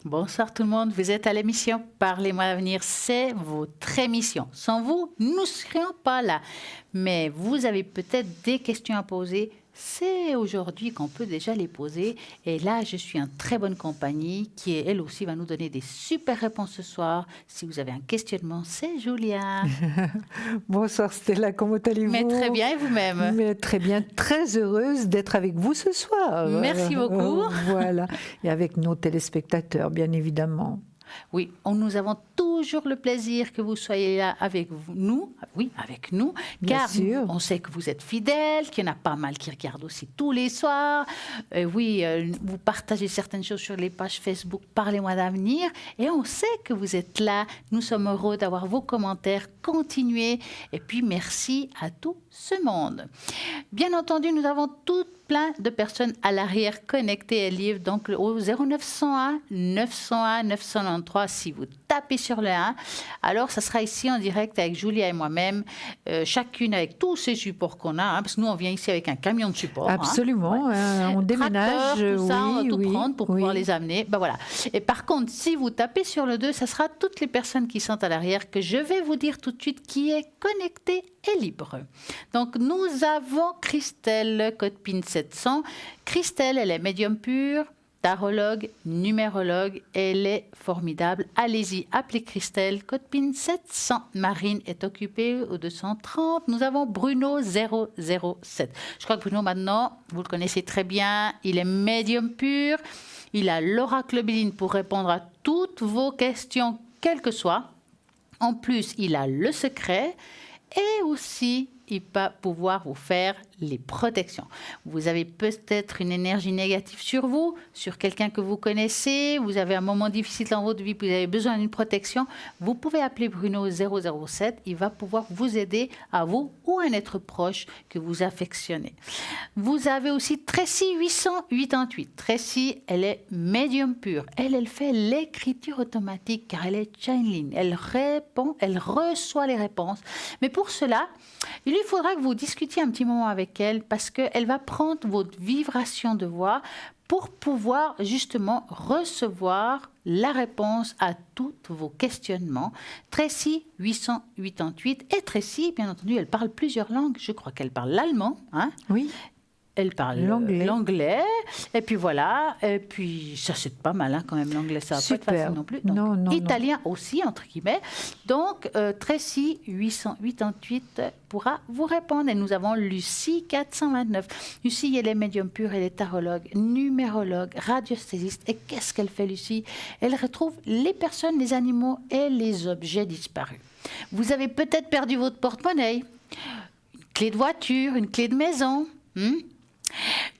Bonsoir tout le monde, vous êtes à l'émission Parlez-moi d'avenir, c'est votre émission. Sans vous, nous ne serions pas là. Mais vous avez peut-être des questions à poser. C'est aujourd'hui qu'on peut déjà les poser. Et là, je suis en très bonne compagnie qui, elle aussi, va nous donner des super réponses ce soir. Si vous avez un questionnement, c'est Julia. Bonsoir Stella, comment allez-vous? Mais très bien, et vous-même? Mais très bien, très heureuse d'être avec vous ce soir. Merci beaucoup. Voilà, et avec nos téléspectateurs, bien évidemment. Oui, nous avons toujours le plaisir que vous soyez là avec nous, Bien car sûr. on sait que vous êtes fidèles, qu'il y en a pas mal qui regardent aussi tous les soirs. Vous partagez certaines choses sur les pages Facebook Parlez-moi d'avenir, et on sait que vous êtes là. Nous sommes heureux d'avoir vos commentaires. Continuez, et puis merci à tout ce monde. Bien entendu, nous avons plein de personnes à l'arrière connectées et libres, donc au 0901 901 993 si vous tapez sur le 1. Alors ça sera ici en direct avec Julia et moi-même, chacune avec tous ces supports qu'on a, parce que nous on vient ici avec un camion de support. Absolument, on déménage, tracteur, tout ça, on va tout oui, prendre pour pouvoir les amener. Ben voilà. Et par contre, si vous tapez sur le 2, ça sera toutes les personnes qui sont à l'arrière que je vais vous dire tout de suite qui est connectée et libre. Donc nous avons Christelle, code PIN 700. Christelle, elle est médium pure, tarologue, numérologue. Elle est formidable. Allez-y, appelez Christelle, code PIN 700. Marine est occupée au 230. Nous avons Bruno 007. Je crois que Bruno, maintenant, vous le connaissez très bien. Il est médium pur. Il a l'oracle Béline pour répondre à toutes vos questions, quelles que soient. En plus, il a le secret. Et aussi, il va pouvoir vous faire les protections. Vous avez peut-être une énergie négative sur vous, sur quelqu'un que vous connaissez, vous avez un moment difficile dans votre vie, vous avez besoin d'une protection, vous pouvez appeler Bruno 007, il va pouvoir vous aider à vous ou à un être proche que vous affectionnez. Vous avez aussi Tracy 888. Tracy, elle est médium pure. Elle fait l'écriture automatique car elle est channeling. Elle répond, elle reçoit les réponses. Mais pour cela, il lui faudra que vous discutiez un petit moment avec elle parce qu'elle va prendre votre vibration de voix pour pouvoir justement recevoir la réponse à tous vos questionnements. Tracy 888. Et Tracy, bien entendu, elle parle plusieurs langues. Je crois qu'elle parle l'allemand. Hein? Oui. Elle parle l'anglais, et puis voilà, et puis ça c'est pas mal hein, quand même l'anglais, ça va pas être facile non plus. Donc, non, italien aussi, entre guillemets. Donc Tracy 888 pourra vous répondre. Et nous avons Lucie 429. Lucie, elle est médium pure, elle est tarologue, numérologue, radiesthésiste. Et qu'est-ce qu'elle fait, Lucie? Elle retrouve les personnes, les animaux et les objets disparus. Vous avez peut-être perdu votre porte-monnaie, une clé de voiture, une clé de maison.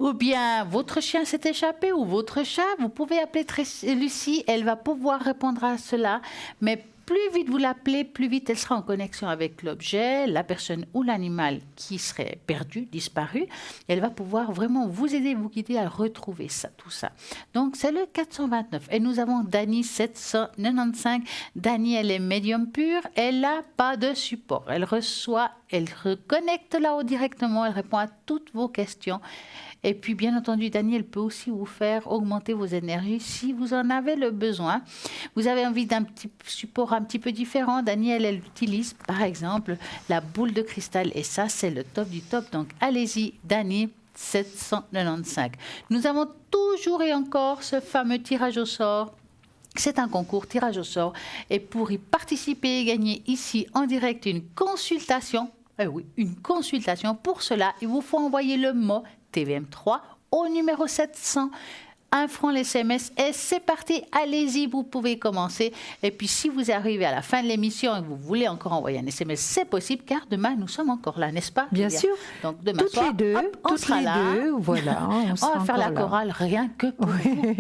Ou bien votre chien s'est échappé ou votre chat, vous pouvez appeler Lucie, elle va pouvoir répondre à cela, mais plus vite vous l'appelez, plus vite elle sera en connexion avec l'objet, la personne ou l'animal qui serait perdu, disparu. Elle va pouvoir vraiment vous aider, vous guider à retrouver ça, tout ça. Donc c'est le 429. Et nous avons Dani 795. Dani, elle est médium pure, elle n'a pas de support. Elle reçoit, elle reconnecte là-haut directement, elle répond à toutes vos questions. Et puis, bien entendu, Daniel peut aussi vous faire augmenter vos énergies si vous en avez le besoin. Vous avez envie d'un petit support un petit peu différent. Daniel, elle utilise, par exemple, la boule de cristal. Et ça, c'est le top du top. Donc, allez-y, Dani 795. Nous avons toujours et encore ce fameux tirage au sort. C'est un concours tirage au sort. Et pour y participer et gagner ici, en direct, une consultation. Oui, une consultation. Pour cela, il vous faut envoyer le mot TVM3 au numéro 700. 1 franc l'SMS et c'est parti, allez-y, vous pouvez commencer. Et puis si vous arrivez à la fin de l'émission et que vous voulez encore envoyer un SMS, c'est possible car demain nous sommes encore là, n'est-ce pas? Bien sûr. Donc demain toutes soir, les deux, hop, on sera là. Voilà, on va faire la chorale rien que pour vous.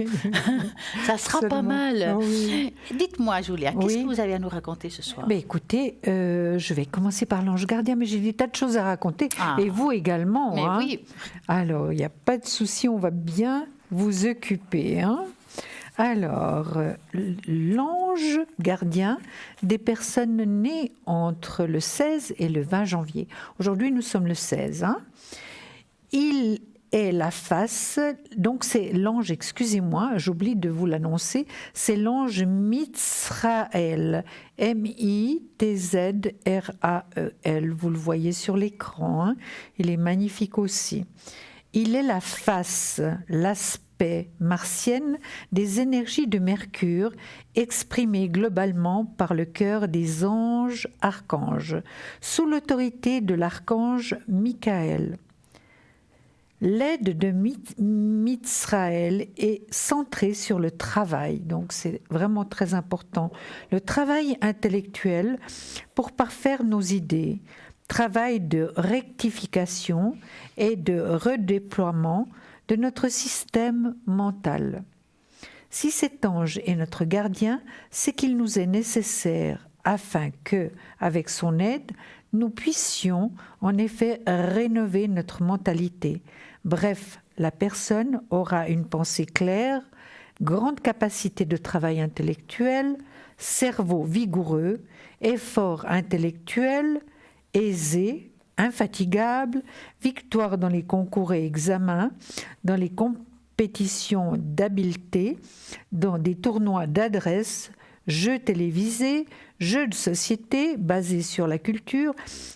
Ça sera Absolument. pas mal. Oui. Dites-moi Julia, qu'est-ce que vous avez à nous raconter ce soir? Écoutez, je vais commencer par l'ange gardien, mais j'ai des tas de choses à raconter. Et vous également. Mais hein. oui. Alors, il n'y a pas de souci, on va bien vous occuper. Hein. Alors, l'ange gardien des personnes nées entre le 16 et le 20 janvier. Aujourd'hui, nous sommes le 16. Hein. Il est la face, donc c'est l'ange, excusez-moi, j'oublie de vous l'annoncer, c'est l'ange Mitzraël, Mitzrael, vous le voyez sur l'écran, hein. Il est magnifique aussi. Il est la face, l'aspect martienne des énergies de Mercure exprimées globalement par le cœur des anges archanges, sous l'autorité de l'archange Michael. L'aide de Mitzraël est centrée sur le travail, donc c'est vraiment très important. Le travail intellectuel pour parfaire nos idées, travail de rectification et de redéploiement de notre système mental. Si cet ange est notre gardien, c'est qu'il nous est nécessaire afin que, avec son aide, nous puissions en effet rénover notre mentalité. Bref, la personne aura une pensée claire, grande capacité de travail intellectuel, cerveau vigoureux, effort intellectuel, aisé, infatigable, victoire dans les concours et examens, dans les compétitions d'habileté, dans des tournois d'adresse, jeux télévisés, jeux de société basés sur la culture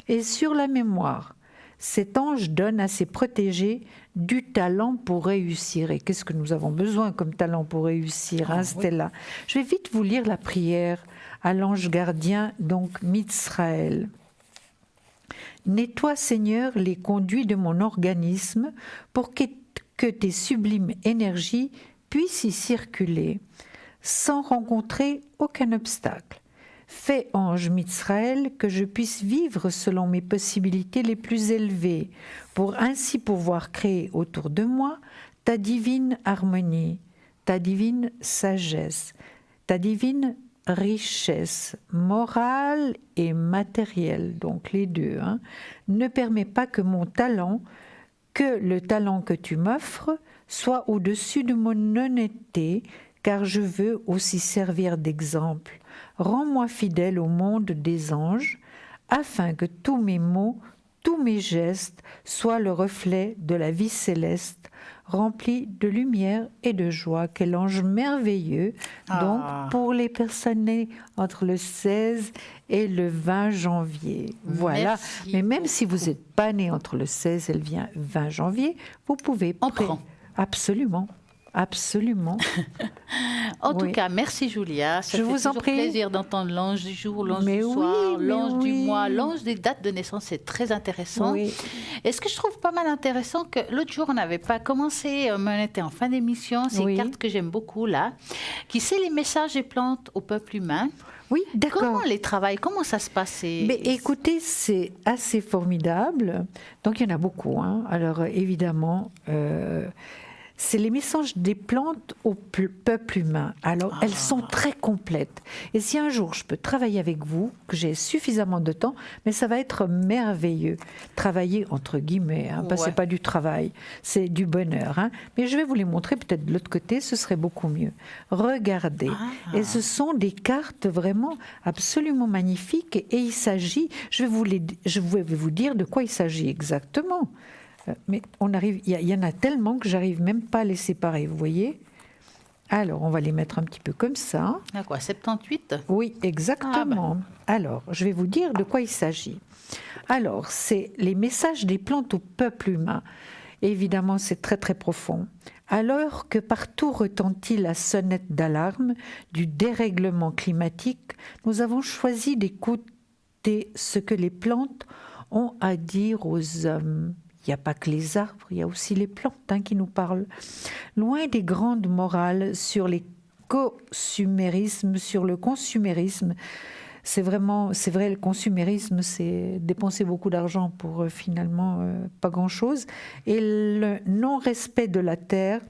et sur la mémoire. Cet ange donne à ses protégés du talent pour réussir. Et qu'est-ce que nous avons besoin comme talent pour réussir, hein, Stella ? Je vais vite vous lire la prière à l'ange gardien, donc Mitzraël. Nettoie, Seigneur, les conduits de mon organisme pour que tes sublimes énergies puissent y circuler sans rencontrer aucun obstacle. Fais, ange Mitzraël, que je puisse vivre selon mes possibilités les plus élevées, pour ainsi pouvoir créer autour de moi ta divine harmonie, ta divine sagesse, ta divine richesse morale et matérielle, donc les deux, hein. Ne permets pas que mon talent, que le talent que tu m'offres, soit au-dessus de mon honnêteté, car je veux aussi servir d'exemple. Rends-moi fidèle au monde des anges, afin que tous mes mots, tous mes gestes soient le reflet de la vie céleste, remplie de lumière et de joie. Quel ange merveilleux! Donc, pour les personnes nées entre le 16 et le 20 janvier. Voilà. Merci Mais même beaucoup. si vous n'êtes pas né entre le 16 et le 20 janvier, vous pouvez... On prend. Absolument. Absolument. En tout Oui. cas, merci Julia. Ça Je fait vous en toujours prie. plaisir d'entendre l'ange du jour, l'ange Mais du oui, soir, mais l'ange du oui. mois, l'ange des dates de naissance. C'est très intéressant. Oui. Et ce que je trouve pas mal intéressant, que l'autre jour, on n'avait pas commencé, mais on était en fin d'émission. C'est Oui. une carte que j'aime beaucoup, là, qui c'est les messages et plantes au peuple humain. Oui, d'accord. Comment les travaille? Comment ça se passe? Mais écoutez, c'est assez formidable. Donc, il y en a beaucoup, hein. Alors, évidemment, c'est les messages des plantes au peuple humain. Alors, elles sont très complètes. Et si un jour je peux travailler avec vous, que j'ai suffisamment de temps, mais ça va être merveilleux. Travailler entre guillemets, hein, parce que c'est pas du travail, c'est du bonheur, hein. Mais je vais vous les montrer peut-être de l'autre côté, ce serait beaucoup mieux. Regardez. Et ce sont des cartes vraiment absolument magnifiques. Et il s'agit, je vais vous dire de quoi il s'agit exactement. Mais il y en a tellement que j'arrive même pas à les séparer, vous voyez. Alors, on va les mettre un petit peu comme ça. À quoi, 78? Oui, exactement. Alors, je vais vous dire de quoi il s'agit. Alors, c'est les messages des plantes au peuple humain. Évidemment, c'est très très profond. Alors que partout retentit la sonnette d'alarme du dérèglement climatique, nous avons choisi d'écouter ce que les plantes ont à dire aux hommes. Il n'y a pas que les arbres, il y a aussi les plantes, hein, qui nous parlent. Loin des grandes morales sur les consumérismes, sur le consumérisme. C'est vrai, le consumérisme, c'est dépenser beaucoup d'argent pour finalement pas grand-chose. Et le non-respect de la terre,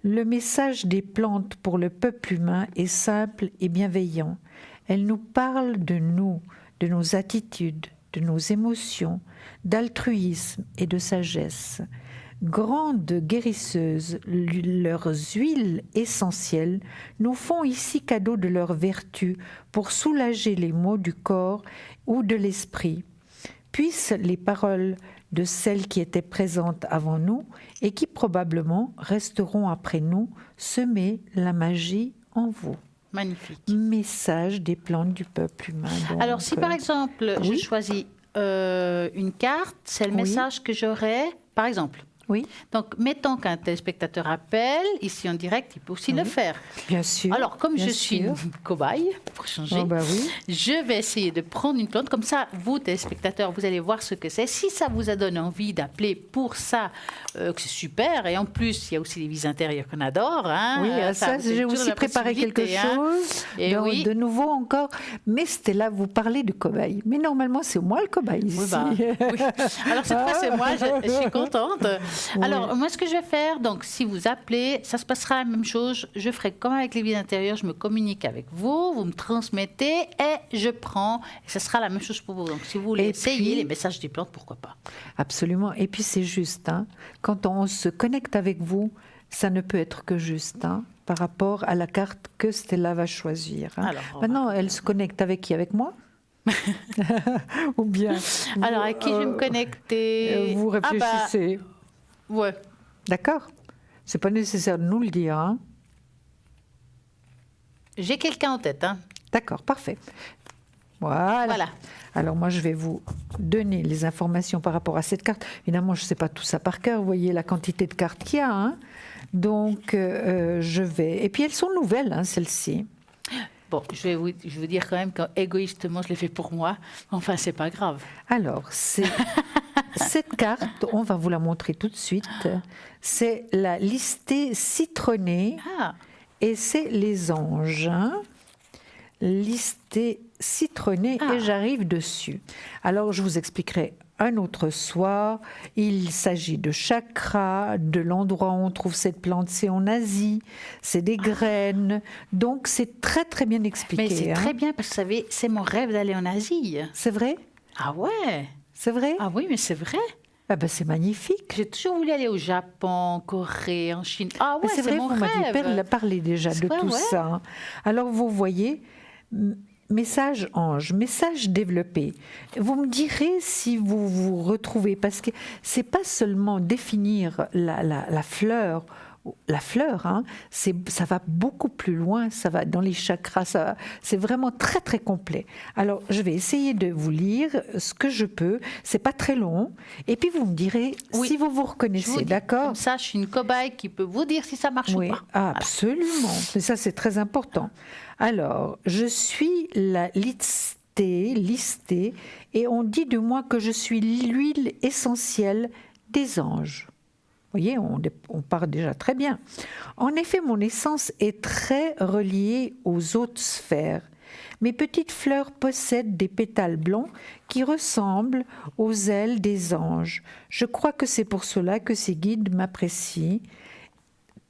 le message des plantes pour le peuple humain est simple et bienveillant. Elle nous parle de nous, de nos attitudes, de nos émotions, d'altruisme et de sagesse. Grandes guérisseuses, leurs huiles essentielles nous font ici cadeau de leurs vertus pour soulager les maux du corps ou de l'esprit. Puissent les paroles de celles qui étaient présentes avant nous et qui probablement resteront après nous, semer la magie en vous. Magnifique. Message des plantes du peuple humain. Donc, Alors, si par exemple, je oui. choisis une carte, c'est le Oui. message que j'aurai, par exemple. Oui, Donc, mettons qu'un téléspectateur appelle, ici en direct, il peut aussi le faire. bien sûr. Alors, comme bien je suis sûr. une cobaye, pour changer, Oh, bah oui. je vais essayer de prendre une plante. Comme ça, vous, téléspectateurs, vous allez voir ce que c'est. Si ça vous a donné envie d'appeler pour ça, que c'est super. Et en plus, il y a aussi les vies intérieures qu'on adore. Hein. Oui, ça, vous avez j'ai toujours aussi la préparé quelque possibilité, hein. chose. Et Donc, oui. de nouveau encore. Mais Stella, vous parlez de cobaye. Mais normalement, c'est moi le cobaye ici. Oui, bah, oui. Alors cette fois, c'est moi, je suis contente. Oui. Alors, moi, ce que je vais faire, donc, si vous appelez, ça se passera la même chose. Je ferai comme avec les vies intérieures, je me communique avec vous, vous me transmettez et je prends. Et ce sera la même chose pour vous. Donc, si vous voulez Et essayer puis- les messages des plantes, pourquoi pas. Absolument. Et puis, c'est juste. Hein, quand on se connecte avec vous, ça ne peut être que juste hein, par rapport à la carte que Stella va choisir. Hein. Alors, Maintenant, elle se connecte avec qui? Avec moi? Ou bien Alors, à qui je vais me connecter? Vous Ah bah, réfléchissez. ouais. D'accord? C'est pas nécessaire de nous le dire. Hein. J'ai quelqu'un en tête. Hein. D'accord, parfait. Voilà. Voilà. Alors moi, je vais vous donner les informations par rapport à cette carte. Évidemment, je ne sais pas tout ça par cœur. Vous voyez la quantité de cartes qu'il y a. Hein. Donc, je vais... Et puis, elles sont nouvelles, hein, celles-ci. Bon, je vais vous dire quand même qu'égoïstement, je l'ai fait pour moi. Enfin, c'est pas grave. Alors, cette carte, on va vous la montrer tout de suite. C'est la listée citronnée Ah, et c'est les anges. Hein. Listée citronnée Ah. et j'arrive dessus. Alors, je vous expliquerai un autre soir. Il s'agit de chakras, de l'endroit où on trouve cette plante, c'est en Asie, c'est des graines. Donc, c'est très, très bien expliqué. mais c'est hein. très bien parce que vous savez, c'est mon rêve d'aller en Asie. C'est vrai? Ah ouais. C'est vrai? Ah oui, mais c'est vrai. Ah ben, c'est magnifique. J'ai toujours voulu aller au Japon, en Corée, en Chine. Ah Mais ouais, c'est vrai, mon vous m'aviez rêve. parlé déjà de C'est vrai, tout ouais. ça. hein. Alors, vous voyez, message ange, message développé. Vous me direz si vous vous retrouvez, parce que c'est pas seulement définir la fleur. La fleur, hein, ça va beaucoup plus loin, ça va dans les chakras, c'est vraiment très très complet. Alors je vais essayer de vous lire ce que je peux, c'est pas très long, et puis vous me direz Oui. si vous vous Je vous reconnaissez, dis, d'accord? Comme ça, je suis une cobaye qui peut vous dire si ça marche Oui, ou pas. ah, absolument. Mais ça, c'est très important. Alors, je suis la listée, et on dit de moi que je suis l'huile essentielle des anges. Vous voyez, on part déjà très bien. En effet, mon essence est très reliée aux autres sphères. Mes petites fleurs possèdent des pétales blonds qui ressemblent aux ailes des anges. Je crois que c'est pour cela que ces guides m'apprécient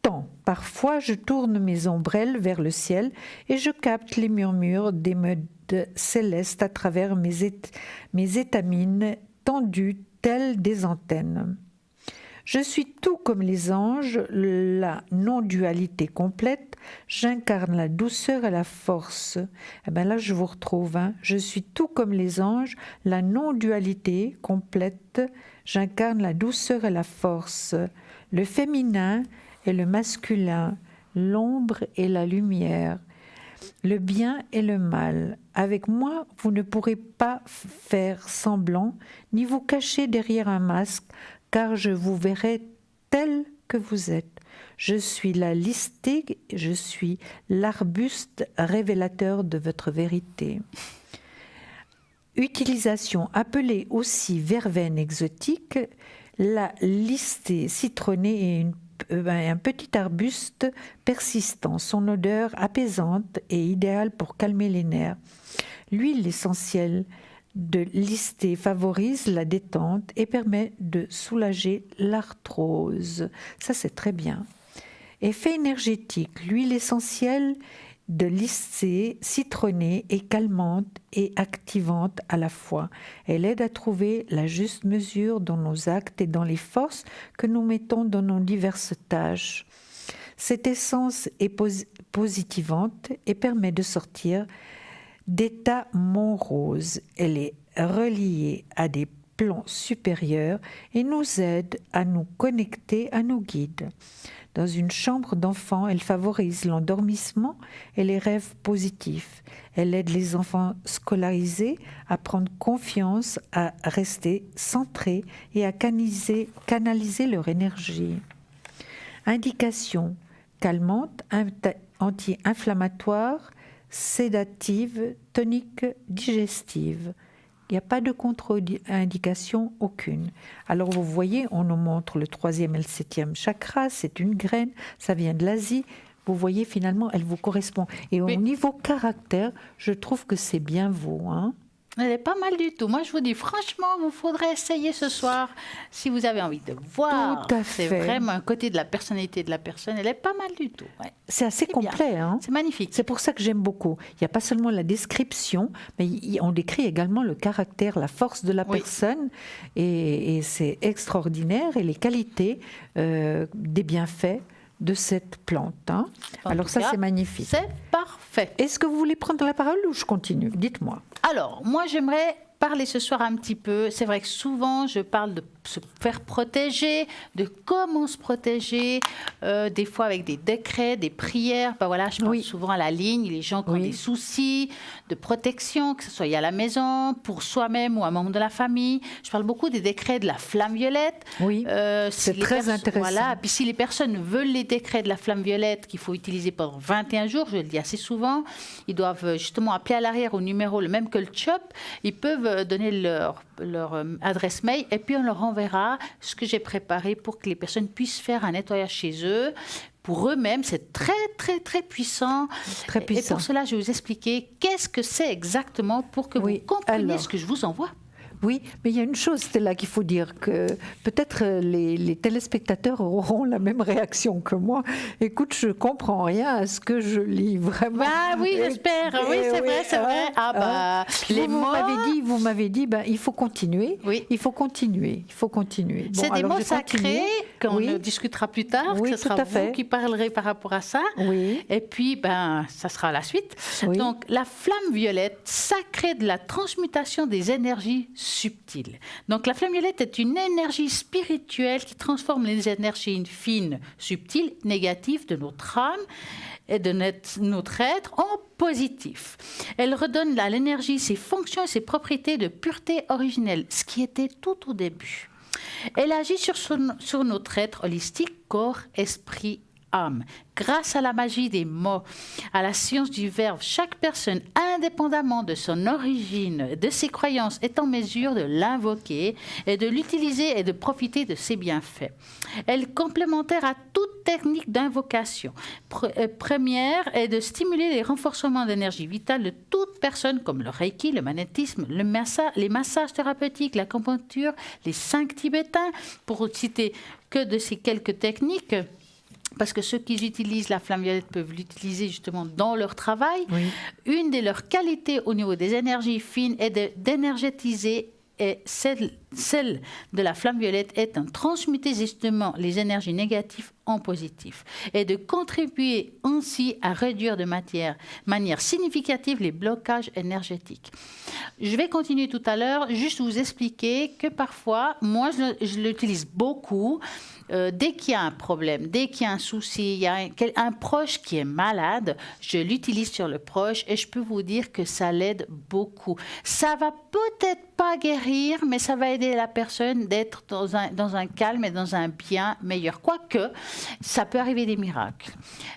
tant. Parfois, je tourne mes ombrelles vers le ciel et je capte les murmures des modes célestes à travers mes étamines tendues telles des antennes. Je suis tout comme les anges, la non-dualité complète. J'incarne la douceur et la force. Eh bien là, je vous retrouve. Hein. Je suis tout comme les anges, la non-dualité complète. J'incarne la douceur et la force. Le féminin et le masculin, l'ombre et la lumière, le bien et le mal. Avec moi, vous ne pourrez pas faire semblant, ni vous cacher derrière un masque, car je vous verrai tel que vous êtes. Je suis la listée, je suis l'arbuste révélateur de votre vérité. Utilisation appelée aussi verveine exotique, la listée citronnée est un petit arbuste persistant. Son odeur apaisante et idéale pour calmer les nerfs. L'huile essentielle de listée favorise la détente et permet de soulager l'arthrose. Ça, c'est très bien. Effet énergétique. L'huile essentielle de listée citronnée est calmante et activante à la fois. Elle aide à trouver la juste mesure dans nos actes et dans les forces que nous mettons dans nos diverses tâches. Cette essence est positivante et permet de sortir d'état morose. Elle est reliée à des plan supérieur et nous aide à nous connecter à nos guides. Dans une chambre d'enfant, elle favorise l'endormissement et les rêves positifs. Elle aide les enfants scolarisés à prendre confiance, à rester centrés et à canaliser leur énergie. Indications calmantes, anti-inflammatoires, sédatives, toniques, digestives. Il n'y a pas de contre-indication aucune. Alors vous voyez, on nous montre le 3e et le 7e chakra, c'est une graine, ça vient de l'Asie. Vous voyez, finalement, elle vous correspond. Et au niveau caractère, je trouve que c'est bien vous. Hein. Elle est pas mal du tout. Moi, je vous dis, franchement, vous faudrait essayer ce soir si vous avez envie de voir. Tout à fait. C'est vraiment un côté de la personnalité de la personne. Elle est pas mal du tout. Ouais. C'est assez complet. Hein. C'est magnifique. C'est pour ça que j'aime beaucoup. Il n'y a pas seulement la description, mais on décrit également le caractère, la force de la personne. Et c'est extraordinaire. Et les qualités des bienfaits de cette plante. Hein. Alors ça, c'est magnifique. C'est parfait. Est-ce que vous voulez prendre la parole ou je continue? Dites-moi. Alors, moi, j'aimerais parler ce soir un petit peu. C'est vrai que souvent, je parle de se faire protéger, de comment se protéger, des fois avec des décrets, des prières. Ben voilà, je pense souvent à la ligne, les gens qui ont des soucis de protection, que ce soit à la maison, pour soi-même ou un membre de la famille. Je parle beaucoup des décrets de la flamme violette. Oui, c'est très intéressant. Voilà. Puis si les personnes veulent les décrets de la flamme violette qu'il faut utiliser pendant 21 jours, je le dis assez souvent, ils doivent justement appeler à l'arrière au numéro le même que le CHOP. Ils peuvent donner leur adresse mail et puis on leur enverra ce que j'ai préparé pour que les personnes puissent faire un nettoyage chez eux. Pour eux-mêmes, c'est très, très, très puissant. Très puissant. Et pour cela, je vais vous expliquer qu'est-ce que c'est exactement pour que vous compreniez ce que je vous envoie. Oui, mais il y a une chose, Stella, qu'il faut dire, que peut-être les téléspectateurs auront la même réaction que moi. Écoute, je comprends rien à ce que je lis, vraiment. Ah oui, j'espère. Oui, c'est vrai, c'est vrai. Ah bah, les mots... Vous m'avez dit, il faut continuer. Oui. Il faut continuer. Il faut continuer. Bon, c'est des mots sacrés qu'on discutera plus tard. Oui, ce sera vous qui parlerez par rapport à ça. Oui. Et puis, ça sera la suite. Oui. Donc, la flamme violette, sacrée de la transmutation des énergies subtile. Donc la flamme violette est une énergie spirituelle qui transforme les énergies fines, subtiles, négatives de notre âme et de notre être en positif. Elle redonne à l'énergie ses fonctions et ses propriétés de pureté originelle, ce qui était tout au début. Elle agit sur notre être holistique, corps, esprit, âme. Grâce à la magie des mots, à la science du verbe, chaque personne, indépendamment de son origine, de ses croyances, est en mesure de l'invoquer et de l'utiliser et de profiter de ses bienfaits. Elle est complémentaire à toute technique d'invocation. Première est de stimuler les renforcements d'énergie vitale de toute personne, comme le reiki, le magnétisme, les massages thérapeutiques, l'acupuncture, les 5 tibétains, pour citer que de ces quelques techniques. Parce que ceux qui utilisent la flamme violette peuvent l'utiliser justement dans leur travail. Oui. Une de leurs qualités au niveau des énergies fines est d'énergétiser, et celle de la flamme violette est de transmuter justement les énergies négatives en positives et de contribuer ainsi à réduire de manière significative les blocages énergétiques. Je vais continuer tout à l'heure, juste vous expliquer que parfois, moi je l'utilise beaucoup. Dès qu'il y a un problème, dès qu'il y a un souci, il y a un proche qui est malade, je l'utilise sur le proche et je peux vous dire que ça l'aide beaucoup. Ça va peut-être pas guérir, mais ça va aider la personne d'être dans un calme et dans un bien meilleur. Quoique, ça peut arriver des miracles.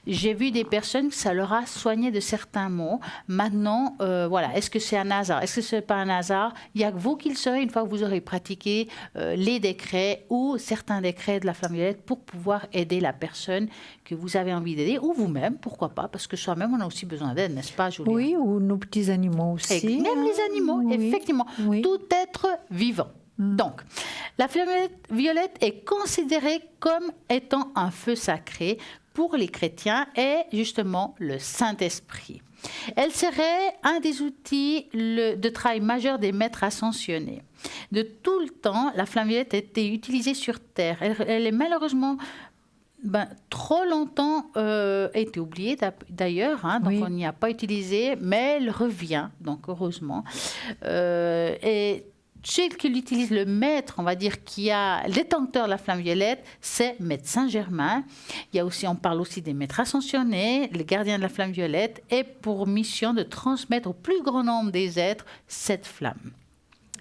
J'ai vu des personnes que ça leur a soigné de certains maux. Maintenant, voilà, est-ce que c'est un hasard? Est-ce que ce n'est pas un hasard? Il n'y a que vous qui le saurez une fois que vous aurez pratiqué les décrets ou certains décrets de la flamme violette pour pouvoir aider la personne que vous avez envie d'aider, ou vous-même, pourquoi pas, parce que soi-même, on a aussi besoin d'aide, n'est-ce pas, Julia? Oui, ou nos petits animaux aussi. Et même les animaux, effectivement. Oui. Tout être vivant. Donc, la flamme violette est considérée comme étant un feu sacré pour les chrétiens et justement le Saint-Esprit. Elle serait un des outils de travail majeur des maîtres ascensionnés. De tout le temps, la flamme violette a été utilisée sur Terre. Elle est malheureusement trop longtemps été oubliée d'ailleurs, hein, donc on n'y a pas utilisé, mais elle revient, donc heureusement. Et celui qui l'utilise, le maître, on va dire, qui a le détenteur de la flamme violette, c'est Maître Saint-Germain. Il y a aussi, on parle aussi des maîtres ascensionnés, les gardiens de la flamme violette, et pour mission de transmettre au plus grand nombre des êtres cette flamme.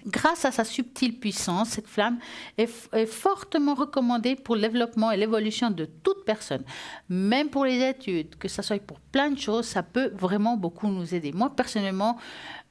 Grâce à sa subtile puissance, cette flamme est fortement recommandée pour le développement et l'évolution de toute personne. Même pour les études, que ce soit pour plein de choses, ça peut vraiment beaucoup nous aider. Moi, personnellement,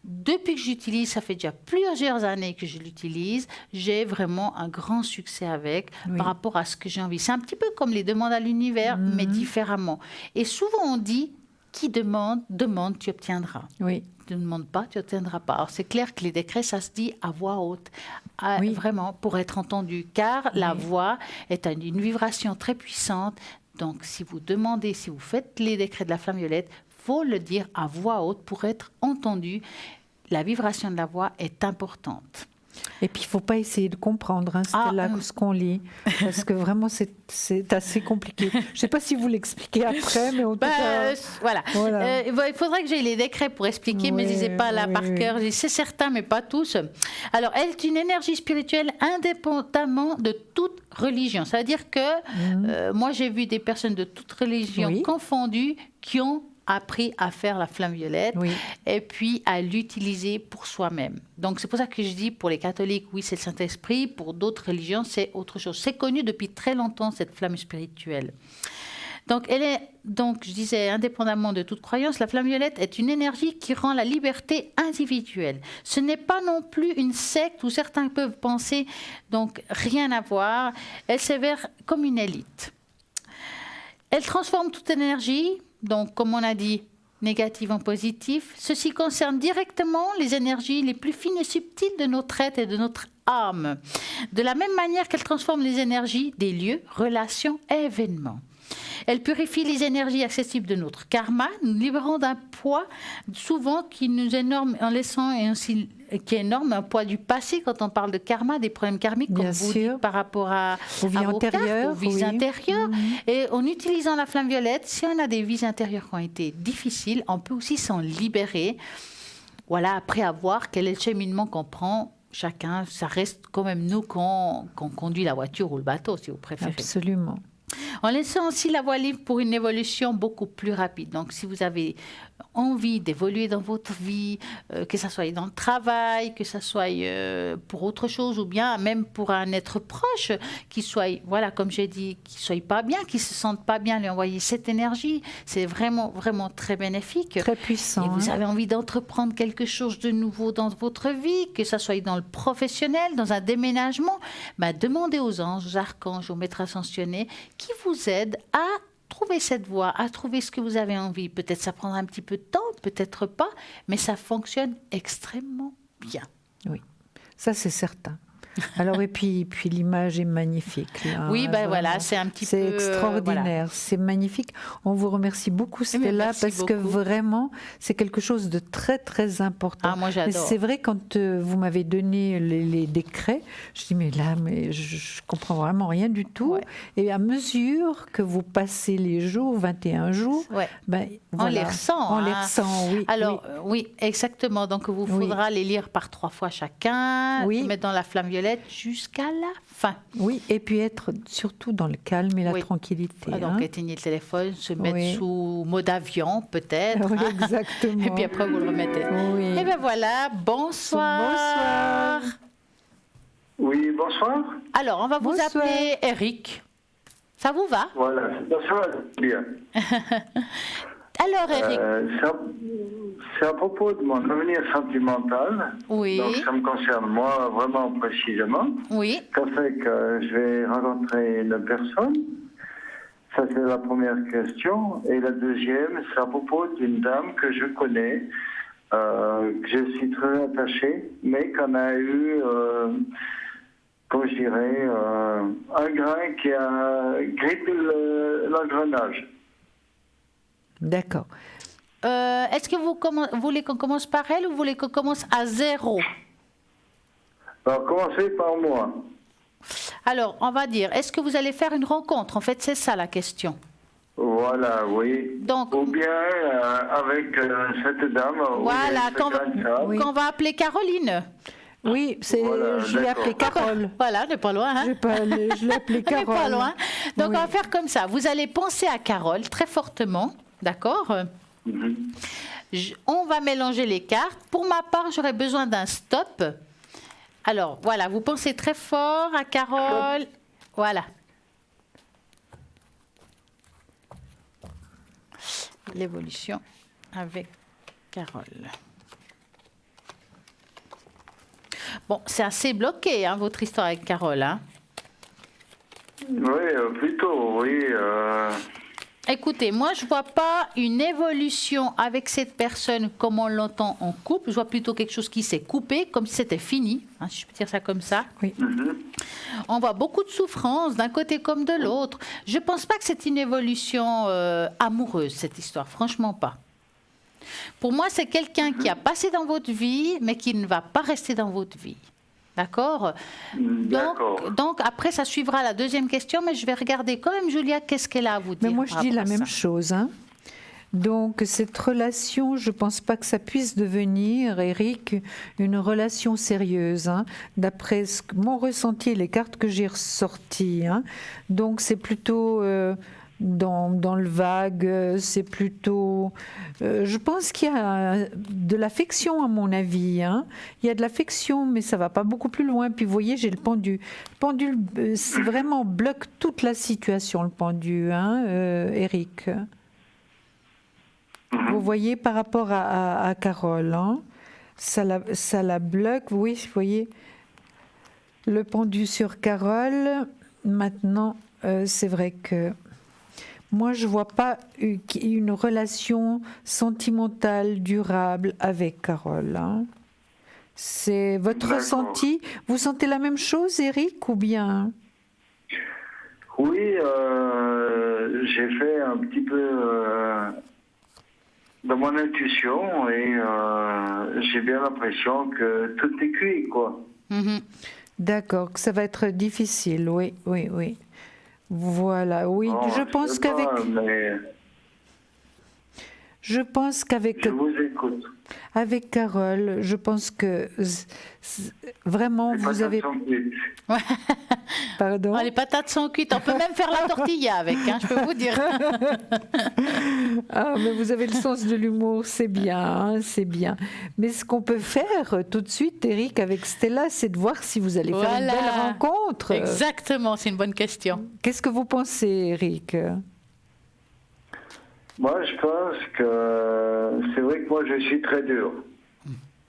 depuis que j'utilise, ça fait déjà plusieurs années que je l'utilise, j'ai vraiment un grand succès avec par rapport à ce que j'ai envie. C'est un petit peu comme les demandes à l'univers, mais différemment. Et souvent, on dit, qui demande, demande, tu obtiendras. Oui. Tu ne demandes pas, tu n'obtiendras pas. Alors, c'est clair que les décrets, ça se dit à voix haute, vraiment, pour être entendu, car la voix est une vibration très puissante. Donc, si vous demandez, si vous faites les décrets de la flamme violette, il faut le dire à voix haute pour être entendu. La vibration de la voix est importante. Et puis, il ne faut pas essayer de comprendre, Stella, ce qu'on lit, parce que vraiment, c'est assez compliqué. Je ne sais pas si vous l'expliquez après, mais en tout cas... Voilà. Il faudrait que j'aie les décrets pour expliquer, mais je ne les ai pas là par cœur. C'est certain, mais pas tous. Alors, elle est une énergie spirituelle indépendamment de toute religion. Ça veut dire que moi, j'ai vu des personnes de toute religion confondues qui ont appris à faire la flamme violette et puis à l'utiliser pour soi-même. Donc, c'est pour ça que je dis, pour les catholiques, oui, c'est le Saint-Esprit. Pour d'autres religions, c'est autre chose. C'est connu depuis très longtemps, cette flamme spirituelle. Donc, je disais, indépendamment de toute croyance, la flamme violette est une énergie qui rend la liberté individuelle. Ce n'est pas non plus une secte où certains peuvent penser, donc rien à voir. Elle s'avère comme une élite. Elle transforme toute énergie. Donc, comme on a dit, négative en positif. Ceci concerne directement les énergies les plus fines et subtiles de notre être et de notre âme. De la même manière qu'elle transforme les énergies des lieux, relations et événements. Elle purifie les énergies accessibles de notre karma, nous libérant d'un poids souvent qui nous est énorme en laissant et aussi qui est énorme, un poids du passé quand on parle de karma, des problèmes karmiques, comme vous dites, par rapport aux vies intérieures. Et en utilisant la flamme violette, si on a des vies intérieures qui ont été difficiles, on peut aussi s'en libérer. Voilà, après avoir quel est le cheminement qu'on prend. Chacun, ça reste quand même nous qu'on conduit la voiture ou le bateau, si vous préférez. Absolument. En laissant aussi la voie libre pour une évolution beaucoup plus rapide. Donc, si vous avez envie d'évoluer dans votre vie, que ce soit dans le travail, que ce soit pour autre chose, ou bien même pour un être proche, qui soit, voilà, comme j'ai dit, qui ne soit pas bien, qui ne se sente pas bien, lui envoyer cette énergie, c'est vraiment, vraiment très bénéfique. Très puissant. Et vous avez envie d'entreprendre quelque chose de nouveau dans votre vie, que ce soit dans le professionnel, dans un déménagement, demandez aux anges, aux archanges, aux maîtres ascensionnés, qui vous aident à trouver cette voie, à trouver ce que vous avez envie. Peut-être ça prendra un petit peu de temps, peut-être pas, mais ça fonctionne extrêmement bien. Oui, ça c'est certain. Alors, et puis l'image est magnifique. Là, oui, voilà, c'est un petit peu... C'est extraordinaire, c'est magnifique. On vous remercie beaucoup, Stella, parce que vraiment, c'est quelque chose de très, très important. Ah, moi, j'adore. C'est vrai, quand vous m'avez donné les décrets, je dis, mais je comprends vraiment rien du tout. Ouais. Et à mesure que vous passez les jours, 21 jours, on les ressent. On les ressent, oui. Alors, oui, exactement. Donc, il vous faudra les lire par 3 fois chacun, mettre dans la flamme violette jusqu'à la fin. Oui, et puis être surtout dans le calme et la tranquillité. Donc, éteignez le téléphone, se mettre sous mode avion, peut-être. Oui, exactement. Et puis après, vous le remettez. Oui. Et bien voilà, bonsoir. Oui, bonsoir. Alors, on va vous appeler Eric. Ça vous va? Voilà, ça va bien. Alors, Eric. C'est à propos de mon avenir sentimental. Oui. Donc, ça me concerne moi vraiment précisément. Oui. Ça fait que je vais rencontrer une personne. Ça, c'est la première question. Et la deuxième, c'est à propos d'une dame que je connais, que je suis très attaché, mais qu'on a eu, comment je dirais, un grain qui a grippé l'engrenage. D'accord. Est-ce que vous voulez qu'on commence par elle ou vous voulez qu'on commence à 0? Alors, commencez par moi. Alors, on va dire, est-ce que vous allez faire une rencontre? En fait, c'est ça la question. Voilà, oui. Donc, ou bien avec cette dame. Voilà, qu'on va appeler Caroline. Oui, Voilà, je l'ai appelée d'accord. Carole. Voilà, on n'est pas loin. Hein. Je l'ai appelée On n'est Carole. pas loin. Donc, Oui. on va faire comme ça. Vous allez penser à Carole très fortement, d'accord? Mhm. On va mélanger les cartes. Pour ma part, j'aurais besoin d'un stop. Alors, voilà, vous pensez très fort à Carole. Voilà. L'évolution avec Carole. Bon, c'est assez bloqué, hein, votre histoire avec Carole. Hein. Oui, plutôt, oui. Écoutez, moi, je vois pas une évolution avec cette personne comme on l'entend en couple. Je vois plutôt quelque chose qui s'est coupé, comme si c'était fini, hein, si je peux dire ça comme ça. Mhm. On voit beaucoup de souffrance d'un côté comme de l'autre. Je pense pas que c'est une évolution amoureuse, cette histoire. Franchement pas. Pour moi, c'est quelqu'un qui a passé dans votre vie, mais qui ne va pas rester dans votre vie. D'accord. D'accord. Donc, après, ça suivra la deuxième question, mais je vais regarder quand même, Julia, qu'est-ce qu'elle a à vous dire. Mais moi, je par dis la rapport à même ça. chose. Hein. Donc, cette relation, je ne pense pas que ça puisse devenir, Eric, une relation sérieuse. Hein, d'après mon ressenti et les cartes que j'ai ressorties. Hein. Donc, c'est plutôt dans le vague, c'est plutôt... je pense qu'il y a de l'affection, à mon avis. Hein. Il y a de l'affection, mais ça ne va pas beaucoup plus loin. Puis, vous voyez, j'ai le pendu. Le pendule, c'est vraiment bloque toute la situation, le pendu, hein, Eric. Vous voyez, par rapport à Carole, hein, ça la bloque. Oui, vous voyez, le pendu sur Carole. Maintenant, c'est vrai que moi, je ne vois pas une relation sentimentale durable avec Carole. Hein. C'est votre D'accord. ressenti. Vous sentez la même chose, Eric, ou bien? Oui, j'ai fait un petit peu de mon intuition et j'ai bien l'impression que tout est cuit, quoi. Mhm. D'accord, que ça va être difficile, oui, oui, oui. Voilà, oui, Bon, je pense sais qu'avec... pas, mais Je pense qu'avec je vous écoute. avec Carole, je pense que vraiment Les vous avez... patates sont cuites. Pardon? Ah, les patates sont cuites. On peut même faire la tortilla avec, hein, je peux vous dire. Ah, mais vous avez le sens de l'humour, c'est bien, hein, c'est bien. Mais ce qu'on peut faire tout de suite, Eric, avec Stella, c'est de voir si vous allez faire une Voilà. belle rencontre. Exactement, c'est une bonne question. Qu'est-ce que vous pensez, Eric? Moi, je pense que c'est vrai que moi, je suis très dur.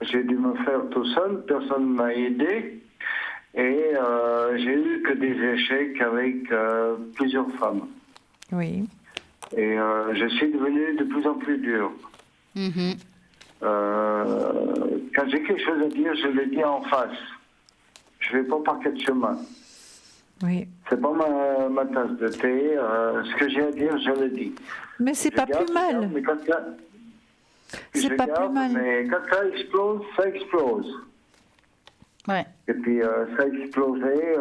J'ai dû me faire tout seul, personne ne m'a aidé. Et j'ai eu que des échecs avec plusieurs femmes. Oui. Et je suis devenu de plus en plus dur. Mhm. Quand j'ai quelque chose à dire, je le dis en face. Je ne vais pas par quatre chemins. Oui. C'est pas ma tasse de thé. Ce que j'ai à dire, je le dis. Mais c'est Je pas garde, plus mal. mais quand ça, C'est je pas plus garde, mal. Mais quand ça explose, ça explose. Ouais. Et puis ça a explosé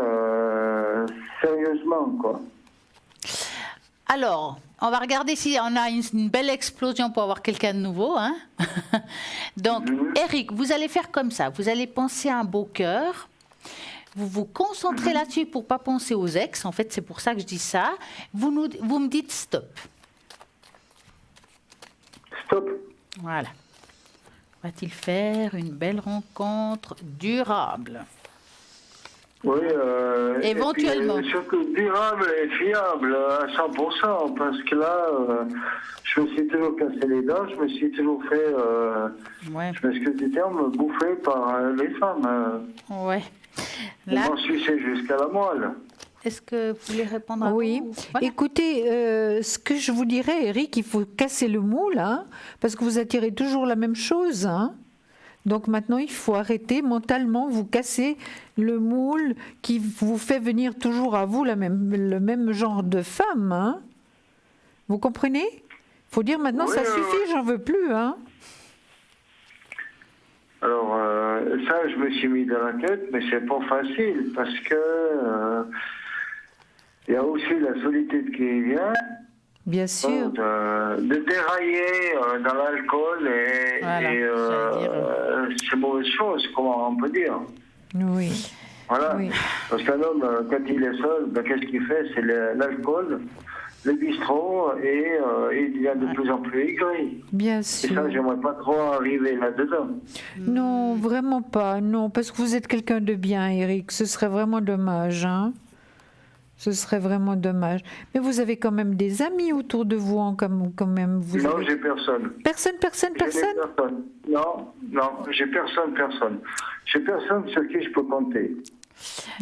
sérieusement, quoi. Alors, on va regarder si on a une belle explosion pour avoir quelqu'un de nouveau. Hein. Donc, Eric, vous allez faire comme ça. Vous allez penser à un beau cœur. Vous vous concentrez là-dessus pour ne pas penser aux ex. En fait, c'est pour ça que je dis ça. Vous me dites stop. Stop. Voilà. Va-t-il faire une belle rencontre durable? Oui, Éventuellement. Et puis, surtout durable et fiable à 100%, parce que là, je me suis toujours cassé les dents, je me suis toujours fait, Ouais. je m'excuse du terme, bouffer par les femmes. Ouais. On Là, m'en suçait jusqu'à la moelle. est-ce que vous voulez répondre à Oui. vous? Voilà. Écoutez, ce que je vous dirais, Eric, il faut casser le moule, hein, parce que vous attirez toujours la même chose. Hein. Donc maintenant, il faut arrêter mentalement, vous casser le moule qui vous fait venir toujours à vous le même genre de femme. Hein. Vous comprenez? Il faut dire maintenant, Oui, ça suffit, j'en veux plus. Hein. Alors, ça, je me suis mis dans la tête, mais c'est pas facile, parce que il y a aussi la solitude qui vient. Bien sûr. De dérailler dans l'alcool Voilà, et j'allais dire. c'est mauvaise chose, comment on peut dire. Oui. Voilà. Oui. Parce qu'un homme, quand il est seul, qu'est-ce qu'il fait? C'est l'alcool, le bistrot, et il devient de plus en plus aigri. Bien Et sûr. ça, j'aimerais pas trop arriver là-dedans. Non, vraiment pas. Non, parce que vous êtes quelqu'un de bien, Eric. Ce serait vraiment dommage, hein. Ce serait vraiment dommage. Mais vous avez quand même des amis autour de vous, hein, quand même. Non, j'ai personne. Personne. J'ai personne. Non, j'ai personne. J'ai personne sur qui je peux compter.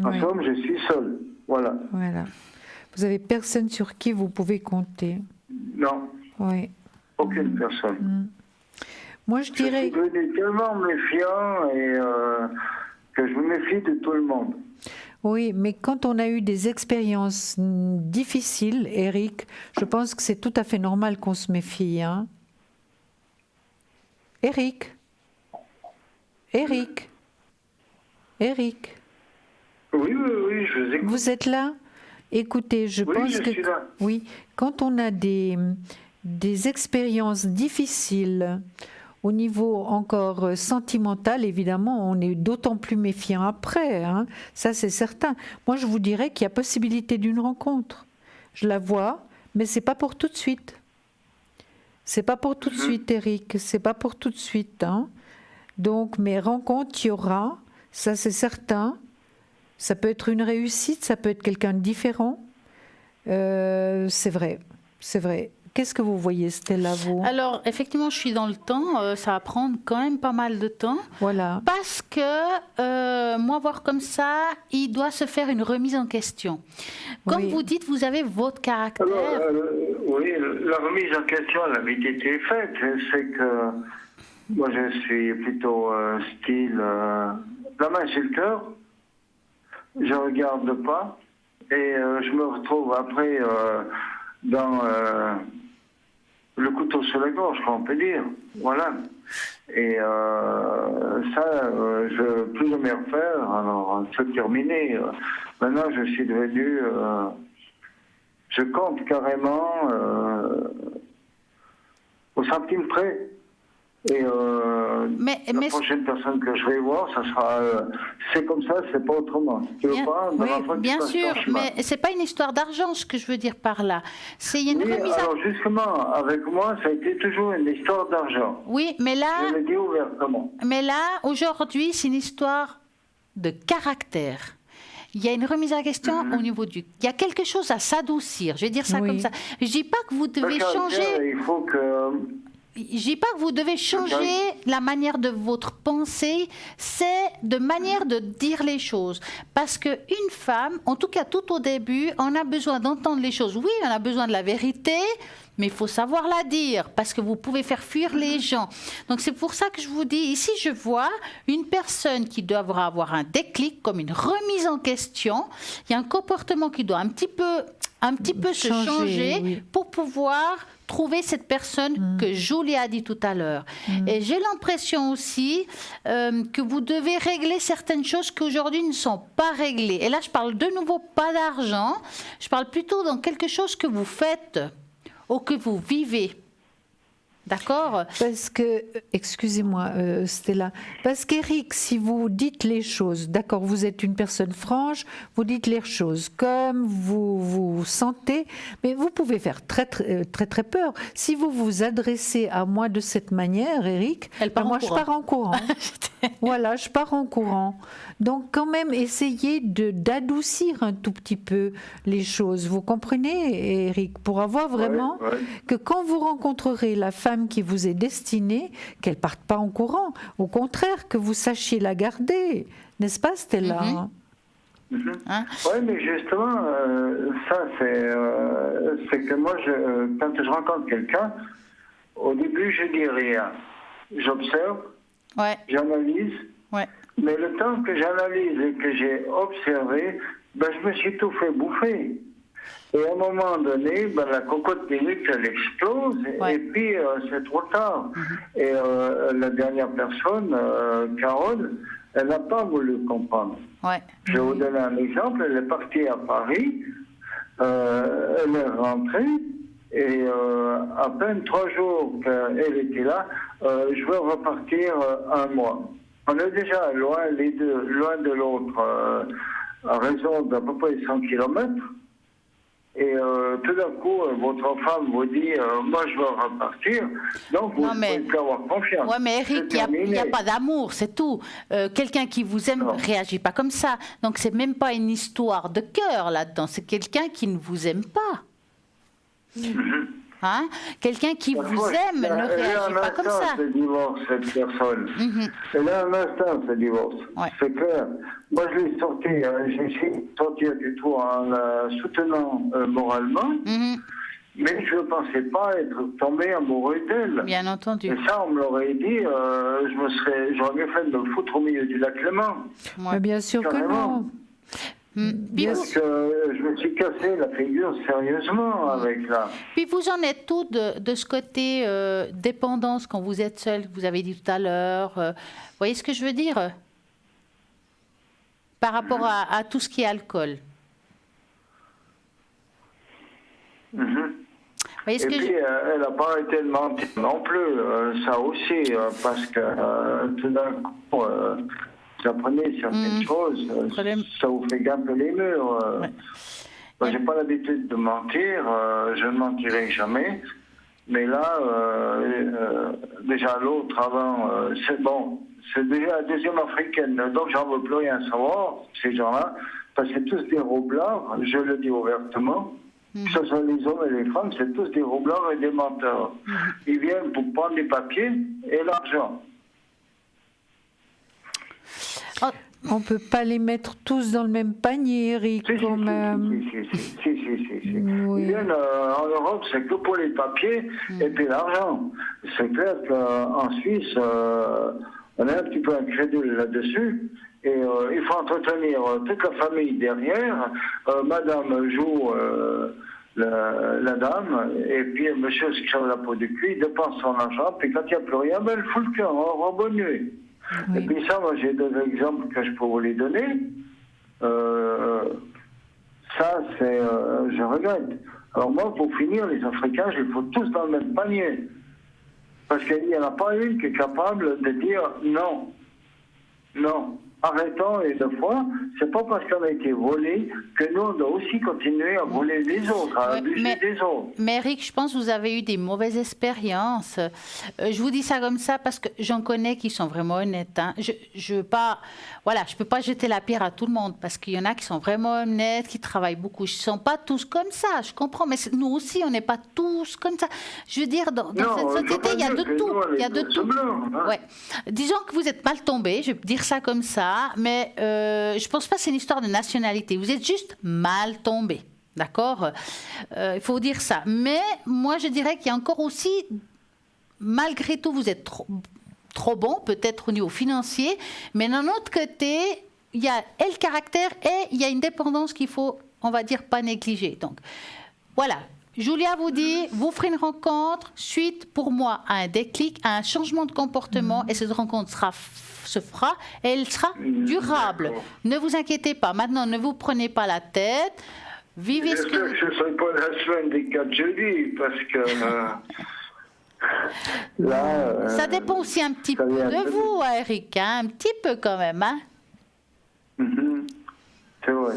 En Oui. somme, je suis seul. Voilà. Voilà. Vous avez personne sur qui vous pouvez compter. Non, Oui. aucune personne. Moi, je Je suis dirais. devenu tellement méfiant et que je me méfie de tout le monde. Oui, mais quand on a eu des expériences difficiles, Eric, je pense que c'est tout à fait normal qu'on se méfie. Hein. Eric. Oui, je vous écoute. Vous êtes là? Écoutez, je Oui, pense je suis là. oui, quand on a des expériences difficiles au niveau encore sentimental, évidemment, on est d'autant plus méfiant après. Hein. Ça, c'est certain. Moi, je vous dirais qu'il y a possibilité d'une rencontre. Je la vois, mais c'est pas pour tout de suite. C'est pas pour tout de suite, Eric. C'est pas pour tout de suite. Hein. Donc, mes rencontres, il y aura. Ça, c'est certain. Ça peut être une réussite, ça peut être quelqu'un de différent. C'est vrai, c'est vrai. Qu'est-ce que vous voyez, Stella, vous? Alors, effectivement, je suis dans le temps. Ça va prendre quand même pas mal de temps. Voilà. Parce que, moi, voir comme ça, il doit se faire une remise en question. Comme Oui. vous dites, vous avez votre caractère. Alors, oui, la remise en question, elle avait été faite. C'est que moi, je suis plutôt style la main sur le cœur. Je regarde pas et je me retrouve après dans le couteau sur la gorge, on peut dire. Voilà. Et ça, je ne veux plus jamais refaire. Alors, c'est terminé. Maintenant, je suis devenu... je compte carrément au centime près. Et la prochaine personne que je vais voir, ça sera... c'est comme ça, c'est pas autrement. Si tu veux pas, Oui, dans bien sûr, mais c'est pas une histoire d'argent, ce que je veux dire par là. Il y a une remise alors justement, avec moi, ça a été toujours une histoire d'argent. Oui, mais là... Je le dis ouvertement. Mais là, aujourd'hui, c'est une histoire de caractère. Il y a une remise en question au niveau du... Il y a quelque chose à s'adoucir, je vais dire ça comme ça. Je dis pas que vous devez changer... Il faut que... Je dis pas que vous devez changer la manière de votre pensée, c'est de manière de dire les choses. Parce qu'une femme, en tout cas tout au début, on a besoin d'entendre les choses. Oui, on a besoin de la vérité, mais il faut savoir la dire, parce que vous pouvez faire fuir les gens. Donc c'est pour ça que je vous dis, ici je vois une personne qui doit avoir un déclic, comme une remise en question. Il y a un comportement qui doit un petit peu se changer pour pouvoir trouver cette personne que Julie a dit tout à l'heure. Et j'ai l'impression aussi que vous devez régler certaines choses qui aujourd'hui ne sont pas réglées. Et là, je parle de nouveau pas d'argent, je parle plutôt dans quelque chose que vous faites ou que vous vivez. D'accord? Parce que, excusez-moi Stella, parce qu'Éric, si vous dites les choses, d'accord, vous êtes une personne franche, vous dites les choses comme vous vous sentez, mais vous pouvez faire très peur. Si vous vous adressez à moi de cette manière, Éric, je pars en courant. Voilà, je pars en courant. Donc quand même, essayez d'adoucir un tout petit peu les choses. Vous comprenez, Éric, pour avoir vraiment que quand vous rencontrerez la femme qui vous est destinée, qu'elle parte pas en courant. Au contraire, que vous sachiez la garder. N'est-ce pas, Stella? Hein? Oui, mais justement, ça, c'est que moi, quand je rencontre quelqu'un, au début, je dis rien. J'observe, j'analyse, mais le temps que j'analyse et que j'ai observé, je me suis tout fait bouffer. Et à un moment donné, la cocotte minute, elle explose, et puis c'est trop tard. Et la dernière personne, Carole, elle n'a pas voulu comprendre. Je vais vous donner un exemple. Elle est partie à Paris, elle est rentrée, et à peine 3 jours qu'elle était là, je veux repartir un mois. On est déjà loin, les deux, loin de l'autre, à raison d'à peu près 100 kilomètres. Et tout d'un coup, votre femme vous dit moi je veux repartir, donc vous pouvez plus avoir confiance. Oui, mais Eric, il n'y a pas d'amour, c'est tout. Quelqu'un qui vous aime ne réagit pas comme ça. Donc c'est même pas une histoire de cœur là-dedans, c'est quelqu'un qui ne vous aime pas. Hein? Quelqu'un qui vous aime ne réagit pas comme ça. Elle a un instinct de divorce, cette personne. Elle a un instinct de divorce. Ouais. C'est clair. Moi, je l'ai sorti, j'ai essayé de sortir du tout en la soutenant moralement, mais je ne pensais pas être tombé amoureux d'elle. Bien entendu. Et ça, on me l'aurait dit, j'aurais mieux fait de me foutre au milieu du lac Léman. Ouais. Bien sûr que non. Parce que je me suis cassé la figure sérieusement avec là. Puis vous en êtes tout de ce côté dépendance quand vous êtes seul, vous avez dit tout à l'heure. Vous voyez ce que je veux dire? Par rapport à tout ce qui est alcool. Et puis, elle n'a pas arrêté de mentir non plus, ça aussi, parce que tout d'un coup, vous apprenez certaines choses, ça vous fait grimper les murs. Moi, j'ai pas l'habitude de mentir, je ne mentirai jamais, mais là, déjà l'autre avant, c'est bon, c'est déjà la deuxième africaine, donc j'en veux plus rien savoir, ces gens-là, parce que c'est tous des roublards, je le dis ouvertement. Que ce soit les hommes et les femmes, c'est tous des roublards et des menteurs. Ils viennent pour prendre les papiers et l'argent. On ne peut pas les mettre tous dans le même panier, Eric, quand même. Si. Oui. Ils viennent en Europe, c'est que pour les papiers et puis l'argent. C'est clair qu'en Suisse, on est un petit peu incrédule là-dessus. Et il faut entretenir toute la famille derrière. Madame joue la dame, et puis monsieur se crève la peau du cul, il dépense son argent, puis quand il n'y a plus rien, ben, elle fout le camp, au revoir, bonne nuit. Oui. Et puis ça, moi j'ai deux exemples que je peux vous les donner. Ça, c'est... je regrette. Alors moi, pour finir, les Africains, je les fous tous dans le même panier. Parce qu'il n'y en a pas une qui est capable de dire non. Non. Arrêtons les deux fois, c'est pas parce qu'on a été volé que nous, on doit aussi continuer à voler les autres, à abuser des autres. Mais Eric, je pense que vous avez eu des mauvaises expériences. Je vous dis ça comme ça parce que j'en connais qui sont vraiment honnêtes. Hein. Je veux pas, voilà, je peux pas jeter la pierre à tout le monde parce qu'il y en a qui sont vraiment honnêtes, qui travaillent beaucoup. Ils sont pas tous comme ça, je comprends, mais nous aussi, on n'est pas tous comme ça. Je veux dire, dans cette société, il y a de tout. Il y a de tout. Ouais. Disons que vous êtes mal tombé, je vais dire ça comme ça. Mais je ne pense pas que c'est une histoire de nationalité. Vous êtes juste mal tombé. D'accord? Il faut dire ça. Mais moi, je dirais qu'il y a encore aussi, malgré tout, vous êtes trop bon, peut-être au niveau financier. Mais d'un autre côté, il y a le caractère et il y a une dépendance qu'il faut, on va dire, pas négliger. Donc, voilà. Julia vous dit, vous ferez une rencontre suite, pour moi, à un déclic, à un changement de comportement, et cette rencontre se fera, et elle sera durable. Ne vous inquiétez pas. Maintenant, ne vous prenez pas la tête. Vivez ce que... J'espère que ce ne sera pas la semaine des 4 jeudis, parce que là... ça dépend aussi un petit peu de vous, Eric, hein, un petit peu quand même. Hein. C'est vrai.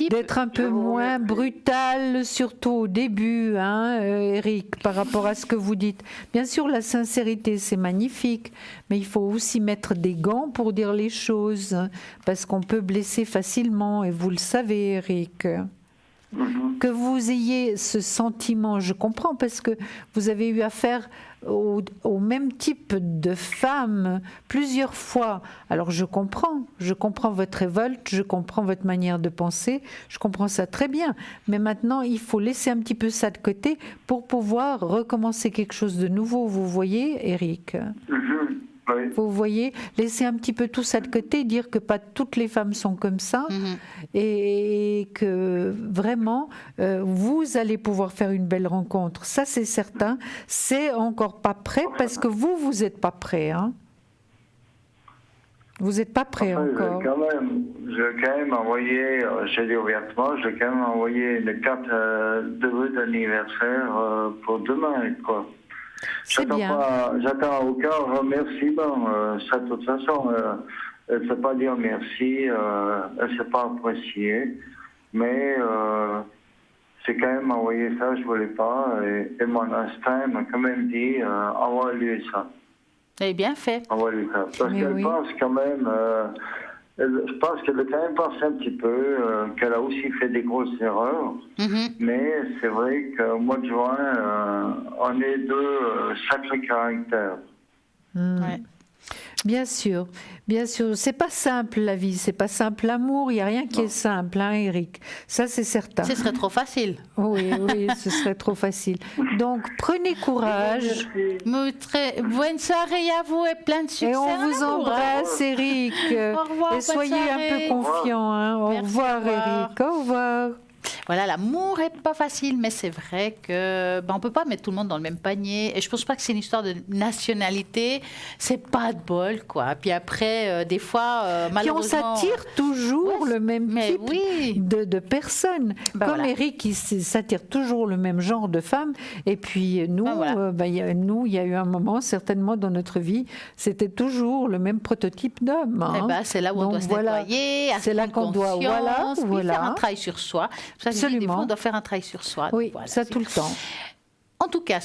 D'être un peu moins brutal, surtout au début, hein, Eric, par rapport à ce que vous dites. Bien sûr, la sincérité, c'est magnifique, mais il faut aussi mettre des gants pour dire les choses, parce qu'on peut blesser facilement, et vous le savez, Eric. Que vous ayez ce sentiment, je comprends, parce que vous avez eu affaire au même type de femme plusieurs fois. Alors je comprends votre révolte, je comprends votre manière de penser, je comprends ça très bien. Mais maintenant, il faut laisser un petit peu ça de côté pour pouvoir recommencer quelque chose de nouveau. Vous voyez, Eric ? Oui. Vous voyez, laisser un petit peu tout ça de côté, dire que pas toutes les femmes sont comme ça, et que vraiment, vous allez pouvoir faire une belle rencontre. Ça, c'est certain. C'est encore pas prêt parce que vous n'êtes pas prêt. Hein. Vous n'êtes pas prêt encore. Je vais quand même envoyer, je dis ouvertement, je vais quand même envoyer une carte de vœux d'anniversaire pour demain, quoi. C'est bien. J'attends aucun remerciement. Ça, de toute façon, elle ne sait pas dire merci, elle ne sait pas apprécier. Mais c'est quand même envoyé ça, je ne voulais pas. Et mon instinct m'a quand même dit envoie-lui ça. Vous avez bien fait. Envoie-lui ça. Parce qu'elle pense quand même. Je pense qu'elle a quand même pensé un petit peu, qu'elle a aussi fait des grosses erreurs. Mais c'est vrai qu'au mois de juin, on est deux sacrés caractères. Ouais. Bien sûr, bien sûr. C'est pas simple la vie, c'est pas simple l'amour. Il y a rien qui est simple, hein, Eric. Ça, c'est certain. Ce serait trop facile. Oui, ce serait trop facile. Donc, prenez courage. Bonne soirée à vous et plein de succès. Et on vous embrasse, Eric. Au revoir, et soyez un peu confiants. Hein. Au revoir, Eric. Au revoir. Voilà, l'amour est pas facile, mais c'est vrai que on peut pas mettre tout le monde dans le même panier. Et je pense pas que c'est une histoire de nationalité. C'est pas de bol, quoi. Puis après, des fois, malheureusement, on s'attire toujours le même type de personnes. Comme Eric, il s'attire toujours le même genre de femmes. Et puis nous, il y a eu un moment, certainement dans notre vie, c'était toujours le même prototype d'homme. Hein. C'est là où on doit se nettoyer, c'est là qu'on doit faire un travail sur soi. Absolument. Des fois, on doit faire un travail sur soi. Oui, ça tout le temps. En tout cas,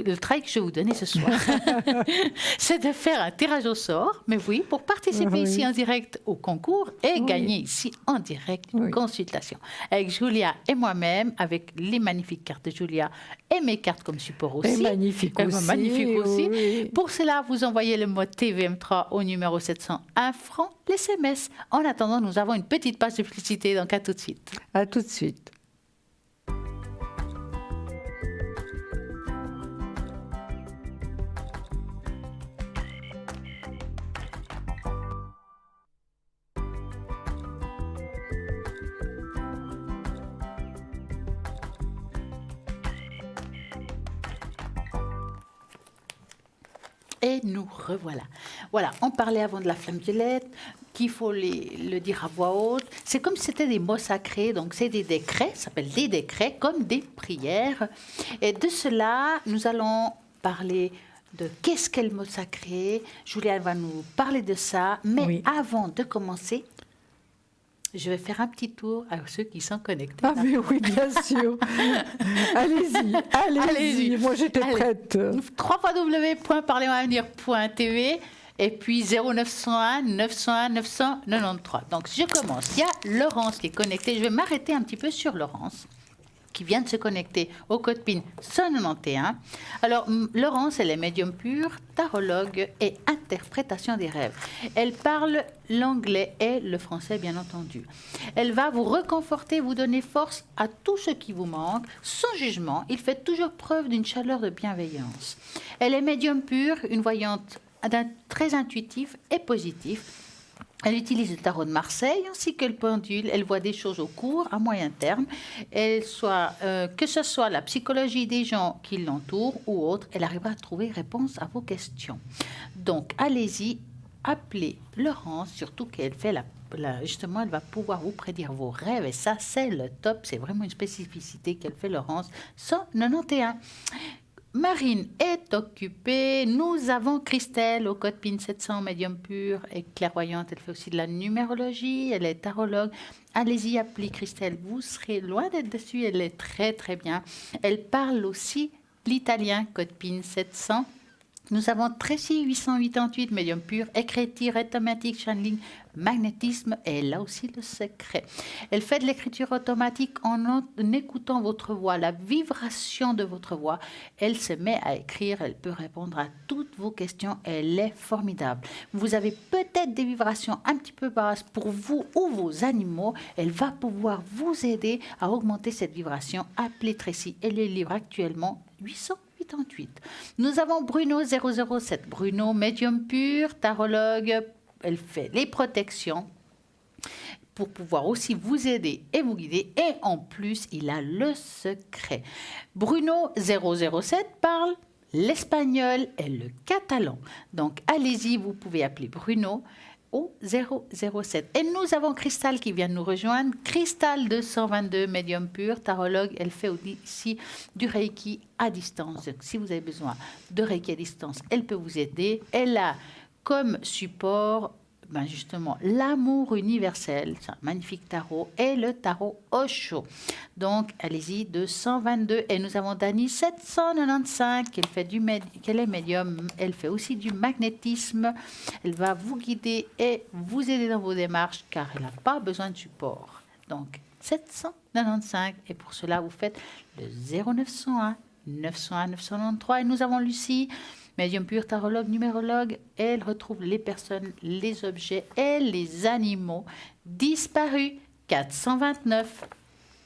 le travail que je vais vous donner ce soir, c'est de faire un tirage au sort, mais pour participer ici en direct au concours et gagner ici en direct une consultation avec Julia et moi-même, avec les magnifiques cartes de Julia et mes cartes comme support aussi. Et magnifique aussi. Oui. Pour cela, vous envoyez le mot TVM3 au numéro 701 francs, l'SMS. En attendant, nous avons une petite page de publicité, donc à tout de suite. À tout de suite. Et nous revoilà. Voilà, on parlait avant de la flamme violette, qu'il faut le dire à voix haute. C'est comme si c'était des mots sacrés, donc c'est des décrets, ça s'appelle des décrets, comme des prières. Et de cela, nous allons parler de qu'est-ce qu'est le mot sacré. Julia va nous parler de ça, mais avant de commencer, je vais faire un petit tour à ceux qui sont connectés. Ah mais oui, bien sûr. Allez-y. Moi, j'étais prête. www.parlezavenir.tv et puis 0901 901 993. Donc, je commence. Il y a Laurence qui est connectée. Je vais m'arrêter un petit peu sur Laurence, qui vient de se connecter au code PIN 191. Alors, Laurence, elle est médium pure, tarologue et interprétation des rêves. Elle parle l'anglais et le français, bien entendu. Elle va vous réconforter, vous donner force à tout ce qui vous manque. Sans jugement, il fait toujours preuve d'une chaleur de bienveillance. Elle est médium pure, une voyante très intuitive et positive. Elle utilise le tarot de Marseille ainsi que le pendule. Elle voit des choses au court, à moyen terme. Que ce soit la psychologie des gens qui l'entourent ou autre, elle arrivera à trouver réponse à vos questions. Donc, allez-y, appelez Laurence, surtout qu'elle fait justement, elle va pouvoir vous prédire vos rêves. Et ça, c'est le top. C'est vraiment une spécificité qu'elle fait, Laurence. 191. Marine est occupée. Nous avons Christelle au code PIN 700, médium pur et clairvoyante. Elle fait aussi de la numérologie. Elle est tarologue. Allez-y, appelez Christelle. Vous serez loin d'être dessus. Elle est très, très bien. Elle parle aussi l'italien, code PIN 700. Nous avons Tracy 888, médium pur, écriture automatique, channeling, magnétisme, et elle a aussi le secret. Elle fait de l'écriture automatique en écoutant votre voix, la vibration de votre voix. Elle se met à écrire, elle peut répondre à toutes vos questions, elle est formidable. Vous avez peut-être des vibrations un petit peu basses pour vous ou vos animaux. Elle va pouvoir vous aider à augmenter cette vibration. Appelez Tracy, elle est libre actuellement 888. Nous avons Bruno 007. Bruno, médium pur, tarologue. Elle fait les protections pour pouvoir aussi vous aider et vous guider. Et en plus, il a le secret. Bruno 007 parle l'espagnol et le catalan. Donc, allez-y, vous pouvez appeler Bruno. au 007. Et nous avons Cristal qui vient de nous rejoindre. Cristal 222, médium pur, tarologue. Elle fait aussi du Reiki à distance. Donc, si vous avez besoin de Reiki à distance, elle peut vous aider. Elle a comme support justement l'amour universel, c'est un magnifique tarot, et le tarot Osho. Donc, allez-y, 222. Et nous avons Dani 795, qu'elle est médium. Elle fait aussi du magnétisme. Elle va vous guider et vous aider dans vos démarches, car elle n'a pas besoin de support. Donc, 795. Et pour cela, vous faites le 0901 901 993. Et nous avons Lucie, médium pur, tarologue, numérologue. Elle retrouve les personnes, les objets et les animaux disparus. 429.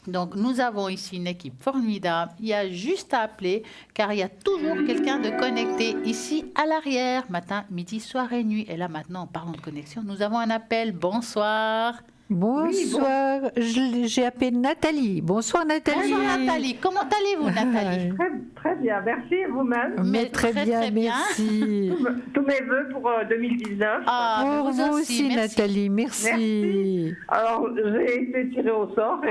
Donc, nous avons ici une équipe formidable. Il y a juste à appeler, car il y a toujours quelqu'un de connecté ici à l'arrière, matin, midi, soir et nuit. Et là, maintenant, en parlant de connexion, nous avons un appel. Bonsoir. Bonsoir, j'ai appelé Nathalie. Bonsoir Nathalie. Bonsoir Nathalie. Comment allez-vous Nathalie? Très bien, merci et vous-même. Mais très bien, merci. Tous mes voeux pour 2019. Pour vous aussi merci. Nathalie, merci. Alors, j'ai été tirée au sort et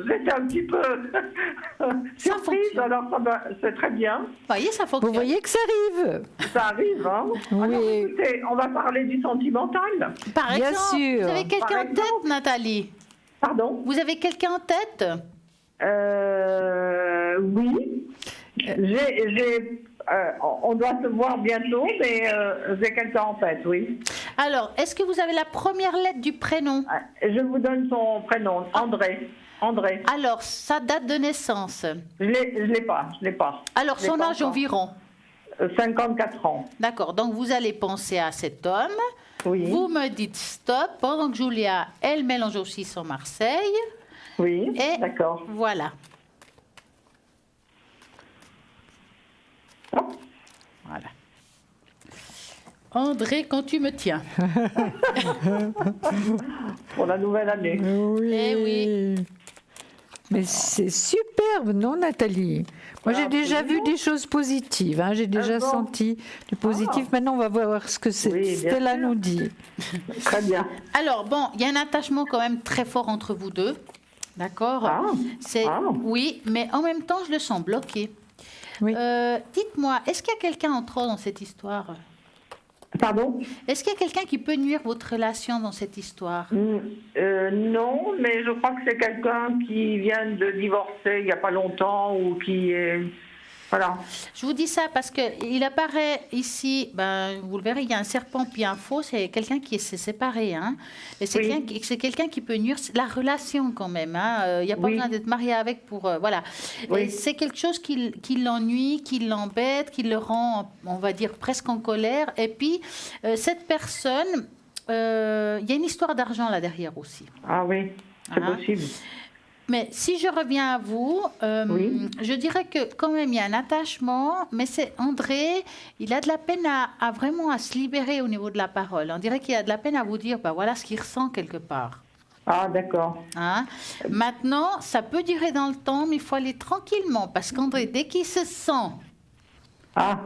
j'étais un petit peu surprise, fonctionne. alors c'est très bien. Vous voyez, ça fonctionne. Vous voyez que ça arrive. Ça arrive, hein. Oui. Alors, écoutez, on va parler du sentimental. Par Bien exemple, sûr. vous avez quelqu'un Par en tête exemple. Nathalie? Pardon? Vous avez quelqu'un en tête? Oui. On doit se voir bientôt, mais j'ai quelqu'un en tête, oui. Alors, est-ce que vous avez la première lettre du prénom? Je vous donne son prénom, André. André. Alors, sa date de naissance? Je l'ai pas. Alors, Je l'ai son pas âge encore. environ? 54 ans. D'accord, donc vous allez penser à cet homme. Oui. Vous me dites stop, pendant que Julia, elle mélange aussi son Marseille. Oui, Et d'accord. voilà. Hop. Voilà. André, quand tu me tiens. Pour la nouvelle année. Oui. Eh oui. Mais c'est superbe, non Nathalie? Moi j'ai déjà vu des choses positives, hein. J'ai déjà bon senti du positif. Maintenant on va voir ce que Oui, bien Stella sûr. nous dit. Très bien. Alors, bon, il y a un attachement quand même très fort entre vous deux. D'accord? Ah. Oui, mais en même temps, je le sens bloqué. Oui. Dites-moi, est-ce qu'il y a quelqu'un en trop dans cette histoire? Pardon? Est-ce qu'il y a quelqu'un qui peut nuire votre relation dans cette histoire? Non, mais je crois que c'est quelqu'un qui vient de divorcer il n'y a pas longtemps ou qui est... Voilà. Je vous dis ça parce qu'il apparaît ici, vous le verrez, il y a un serpent puis un faux, c'est quelqu'un qui s'est séparé. Hein, et c'est Oui. quelqu'un qui peut nuire la relation quand même. Hein, il n'y a pas Oui. besoin d'être marié avec pour... voilà. Oui. Et c'est quelque chose qui l'ennuie, qui l'embête, qui le rend, on va dire, presque en colère. Et puis, cette personne, il y a une histoire d'argent là derrière aussi. Ah oui, c'est Ah. possible. Mais si je reviens à vous, Oui. je dirais que quand même il y a un attachement, mais c'est André, il a de la peine à vraiment à se libérer au niveau de la parole. On dirait qu'il a de la peine à vous dire, voilà ce qu'il ressent quelque part. Ah, d'accord. Hein? Maintenant, ça peut durer dans le temps, mais il faut aller tranquillement, parce qu'André, dès qu'il se sent, Ah,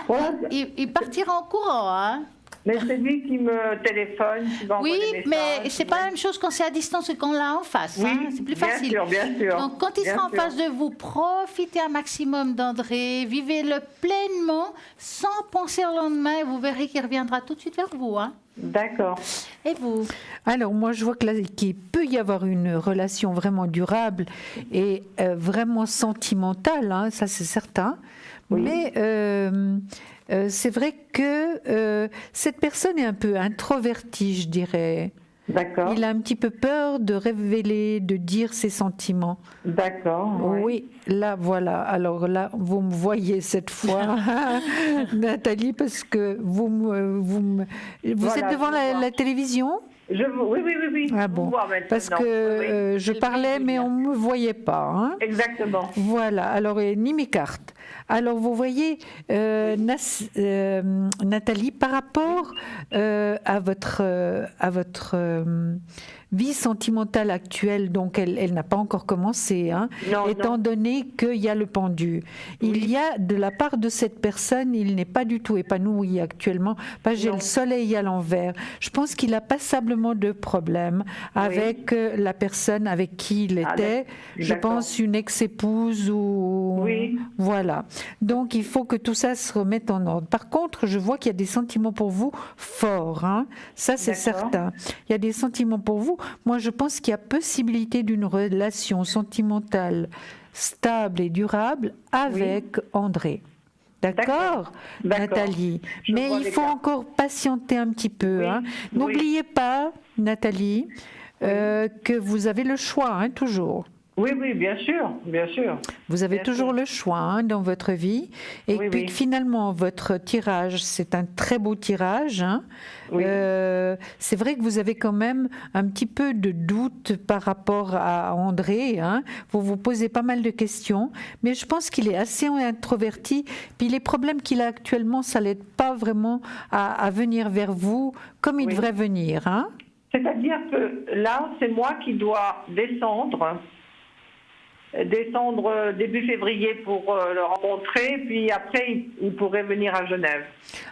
Voilà. il partira en courant. Hein? mais c'est lui qui me téléphone, qui m'envoie Oui, des mais messages. c'est pas la même chose quand c'est à distance que quand on l'a en face. Oui, Hein? C'est plus facile. Bien sûr. Donc, quand il Bien sera en sûr. face de vous, profitez un maximum d'André, vivez-le pleinement, sans penser au lendemain, et vous verrez qu'il reviendra tout de suite vers vous. Hein. D'accord. Et vous? Alors moi je vois qu'il peut y avoir une relation vraiment durable et vraiment sentimentale, hein, ça c'est certain. Oui. Mais c'est vrai que cette personne est un peu introvertie, je dirais. D'accord. Il a un petit peu peur de révéler, de dire ses sentiments. D'accord. ouais. Oui, là, voilà. Alors là, vous me voyez cette fois, Nathalie, parce que vous Voilà, êtes devant je vois. la télévision? Oui. Ah Je bon, vous vois maintenant. parce que Oui. je parlais, mais on ne me voyait pas. Hein. Exactement. Voilà, alors ni mes cartes. Alors vous voyez, Nathalie, par rapport à votre vie sentimentale actuelle, donc elle n'a pas encore commencé, hein, Non, étant non. donné qu'il y a le pendu. Il y a, de la part de cette personne, il n'est pas du tout épanoui actuellement. J'ai Non. le soleil à l'envers. Je pense qu'il a passablement de problèmes avec la personne avec qui il était. Je d'accord. pense une ex-épouse ou... Oui. Voilà. Donc, il faut que tout ça se remette en ordre. Par contre, je vois qu'il y a des sentiments pour vous forts. Hein. Ça, c'est D'accord. certain. Il y a des sentiments pour vous. Moi, je pense qu'il y a possibilité d'une relation sentimentale stable et durable avec André. D'accord, D'accord. Nathalie. Je Mais vois il les faut cas. encore patienter un petit peu. Oui, Hein. oui. N'oubliez pas, Nathalie, que vous avez le choix, hein, toujours. Oui, oui, bien sûr, bien sûr. Vous avez Bien toujours sûr. le choix, hein, dans votre vie. Et Oui, puis oui. que finalement, votre tirage, c'est un très beau tirage. Hein. Oui. C'est vrai que vous avez quand même un petit peu de doute par rapport à André. Hein. Vous vous posez pas mal de questions. Mais je pense qu'il est assez introverti. Puis les problèmes qu'il a actuellement, ça l'aide pas vraiment à venir vers vous comme il Oui. devrait venir. Hein. C'est-à-dire que là, c'est moi qui dois descendre début février pour le rencontrer, puis après, il pourrait venir à Genève.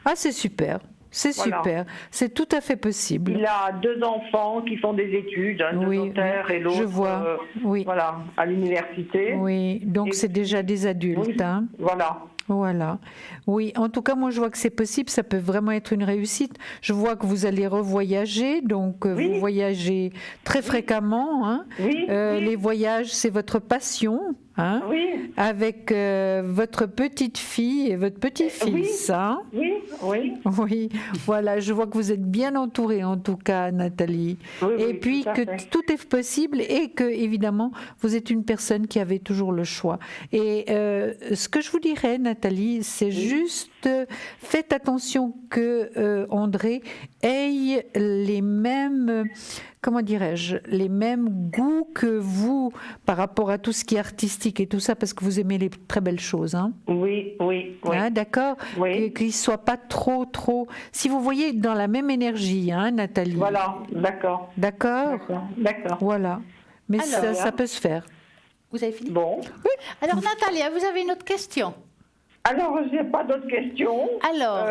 Ah, c'est super. C'est Voilà. super. C'est tout à fait possible. Il a 2 enfants qui font des études, un Oui, notaire oui, et l'autre je vois. Oui. voilà, à l'université. Oui, donc Et c'est déjà des adultes. Oui, Hein. voilà. Voilà. Oui, en tout cas, moi, je vois que c'est possible. Ça peut vraiment être une réussite. Je vois que vous allez revoyager, donc Oui. vous voyagez très fréquemment. Hein. Oui, oui. Les voyages, c'est votre passion. Hein, Oui, avec votre petite fille et votre petit-fils. Hein. oui, oui. Oui, voilà, je vois que vous êtes bien entourée en tout cas, Nathalie. Oui, Et oui, puis tout à que fait. tout est possible et que, évidemment, vous êtes une personne qui avait toujours le choix. Et ce que je vous dirais, Nathalie, c'est juste faites attention que André ait les mêmes... Comment dirais-je, les mêmes goûts que vous par rapport à tout ce qui est artistique et tout ça, parce que vous aimez les très belles choses. Hein. Oui, oui, oui. Hein, d'accord. Oui. Qu'il ne soit pas trop... Si vous voyez dans la même énergie, hein, Nathalie. Voilà, d'accord. D'accord. D'accord. Voilà. Mais Alors, ça peut se faire. Vous avez fini? Bon. Alors, Natalia, vous avez une autre question? Alors, je n'ai pas d'autres questions. Alors.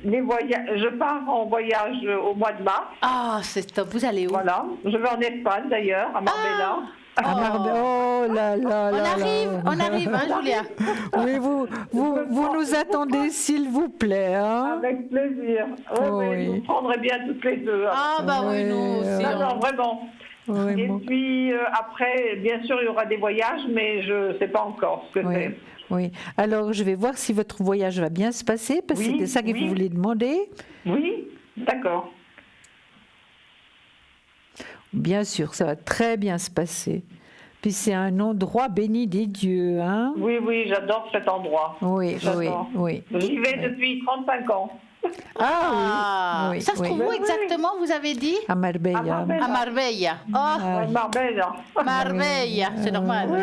Les voyages, je pars en voyage au mois de mars. Ah, c'est top. Vous allez où? Voilà. Je vais en Espagne d'ailleurs, à Marbella. Ah, oh là là là. On arrive, hein, Julia? Oui, vous nous attendez, s'il vous plaît. Hein. Avec plaisir. Oui. Oui. Je vous prendrai bien toutes les deux. Ah, bah oui, Oui, nous aussi. Non, non, vraiment. Oui, Et bon. puis après, bien sûr, il y aura des voyages, mais je ne sais pas encore ce que Oui, c'est. oui. Alors, je vais voir si votre voyage va bien se passer, parce que Oui, c'était ça que oui. vous vouliez demander. Oui, d'accord. Bien sûr, ça va très bien se passer. Puis c'est un endroit béni des dieux, hein? Oui, oui, j'adore cet endroit. Oui, J'adore. oui. J'y vais depuis 35 ans. Ah oui, Ça se oui. trouve où Oui. exactement, vous avez dit? À Marbella. À Marbella. À Marbella. Oh, Ah, Marbella. Marbella, c'est normal. Oui.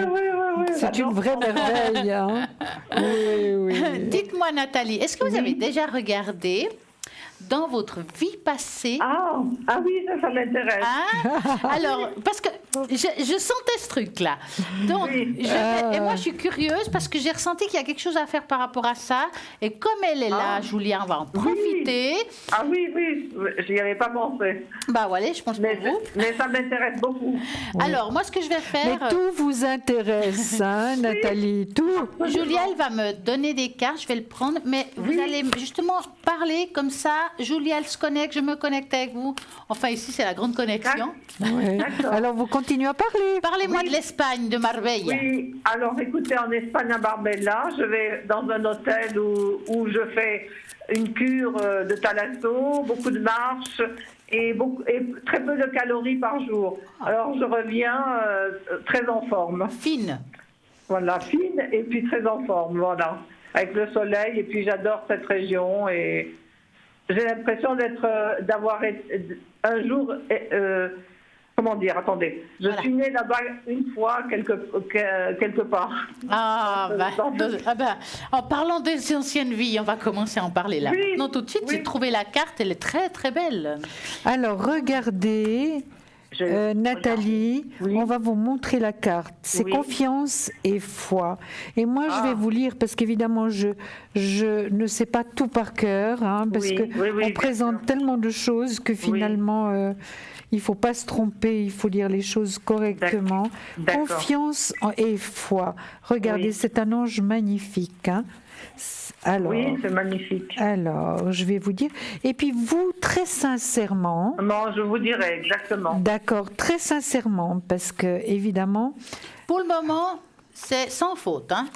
c'est une j'adore. vraie merveille, hein? Oui. Dites-moi, Nathalie, est-ce que vous avez déjà regardé dans votre vie passée? Ah oui, ça m'intéresse. Hein? Alors, parce que je sentais ce truc-là. Donc, Oui. et moi, je suis curieuse parce que j'ai ressenti qu'il y a quelque chose à faire par rapport à ça. Et comme elle est là, Julia, on va en profiter. Ah oui, j'y avais pas pensé. Bah voilà, je pense pour vous. Mais ça m'intéresse beaucoup. Alors, moi, ce que je vais Mais faire, tout vous intéresse, hein, Nathalie, tout. Julia, elle va me donner des cartes, je vais le prendre, mais vous allez justement parler comme ça. Julia, elle se connecte, je me connecte avec vous. Enfin, ici, c'est la grande connexion. Ouais. D'accord. Alors, vous continuez à parler. Parlez-moi de l'Espagne, de Marbella. Oui, alors écoutez, en Espagne, à Marbella, je vais dans un hôtel où je fais une cure de thalasso, beaucoup de marches et très peu de calories par jour. Alors je reviens très en forme. Fine. Voilà, fine et puis très en forme, voilà. Avec le soleil, et puis j'adore cette région et j'ai l'impression d'avoir un jour... comment dire, attendez. Je Voilà. suis née là-bas une fois, quelque part. En parlant des anciennes vies, on va commencer à en parler là. Oui, Non, tout de suite, oui. j'ai trouvé la carte, elle est très très belle. Alors, regardez Nathalie, Oui. on va vous montrer la carte. C'est Oui. confiance et foi. Et moi, je vais vous lire parce qu'évidemment, je ne sais pas tout par cœur, hein, parce Oui, que oui, oui, on bien présente sûr. tellement de choses que finalement, il ne faut pas se tromper, il faut dire les choses correctement. D'accord. Confiance et foi. Regardez, Oui. c'est un ange magnifique. Hein. Alors, Oui, c'est magnifique. alors, je vais vous dire. Et puis vous, très sincèrement, Non, je vous dirai exactement. d'accord, très sincèrement, parce que évidemment, Pour le moment, c'est sans faute. Hein.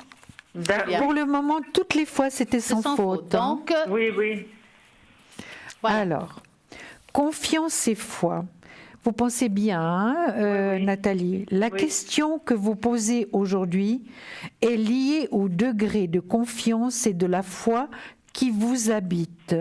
Bien. pour le moment, toutes les fois, c'était C'est sans faute. Hein. Donc, Oui, oui. voilà. Alors, confiance et foi. Vous pensez bien, hein, Oui, oui. Nathalie. La Oui. question que vous posez aujourd'hui est liée au degré de confiance et de la foi qui vous habite.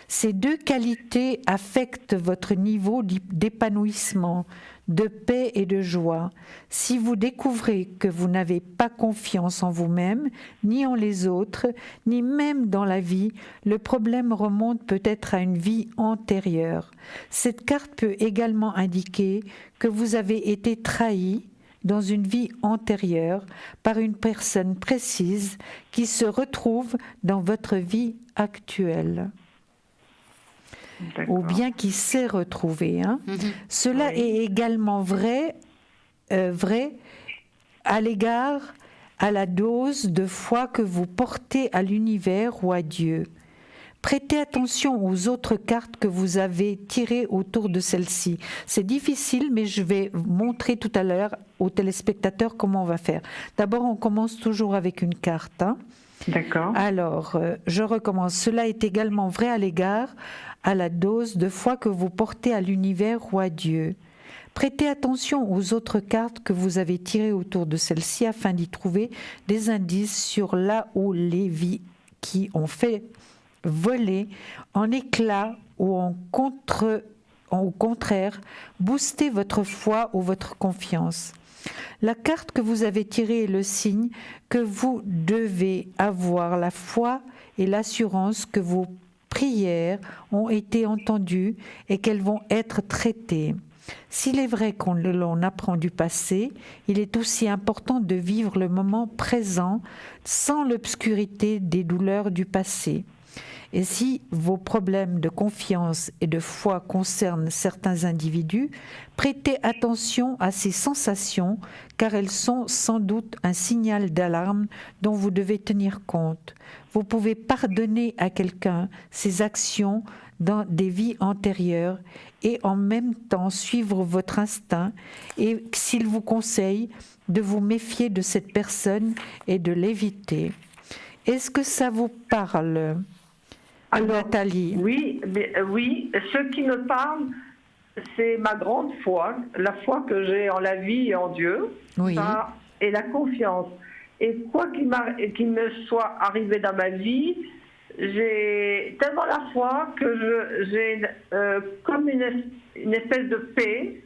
Ces deux qualités affectent votre niveau d'épanouissement, de paix et de joie. Si vous découvrez que vous n'avez pas confiance en vous-même, ni en les autres, ni même dans la vie, le problème remonte peut-être à une vie antérieure. Cette carte peut également indiquer que vous avez été trahi dans une vie antérieure par une personne précise qui se retrouve dans votre vie actuelle. Ou bien qui s'est retrouvé. Hein. Cela est également vrai à l'égard à la dose de foi que vous portez à l'univers ou à Dieu. Prêtez attention aux autres cartes que vous avez tirées autour de celle-ci. C'est difficile, mais je vais vous montrer tout à l'heure aux téléspectateurs comment on va faire. D'abord, on commence toujours avec une carte. Hein. D'accord. Alors, je recommence. Cela est également vrai à l'égard à la dose de foi que vous portez à l'univers ou à Dieu. Prêtez attention aux autres cartes que vous avez tirées autour de celle-ci afin d'y trouver des indices sur là où les vies qui ont fait voler en éclats ou au contraire, booster votre foi ou votre confiance. La carte que vous avez tirée est le signe que vous devez avoir la foi et l'assurance que vos prières ont été entendues et qu'elles vont être traitées. S'il est vrai qu'on l'on apprend du passé, il est aussi important de vivre le moment présent sans l'obscurité des douleurs du passé. Et si vos problèmes de confiance et de foi concernent certains individus, prêtez attention à ces sensations car elles sont sans doute un signal d'alarme dont vous devez tenir compte. Vous pouvez pardonner à quelqu'un ses actions dans des vies antérieures et en même temps suivre votre instinct et s'il vous conseille de vous méfier de cette personne et de l'éviter. Est-ce que ça vous parle ? Alors, Nathalie. Oui, ce qui me parle, c'est ma grande foi, la foi que j'ai en la vie et en Dieu, Oui. ça, et la confiance. Et quoi qu'il me soit arrivé dans ma vie, j'ai tellement la foi que j'ai comme une espèce de paix.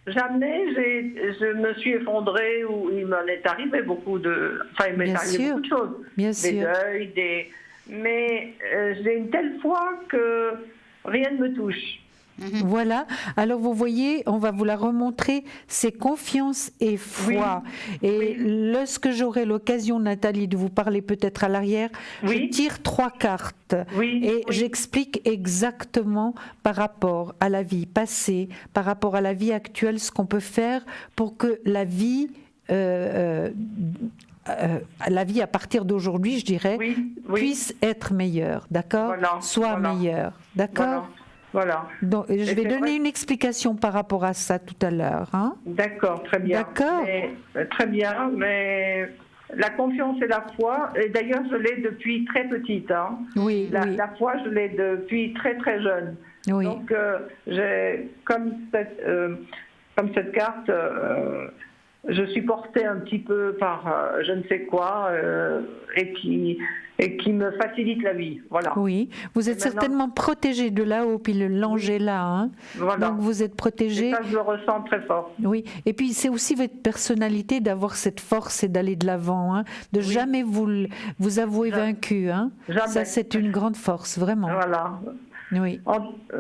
Jamais je me suis effondrée ou il m'en est arrivé beaucoup de... Enfin, il m'est Bien arrivé sûr. beaucoup de choses. Bien Des sûr. deuils, mais j'ai une telle foi que rien ne me touche. Voilà, alors vous voyez, on va vous la remontrer, c'est confiance et foi. Et lorsque j'aurai l'occasion, Nathalie, de vous parler peut-être à l'arrière, je tire 3 cartes et j'explique exactement par rapport à la vie passée, par rapport à la vie actuelle, ce qu'on peut faire pour que la vie à partir d'aujourd'hui, je dirais, puisse être meilleure, d'accord ? Soit meilleure, d'accord ? Voilà. Donc, je vais donner une explication par rapport à ça tout à l'heure. Hein. D'accord, très bien. D'accord. Très bien, mais la confiance et la foi, et d'ailleurs je l'ai depuis très petite. Hein. Oui, la foi, je l'ai depuis très très jeune. Oui. Donc, j'ai, comme cette carte, je suis portée un petit peu par je ne sais quoi et qui me facilite la vie. Voilà. Oui, vous êtes certainement protégée de là-haut, puis l'ange est là. Hein. Voilà. Donc vous êtes protégée. Et ça, je le ressens très fort. Oui, et puis c'est aussi votre personnalité d'avoir cette force et d'aller de l'avant, hein, de jamais vous avouer vaincu. Hein. Jamais. Ça, c'est une grande force, vraiment. Voilà. Oui.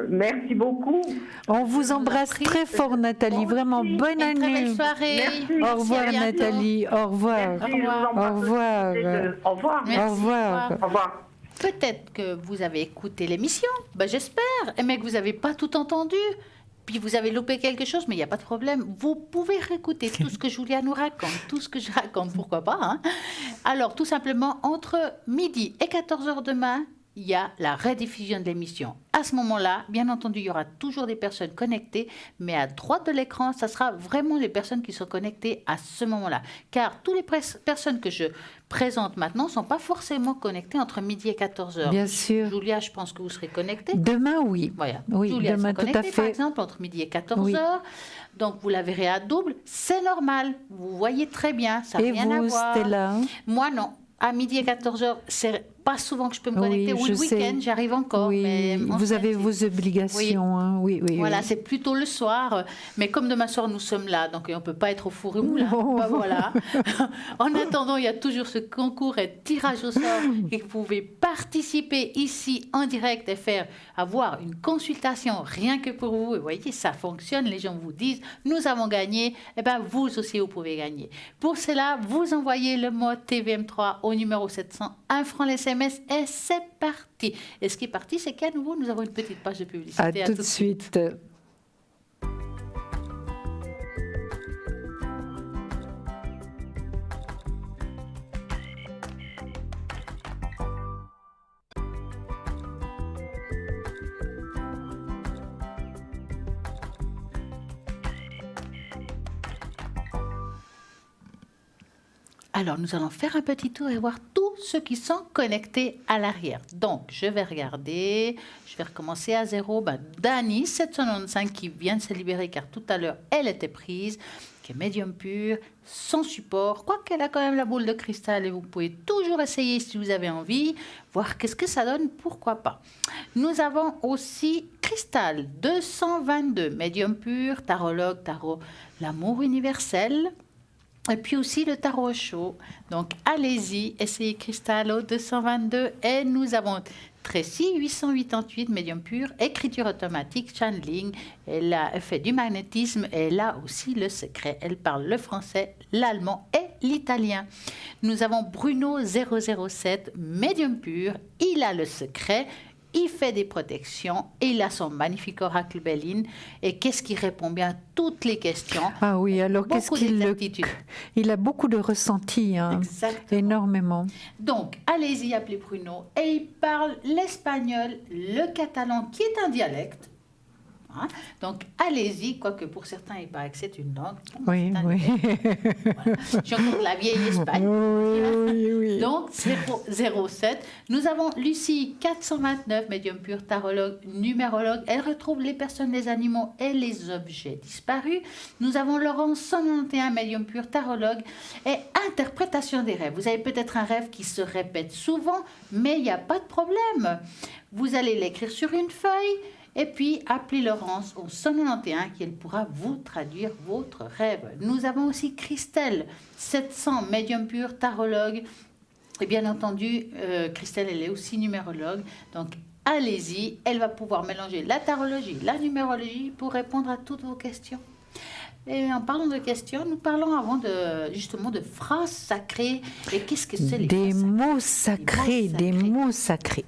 Merci beaucoup. On vous embrasse très fort, Nathalie. Vraiment, bonne Une très année. belle soirée. Merci. Au revoir, à bientôt. Nathalie. Au revoir. Merci, je vous embrasse Au revoir. tous les deux. Au revoir. Merci, Au revoir. Au revoir. Peut-être que vous avez écouté l'émission, j'espère, mais que vous n'avez pas tout entendu. Puis vous avez loupé quelque chose, mais il n'y a pas de problème. Vous pouvez réécouter tout ce que Julia nous raconte, tout ce que je raconte, pourquoi pas. Hein. Alors, tout simplement, entre midi et 14h demain, il y a la rediffusion de l'émission. À ce moment-là, bien entendu, il y aura toujours des personnes connectées, mais à droite de l'écran, ça sera vraiment les personnes qui sont connectées à ce moment-là. Car toutes les personnes que je présente maintenant ne sont pas forcément connectées entre midi et 14h. Bien sûr. Julia, je pense que vous serez connectée. Demain, oui. Voilà. Oui, Julia demain, sera tout à connectée, par fait. exemple, entre midi et 14h. Oui. Donc, vous la verrez à double. C'est normal. Vous voyez très bien. Ça n'a Et rien à vous, voir. Stella? Moi, non. À midi et 14h, c'est pas souvent que je peux me connecter. Oui, Ou je le week-end, sais. j'arrive encore. Oui, mais en vous fait, avez vos obligations. Hein. Oui, oui, voilà, oui. c'est plutôt le soir. Mais comme demain soir, nous sommes là, donc on ne peut pas être au four et moulin. Non. Ben voilà. En attendant, il y a toujours ce concours et tirage au sort et vous pouvez participer ici en direct et avoir une consultation rien que pour vous. Et vous voyez, ça fonctionne. Les gens vous disent, nous avons gagné. Eh bien, vous aussi, vous pouvez gagner. Pour cela, vous envoyez le mot TVM3 au numéro 700, 1 franc les SMS et c'est parti. Et ce qui est parti, c'est qu'à nouveau, nous avons une petite page de publicité. À tout de suite. Alors, nous allons faire un petit tour et voir tous ceux qui sont connectés à l'arrière. Donc, je vais regarder. Je vais recommencer à 0. Dani, 795, qui vient de se libérer car tout à l'heure, elle était prise, qui est médium pur, sans support. Quoiqu'elle a quand même la boule de cristal et vous pouvez toujours essayer si vous avez envie, voir qu'est-ce que ça donne, pourquoi pas. Nous avons aussi Cristal, 222, médium pur, tarologue, tarot, l'amour universel. Et puis aussi le tarot chaud. Donc allez-y, essayez Cristal au 222. Et nous avons Tracy, 888, médium pur, écriture automatique, channeling. Elle a fait du magnétisme et elle a aussi le secret. Elle parle le français, l'allemand et l'italien. Nous avons Bruno, 007, médium pur. Il a le secret. Il fait des protections et il a son magnifique oracle Béline. Et qu'est-ce qui répond bien à toutes les questions? Ah oui, alors qu'est-ce qu'il il a beaucoup de ressenti, hein, énormément. Donc, allez-y, appelez Bruno. Et il parle l'espagnol, le catalan, qui est un dialecte. Hein? Donc, allez-y, quoique pour certains, il paraît que c'est une langue. Oui, oui. Voilà. Je compte la vieille Espagne. Oui, oui. Donc, 007. Nous avons Lucie, 429, médium pur, tarologue, numérologue. Elle retrouve les personnes, les animaux et les objets disparus. Nous avons Laurence, 191, médium pur, tarologue et interprétation des rêves. Vous avez peut-être un rêve qui se répète souvent, mais il n'y a pas de problème. Vous allez l'écrire sur une feuille. Et puis, appelez Laurence au 191 qui elle pourra vous traduire votre rêve. Nous avons aussi Christelle, 700, médium pur, tarologue. Et bien entendu, Christelle, elle est aussi numérologue. Donc, allez-y, elle va pouvoir mélanger la tarologie, la numérologie pour répondre à toutes vos questions. Et en parlant de questions, nous parlons avant justement de phrases sacrées. Et qu'est-ce que c'est les des phrases mots sacrés, des mots sacrés.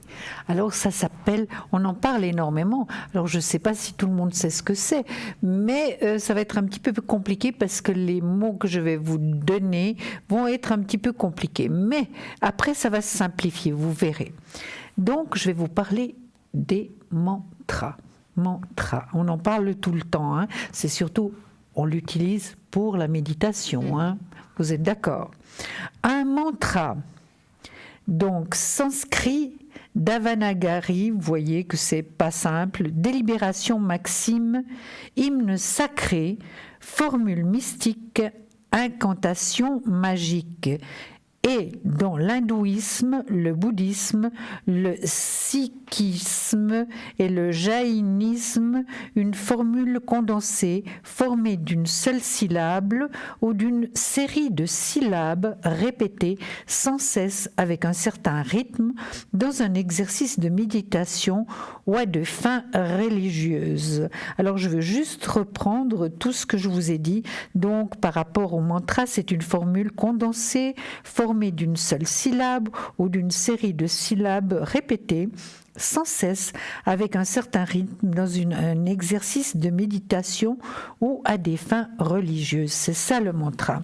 Alors ça s'appelle, on en parle énormément. Alors je ne sais pas si tout le monde sait ce que c'est, mais ça va être un petit peu compliqué parce que les mots que je vais vous donner vont être un petit peu compliqués. Mais après, ça va se simplifier, vous verrez. Donc je vais vous parler des mantras. Mantras, on en parle tout le temps. Hein. C'est surtout... on l'utilise pour la méditation, hein. Vous êtes d'accord? Un mantra, donc sanskrit Davanagari, vous voyez que c'est pas simple, délibération maxime, hymne sacré, formule mystique, incantation magique. Et dans l'hindouisme, le bouddhisme, le sikhisme et le jaïnisme, une formule condensée formée d'une seule syllabe ou d'une série de syllabes répétées sans cesse avec un certain rythme dans un exercice de méditation ou à de fins religieuses. Alors je veux juste reprendre tout ce que je vous ai dit. Donc par rapport au mantra, c'est une formule condensée formée d'une seule syllabe ou d'une série de syllabes répétées sans cesse avec un certain rythme dans un exercice de méditation ou à des fins religieuses. C'est ça le mantra.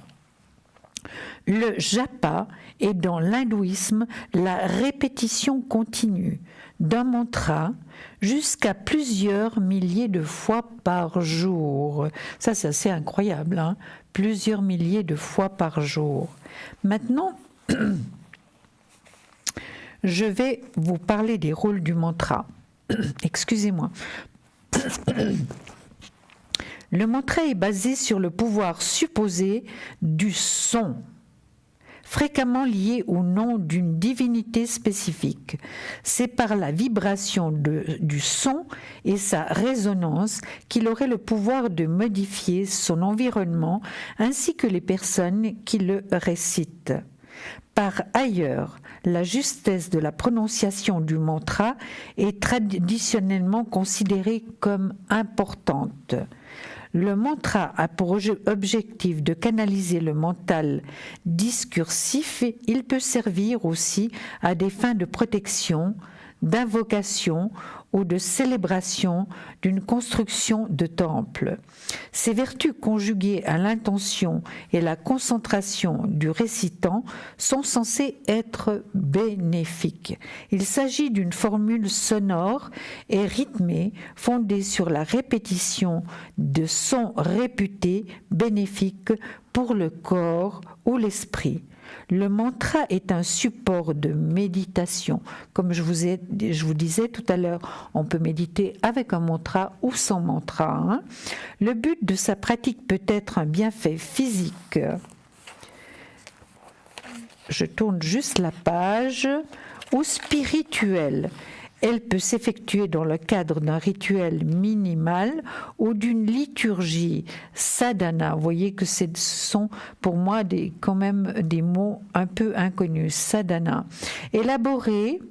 Le japa est dans l'hindouisme la répétition continue d'un mantra jusqu'à plusieurs milliers de fois par jour. Ça, c'est assez incroyable, hein? Plusieurs milliers de fois par jour. Maintenant, je vais vous parler des rôles du mantra. Excusez-moi. Le mantra est basé sur le pouvoir supposé du son, fréquemment lié au nom d'une divinité spécifique. C'est par la vibration du son et sa résonance qu'il aurait le pouvoir de modifier son environnement ainsi que les personnes qui le récitent. Par ailleurs, la justesse de la prononciation du mantra est traditionnellement considérée comme importante. Le mantra a pour objectif de canaliser le mental discursif. Il peut servir aussi à des fins de protection, d'invocation ou de célébration d'une construction de temple. Ces vertus conjuguées à l'intention et la concentration du récitant sont censées être bénéfiques. Il s'agit d'une formule sonore et rythmée fondée sur la répétition de sons réputés bénéfiques pour le corps ou l'esprit. Le mantra est un support de méditation. Comme je vous disais tout à l'heure, on peut méditer avec un mantra ou sans mantra, hein. Le but de sa pratique peut être un bienfait physique. Je tourne juste la page. Ou spirituel. Elle peut s'effectuer dans le cadre d'un rituel minimal ou d'une liturgie sadhana. Vous voyez que ce sont pour moi quand même des mots un peu inconnus. Sadhana. Élaboré,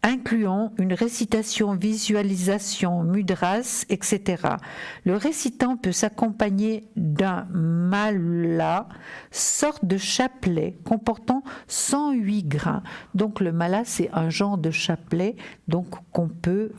incluant une récitation, visualisation, mudras, etc. Le récitant peut s'accompagner d'un mala, sorte de chapelet comportant 108 grains. Donc le mala, c'est un genre de chapelet donc qu'on peut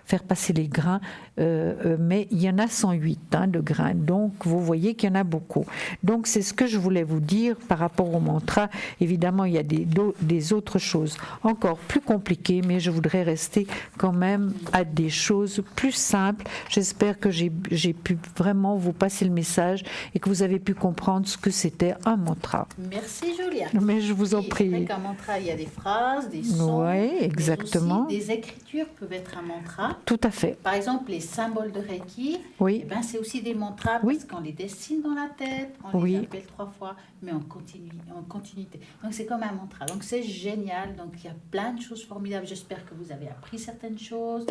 faire passer les grains, mais il y en a 108 de grains. Donc vous voyez qu'il y en a beaucoup. Donc c'est ce que je voulais vous dire par rapport au mantra. Évidemment, il y a des autres choses encore plus compliquées, mais je voudrais rester quand même à des choses plus simples. J'espère que j'ai pu vraiment vous passer le message et que vous avez pu comprendre ce que c'était un mantra. Merci Julia. Mais je vous en prie. Avec un mantra, il y a des phrases, des sons. Oui, exactement. Mais aussi, des écritures peuvent être un mantra. Tout à fait. Par exemple, les symboles de Reiki, oui. C'est aussi des mantras parce qu'on les dessine dans la tête, on les appelle 3 fois, mais en continuité. Donc c'est comme un mantra. Donc c'est génial. Donc il y a plein de choses formidables. J'espère que vous avez appris certaines choses.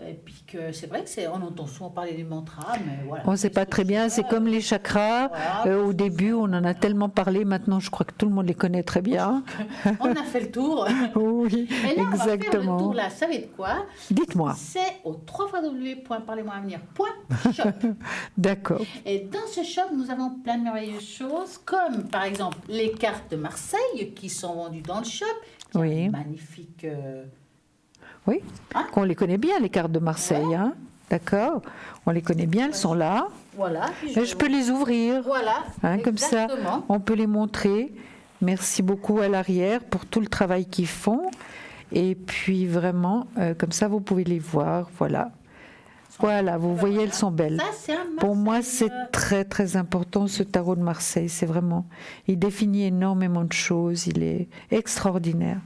Et puis que c'est vrai que on entend souvent parler du mantra, mais voilà. On ne sait pas très bien, c'est comme les chakras. Voilà, au début, on en a tellement parlé, maintenant je crois que tout le monde les connaît très bien. On a fait le tour. Oui, et là, exactement. On va faire le tour là, savez de quoi? Dites-moi. C'est au www.parlez-moi-avenir.shop. D'accord. Et dans ce shop, nous avons plein de merveilleuses choses, comme par exemple les cartes de Marseille qui sont vendues dans le shop. Oui. Magnifique. Oui, qu'on les connaît bien, les cartes de Marseille. Ouais. Hein. D'accord. On les connaît bien, elles sont là. Voilà. Je peux les ouvrir. Voilà. Comme ça, on peut les montrer. Merci beaucoup à l'arrière pour tout le travail qu'ils font. Et puis vraiment, comme ça, vous pouvez les voir. Voilà. Voilà, vous voyez, elles sont belles. Ça, pour moi, c'est très, très important, ce tarot de Marseille. C'est vraiment... Il définit énormément de choses. Il est extraordinaire.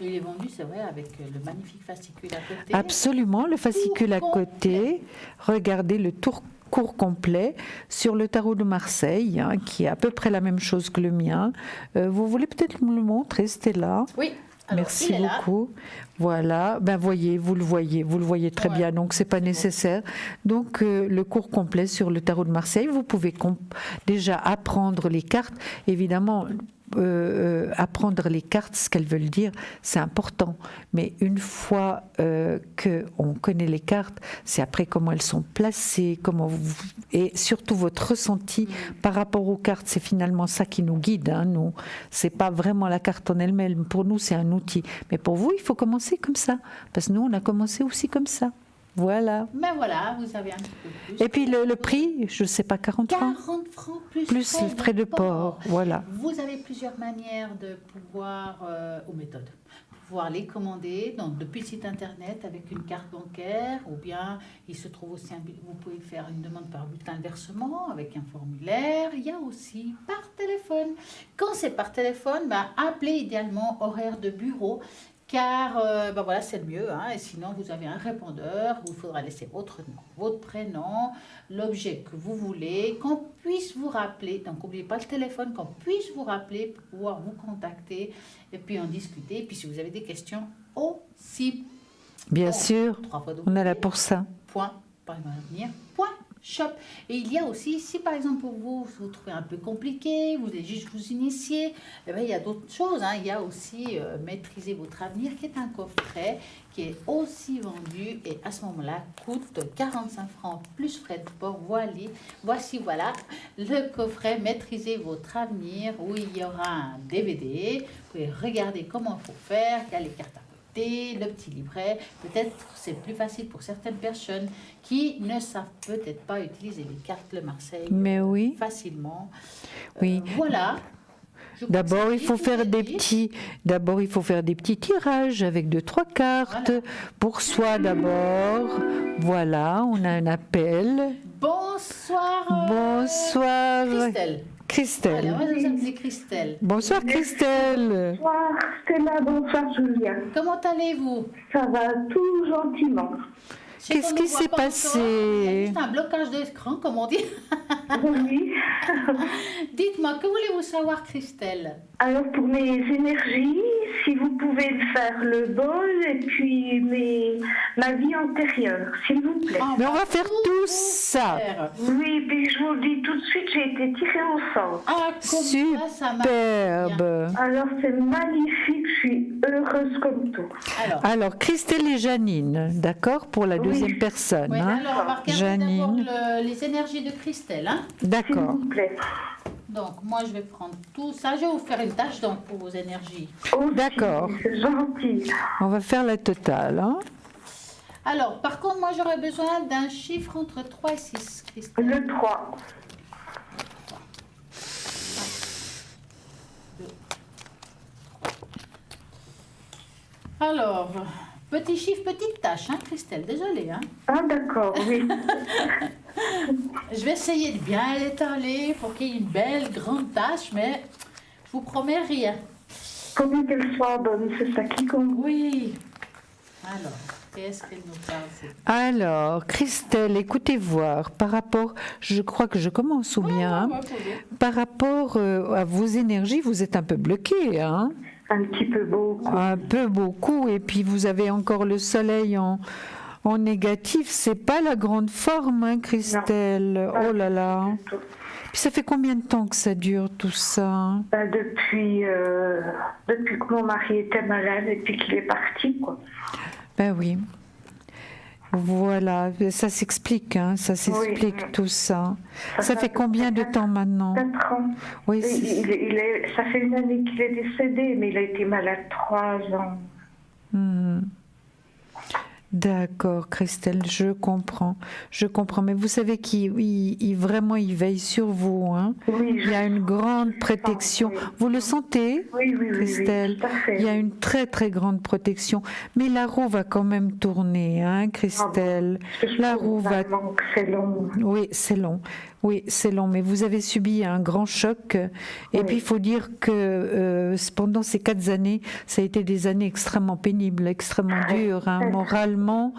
Il est vendu, c'est vrai, avec le magnifique fascicule à côté. Absolument, le fascicule à côté. Regardez le tour cours complet sur le tarot de Marseille, hein, qui est à peu près la même chose que le mien. Vous voulez peut-être me le montrer, Stella? Oui. Alors, Merci il est là. beaucoup. Voilà, ben vous le voyez très Ouais, bien, donc c'est pas nécessaire. Donc le cours complet sur le tarot de Marseille, vous pouvez déjà apprendre les cartes. Évidemment, apprendre les cartes, ce qu'elles veulent dire, c'est important. Mais une fois qu'on connaît les cartes, c'est après comment elles sont placées, et surtout votre ressenti par rapport aux cartes. C'est finalement ça qui nous guide. Hein, nous, c'est pas vraiment la carte en elle-même. Pour nous, c'est un outil. Mais pour vous, il faut commencer comme ça, parce que nous, on a commencé aussi comme ça. Voilà. Mais voilà, vous avez un petit peu plus. Et puis le prix, je ne sais pas, 40 francs 40 francs plus les frais de port. Voilà. Vous avez plusieurs manières de pouvoir, ou méthodes, pouvoir les commander donc depuis le site internet avec une carte bancaire, ou bien il se trouve aussi, vous pouvez faire une demande par bulletin de versement avec un formulaire. Il y a aussi par téléphone. Quand c'est par téléphone, appelez idéalement horaire de bureau. Car voilà, c'est le mieux. Hein, et sinon, vous avez un répondeur où il faudra laisser votre nom, votre prénom, l'objet que vous voulez, qu'on puisse vous rappeler. Donc, n'oubliez pas le téléphone, qu'on puisse vous rappeler pour pouvoir vous contacter et puis en discuter. Et puis, si vous avez des questions aussi. Bien sûr, on est là pour ça. Shop. Et il y a aussi, si par exemple pour vous trouvez un peu compliqué, vous voulez juste vous initier, il y a d'autres choses. Hein. Il y a aussi Maîtriser votre avenir, qui est un coffret qui est aussi vendu et à ce moment-là coûte 45 francs plus frais de port. Voici le coffret Maîtriser votre avenir, où il y aura un DVD. Vous pouvez regarder comment il faut faire, il y a les cartes à le petit livret. Peut-être c'est plus facile pour certaines personnes qui ne savent peut-être pas utiliser les cartes Le Marseille facilement. Oui. Voilà. D'abord, il faut faire des petits tirages avec 2-3 cartes pour soi d'abord. Voilà, on a un appel. Bonsoir. Bonsoir. Christelle. Alors, on va nous appeler Christelle. Bonsoir Christelle. Bonsoir Stella, bonsoir Julia. Comment allez-vous? Ça va tout gentiment. Qu'est-ce qui s'est passé? C'est un blocage d'écran, comme on dit. Oui. Dites-moi, que voulez-vous savoir, Christelle? Alors pour mes énergies, si vous pouvez me faire le bol et puis ma vie antérieure, s'il vous plaît. Mais on va faire tout ça. Oui, puis je vous le dis tout de suite, j'ai été tirée au sort. Superbe. Alors c'est magnifique, je suis heureuse comme tout. Alors Christelle et Janine, d'accord, pour la deuxième personne. Oui, hein. alors on va regarder Janine. d'abord les énergies de Christelle. Hein. D'accord. S'il vous plaît. Donc moi je vais prendre tout ça, je vais vous faire une tâche donc pour vos énergies. D'accord. C'est gentil. On va faire la totale. Hein. Alors par contre moi j'aurais besoin d'un chiffre entre 3 et 6, Christelle. Le 3. Alors, petit chiffre, petite tâche, hein, Christelle, désolée. Hein. Ah d'accord, oui. Je vais essayer de bien l'étaler pour qu'il y ait une belle grande tâche, mais je vous promets rien. Combien qu'elle soit bonne, c'est ça qui compte. Oui. Alors, qu'est-ce qu'elle nous parle? Alors, Christelle, écoutez voir, par rapport, je crois que je commence ou bien, par rapport à vos énergies, vous êtes un peu bloqué, hein? Un petit peu beaucoup. Un peu beaucoup, et puis vous avez encore le soleil en négatif, c'est pas la grande forme, hein, Christelle? Non. Oh là là. Puis ça fait combien de temps que ça dure tout ça? Depuis que mon mari était malade et puis qu'il est parti, quoi. Ben oui. Voilà, ça s'explique, hein, ça s'explique Oui. tout ça. Ça fait combien de temps maintenant? 4 ans. Oui, Ça fait une année qu'il est décédé, mais il a été malade 3 ans. D'accord, Christelle, je comprends. Mais vous savez qu'il vraiment il veille sur vous. Hein. Oui, il y a une grande protection. Oui. Vous le sentez, oui, Christelle? Oui, tout à fait. Il y a une très très grande protection. Mais la roue va quand même tourner, hein, Christelle. La roue va. C'est long. Oui, c'est long. Oui, c'est long, mais vous avez subi un grand choc. Et puis, il faut dire que pendant ces 4 années, ça a été des années extrêmement pénibles, extrêmement dures, hein, moralement.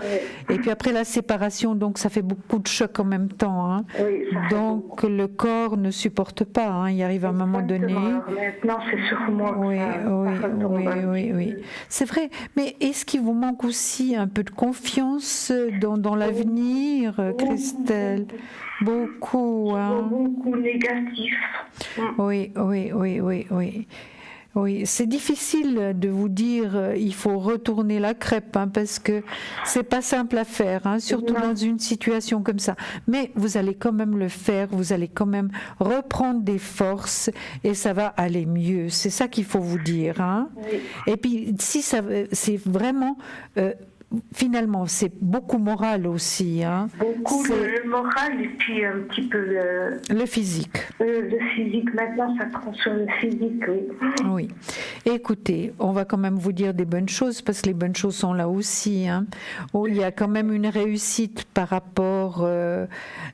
Et puis après la séparation, donc ça fait beaucoup de chocs en même temps. Hein. Oui, ça fait Donc, le corps ne supporte pas. Hein. Il arrive à un moment donné. Alors, maintenant, c'est sur moi. Oui, ça retombe. oui. C'est vrai. Mais est-ce qu'il vous manque aussi un peu de confiance dans l'avenir, Christelle? Beaucoup, hein. Beaucoup négatif. Oui. Oui, c'est difficile de vous dire il faut retourner la crêpe, hein, parce que c'est pas simple à faire, hein, surtout dans une situation comme ça. Mais vous allez quand même le faire, vous allez quand même reprendre des forces et ça va aller mieux. C'est ça qu'il faut vous dire. Hein. Oui. Et puis si ça, c'est vraiment finalement, c'est beaucoup moral aussi. Hein. Beaucoup C'est le moral et puis un petit peu le physique. le physique. Maintenant, ça prend sur le physique, oui. Oui. Écoutez, on va quand même vous dire des bonnes choses parce que les bonnes choses sont là aussi. Hein. Oh, il y a quand même une réussite par rapport.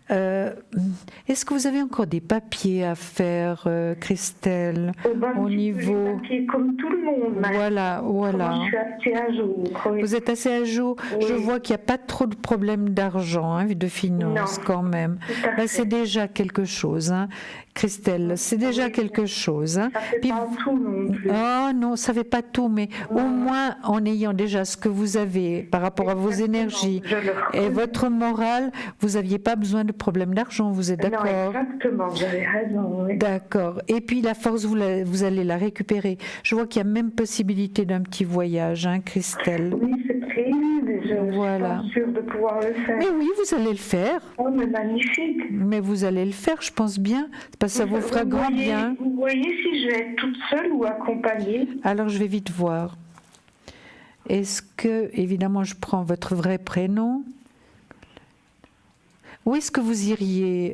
Est-ce que vous avez encore des papiers à faire, Christelle, au niveau. Papiers comme tout le monde. Voilà. Je suis assez à jour. Oui. Vous êtes assez à jour. Oui. Je vois qu'il n'y a pas trop de problèmes d'argent, hein, de finances Non. quand même. Tout à Ben, c'est fait. déjà quelque chose, hein. Christelle, c'est déjà quelque chose. Hein. Ça fait Puis- pas tout non plus. Oh non, ça ne fait pas tout, mais au moins en ayant déjà ce que vous avez par rapport à vos Exactement, énergies je le et reconnais. votre morale, vous n'aviez pas besoin de problème d'argent, vous êtes Non, d'accord? exactement, vous avez raison. Oui. D'accord. Et puis la force, vous allez la récupérer. Je vois qu'il y a même possibilité d'un petit voyage, hein, Christelle. Oui, c'est prévu, mais je Voilà. suis pas sûre de pouvoir le faire. Mais oui, vous allez le faire. Oh, mais magnifique. Mais vous allez le faire, je pense bien, parce que ça vous fera grand voyez, bien. Vous voyez si je vais être toute seule ou accompagnée? Alors je vais vite voir. Est-ce que, évidemment, je prends votre vrai prénom. Où est-ce que vous iriez,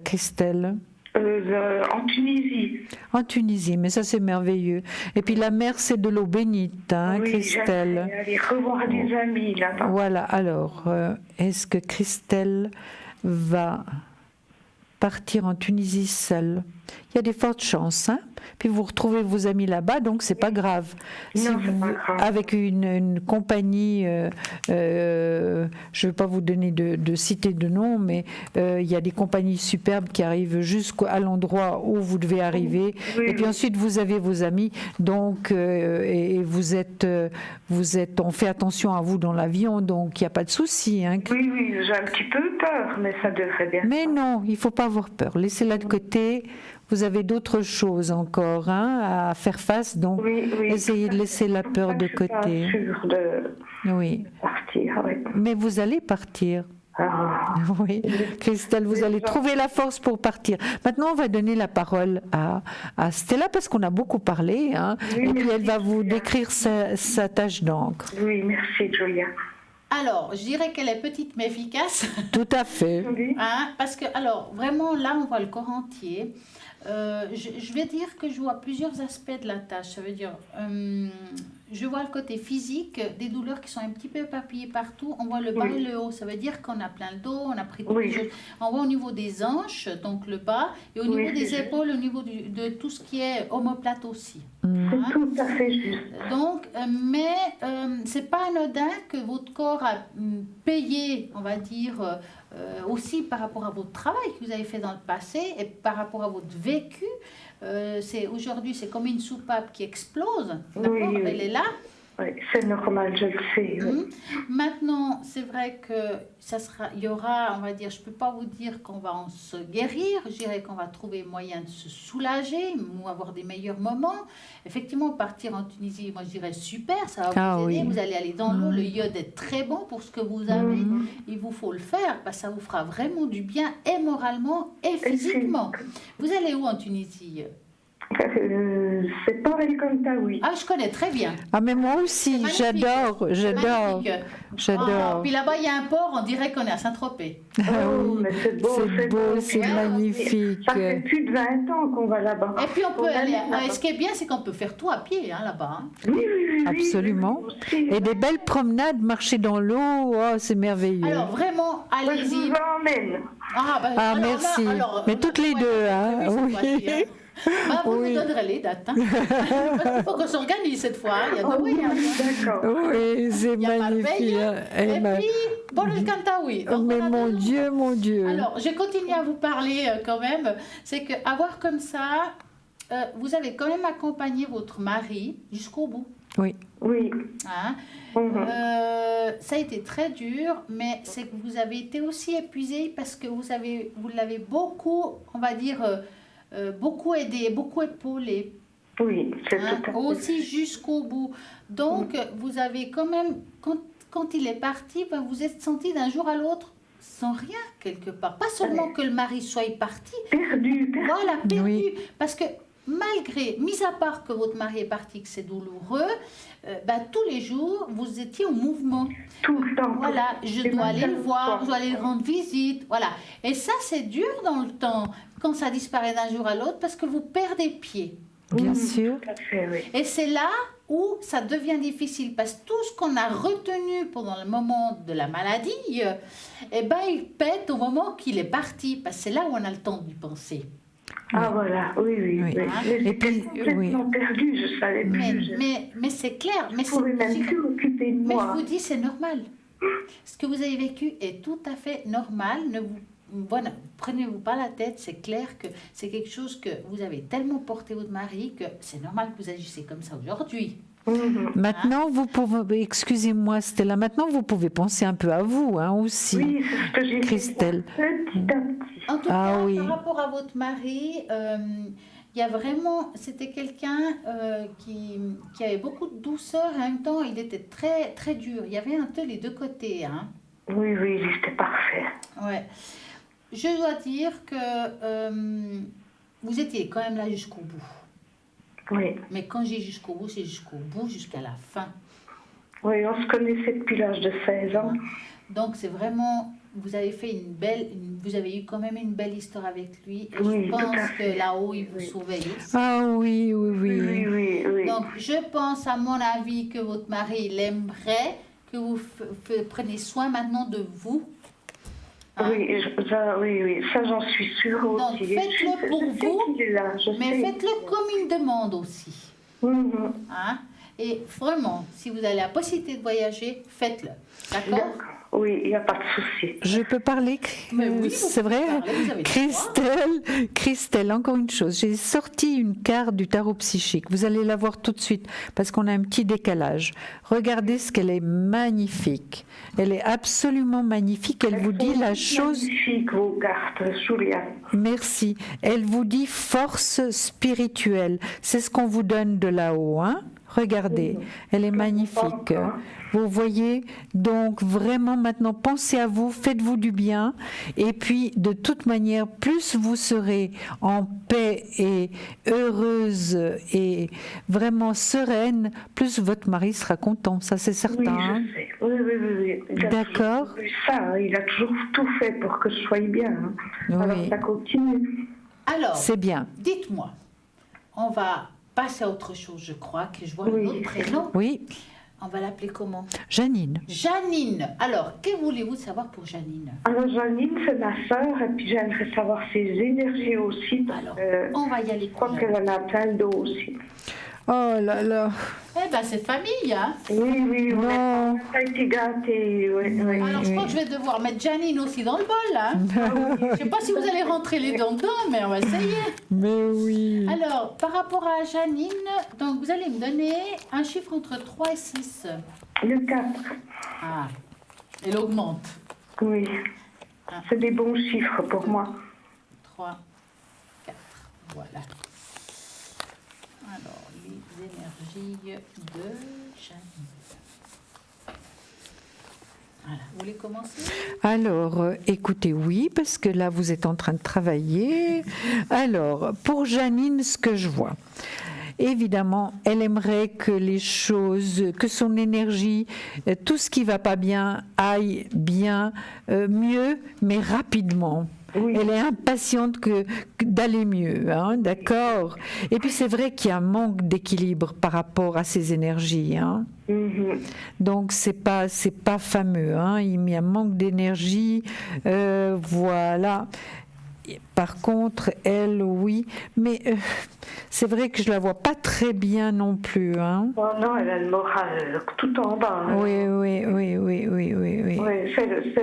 Christelle? En Tunisie. En Tunisie, mais ça c'est merveilleux. Et puis la mer, c'est de l'eau bénite, hein, Oui, Christelle. j'aimerais aller revoir des amis là-bas. Voilà, alors, est-ce que Christelle va partir en Tunisie seule? Il y a des fortes chances, hein. Puis vous retrouvez vos amis là-bas, donc c'est pas grave. Non, c'est pas grave. Avec une compagnie, je ne vais pas vous donner de citer de nom, mais il y a des compagnies superbes qui arrivent jusqu'à l'endroit où vous devez arriver. Oui, et puis oui. ensuite vous avez vos amis, donc et vous êtes, on fait attention à vous dans l'avion, donc il n'y a pas de souci. Hein. Oui, j'ai un petit peu peur, mais ça devrait bien. Mais non, il ne faut pas avoir peur. Laissez-la de côté. Vous avez d'autres choses encore, hein, à faire face, donc Oui, essayez de laisser la peur de côté. Je suis pas sûre de Oui, partir. Oui. mais vous allez partir. Ah. Oui, Christelle, vous allez trouver la force pour partir. Maintenant, on va donner la parole à Stella parce qu'on a beaucoup parlé, hein, Oui, et puis elle va merci, vous Julia. décrire sa tâche d'encre. Oui, merci, Julia. Alors, je dirais qu'elle est petite mais efficace. Tout à fait. Oui. Hein, parce que, alors, vraiment, là, on voit le corps entier. Je vais dire que je vois plusieurs aspects de la tâche. Ça veut dire, je vois le côté physique, des douleurs qui sont un petit peu éparpillées partout. On voit le bas Oui. et le haut. Ça veut dire qu'on a plein le dos, on a pris tout Oui. le jeu. On voit au niveau des hanches, donc le bas, et au Oui, niveau des c'est épaules, au niveau de tout ce qui est omoplate aussi. C'est tout à fait juste. Donc, c'est pas anodin que votre corps a payé, on va dire, aussi par rapport à votre travail que vous avez fait dans le passé et par rapport à votre vécu. Aujourd'hui, c'est comme une soupape qui explose. D'accord, Oui. elle est là. Oui, c'est normal, je le sais. Oui. Maintenant, c'est vrai que il y aura, on va dire, je peux pas vous dire qu'on va en se guérir, je dirais qu'on va trouver moyen de se soulager ou avoir des meilleurs moments. Effectivement, partir en Tunisie, moi je dirais super, ça va vous aider, vous allez aller dans l'eau, le iode est très bon pour ce que vous avez, il vous faut le faire, parce que ça vous fera vraiment du bien et moralement et physiquement. Vous allez où en Tunisie? C'est pas comme ça, oui. Ah, je connais très bien. Ah, mais moi aussi, C'est magnifique. j'adore. Magnifique. J'adore. Oh, puis là-bas, il y a un port, on dirait qu'on est à Saint-Tropez. Ah Oh, oui, mais c'est beau, c'est Ah, magnifique. Ça fait plus de 20 ans qu'on va là-bas. Et puis on peut On va aller. là-bas. Ce qui est bien, c'est qu'on peut faire tout à pied hein, là-bas. Hein. Oui. Absolument. Oui, aussi. Et des belles promenades, marcher dans l'eau, oh, c'est merveilleux. Alors vraiment, Moi, je allez-y. vous emmène. Ah, merci. Mais toutes les deux, hein. Oui. Vous Oui. me donnerez les dates. Hein. Parce qu'il faut qu'on s'organise cette fois. Il y a deux moyens. D'accord. Oui, c'est Il y a magnifique. Marbella, Eh et ben, puis Bon el Cantaoui. Donc, mais on a mon deux- Dieu, mon Dieu. Alors, je continue à vous parler quand même. C'est qu'avoir comme ça, vous avez quand même accompagné votre mari jusqu'au bout. Oui. Oui. Hein. Mhm. Ça a été très dur, mais c'est que vous avez été aussi épuisé parce que vous l'avez beaucoup, on va dire, beaucoup aidé, beaucoup épaulé. Oui, c'est Hein, tout à fait. aussi jusqu'au bout. Donc, vous avez quand même, quand il est parti, ben, vous êtes senti d'un jour à l'autre sans rien quelque part. Pas seulement que le mari soit parti, Perdu. voilà, perdu. Oui. Parce que malgré, mis à part que votre mari est parti, que c'est douloureux, ben, tous les jours, vous étiez au mouvement. Tout le temps. Voilà, je C'est dois aller le maintenant, voir, quoi. je dois aller le rendre visite, voilà. Et ça, c'est dur dans le temps, quand ça disparaît d'un jour à l'autre, parce que vous perdez pied. Bien sûr. Tout à fait, oui. Et c'est là où ça devient difficile, parce que tout ce qu'on a retenu pendant le moment de la maladie, eh ben, il pète au moment qu'il est parti, parce que c'est là où on a le temps d'y penser. Ah voilà, oui, oui. Oui. oui. Mais Et puis, j'étais complètement perdue, je savais plus. Mais c'est clair, mais Je pouvais même c'est... plus m'occuper de Mais moi. je vous dis, c'est normal. Ce que vous avez vécu est tout à fait normal. Voilà, prenez-vous pas la tête. C'est clair que c'est quelque chose que vous avez tellement porté votre mari que c'est normal que vous agissez comme ça aujourd'hui. Mhm. Maintenant, vous pouvez, excusez-moi Stella, maintenant vous pouvez penser un peu à vous hein, aussi. Oui, c'est ce que j'ai Christelle. fait petit à petit. En tout Ah cas, oui. par rapport à votre mari, il y a vraiment, c'était quelqu'un qui avait beaucoup de douceur et en même temps, il était très, très dur. Il y avait un peu les deux côtés, hein. Oui, oui, c'était parfait. Ouais. Je dois dire que vous étiez quand même là jusqu'au bout. Oui. Mais quand j'ai jusqu'au bout, c'est jusqu'au bout, jusqu'à la fin. Oui, on se connaissait depuis l'âge de 16 ans. Donc c'est vraiment, vous avez fait vous avez eu quand même une belle histoire avec lui. Et Oui, je tout à pense fait. que là-haut, il vous Oui. surveille aussi. Ah oui, oui, Oui, oui. oui, oui. oui. Donc je pense, à mon avis, que votre mari l'aimerait, que vous prenez soin maintenant de vous. Hein? Oui, oui, ça j'en suis sûre Donc, aussi. faites-le pour Je sais vous, qu'il est là, je Mais sais. faites-le comme une demande aussi. Mhm. Hein? Et vraiment, si vous avez la possibilité de voyager, faites-le. D'accord? D'accord. Oui, il n'y a pas de souci. Je peux parler, Mais oui, vous c'est pouvez vrai. parler, vous avez le Christelle, encore une chose. J'ai sorti une carte du tarot psychique. Vous allez la voir tout de suite parce qu'on a un petit décalage. Regardez ce qu'elle est magnifique. Elle est absolument magnifique. Elle vous dit la chose. Magnifique vos cartes, Julia. Merci. Elle vous dit force spirituelle. C'est ce qu'on vous donne de là-haut, hein? Regardez, elle est magnifique. Vous voyez, donc vraiment maintenant, pensez à vous, faites-vous du bien. Et puis, de toute manière, plus vous serez en paix et heureuse et vraiment sereine, plus votre mari sera content. Ça, c'est Oui, certain. hein. je sais. Oui, oui, oui. oui. Il a D'accord. toujours eu ça, hein. Il a toujours tout fait pour que je sois bien. hein. Alors Oui. ça continue. Alors, C'est bien. dites-moi, on va passer à autre chose, je crois, que je vois Oui. un autre prénom. Oui, On va l'appeler comment? Janine. Janine. Alors, que voulez-vous savoir pour Janine? Alors Janine, c'est ma sœur, et puis j'aimerais savoir ses énergies aussi, parce Alors, que on va y aller. je crois pour qu'elle Janine. en a plein d'eau aussi. Oh là là. Eh ben, c'est famille, hein? Oui, oui, on Non. n'a pas été gâtés. Oui, oui. Alors, je crois que je vais devoir mettre Janine aussi dans le bol, hein? Je sais pas si vous allez rentrer les dents dedans, mais on va essayer. Mais oui. Alors, par rapport à Janine, donc vous allez me donner un chiffre entre 3 et 6. Le 4, Ah, elle augmente. oui. C'est des bons chiffres pour moi. 3, 4, voilà. Alors, les énergies de Janine. Voilà, vous voulez commencer? Alors, écoutez, oui, parce que là, vous êtes en train de travailler. Alors, pour Janine, ce que je vois, évidemment, elle aimerait que les choses, que son énergie, tout ce qui va pas bien, aille bien, mieux, mais rapidement. Oui. Elle est impatiente d'aller mieux, hein, d'accord. Et puis c'est vrai qu'il y a un manque d'équilibre par rapport à ses énergies, hein. Mhm. Donc c'est pas fameux, hein. Il y a un manque d'énergie, voilà. Par contre, elle, oui, mais c'est vrai que je la vois pas très bien non plus, hein. Oh non, elle a le moral tout en bas. Hein. Oui. Oui,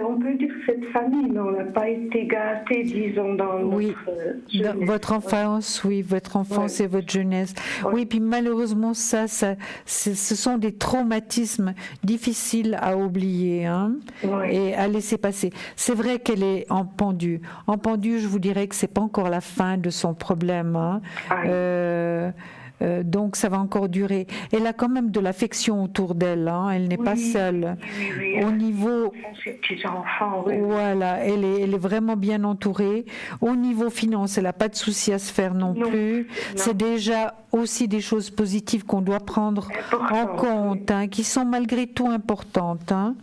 on peut dire que cette famille, mais on n'a pas été gâtés, disons, dans Oui, notre dans jeunesse. votre enfance, oui, votre enfance Ouais. et votre jeunesse. Ouais. Oui, puis malheureusement, ce sont des traumatismes difficiles à oublier, hein, Ouais. et à laisser passer. C'est vrai qu'elle est en pendu. En pendu, je vous dirais que c'est pas encore la fin de son problème, hein. Aïe. Donc ça va encore durer. Elle a quand même de l'affection autour d'elle, hein. Elle n'est pas seule. Oui. Au niveau Ses petits-enfants, oui. Voilà, elle est vraiment bien entourée. Au niveau finance, elle n'a pas de souci à se faire non Non, plus. non. C'est déjà aussi des choses positives qu'on doit prendre en Important, compte, hein, qui sont malgré tout importantes, hein.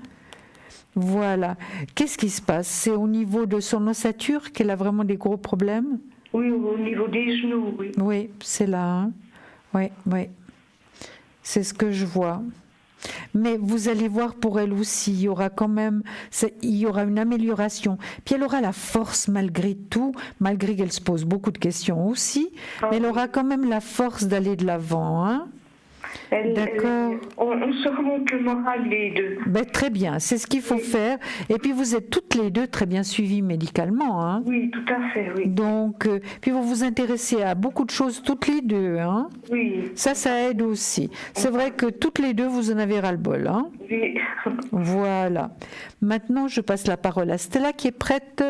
Voilà. Qu'est-ce qui se passe? C'est au niveau de son ossature qu'elle a vraiment des gros problèmes? Oui, au niveau des genoux, oui. Oui, c'est là, hein. Oui. C'est ce que je vois. Mais vous allez voir pour elle aussi, il y aura quand même, il y aura une amélioration. Puis elle aura la force malgré tout, malgré qu'elle se pose beaucoup de questions aussi, mais elle aura quand même la force d'aller de l'avant, hein. D'accord. On se remonte le moral les deux. Ben, très bien, c'est ce qu'il faut faire. Et puis vous êtes toutes les deux très bien suivies médicalement, hein. Oui, tout à fait, oui. Donc, puis vous vous intéressez à beaucoup de choses toutes les deux, hein. Oui, Ça aide aussi. C'est vrai que toutes les deux, vous en avez ras-le-bol, hein. oui. Voilà. Maintenant, je passe la parole à Stella qui est prête.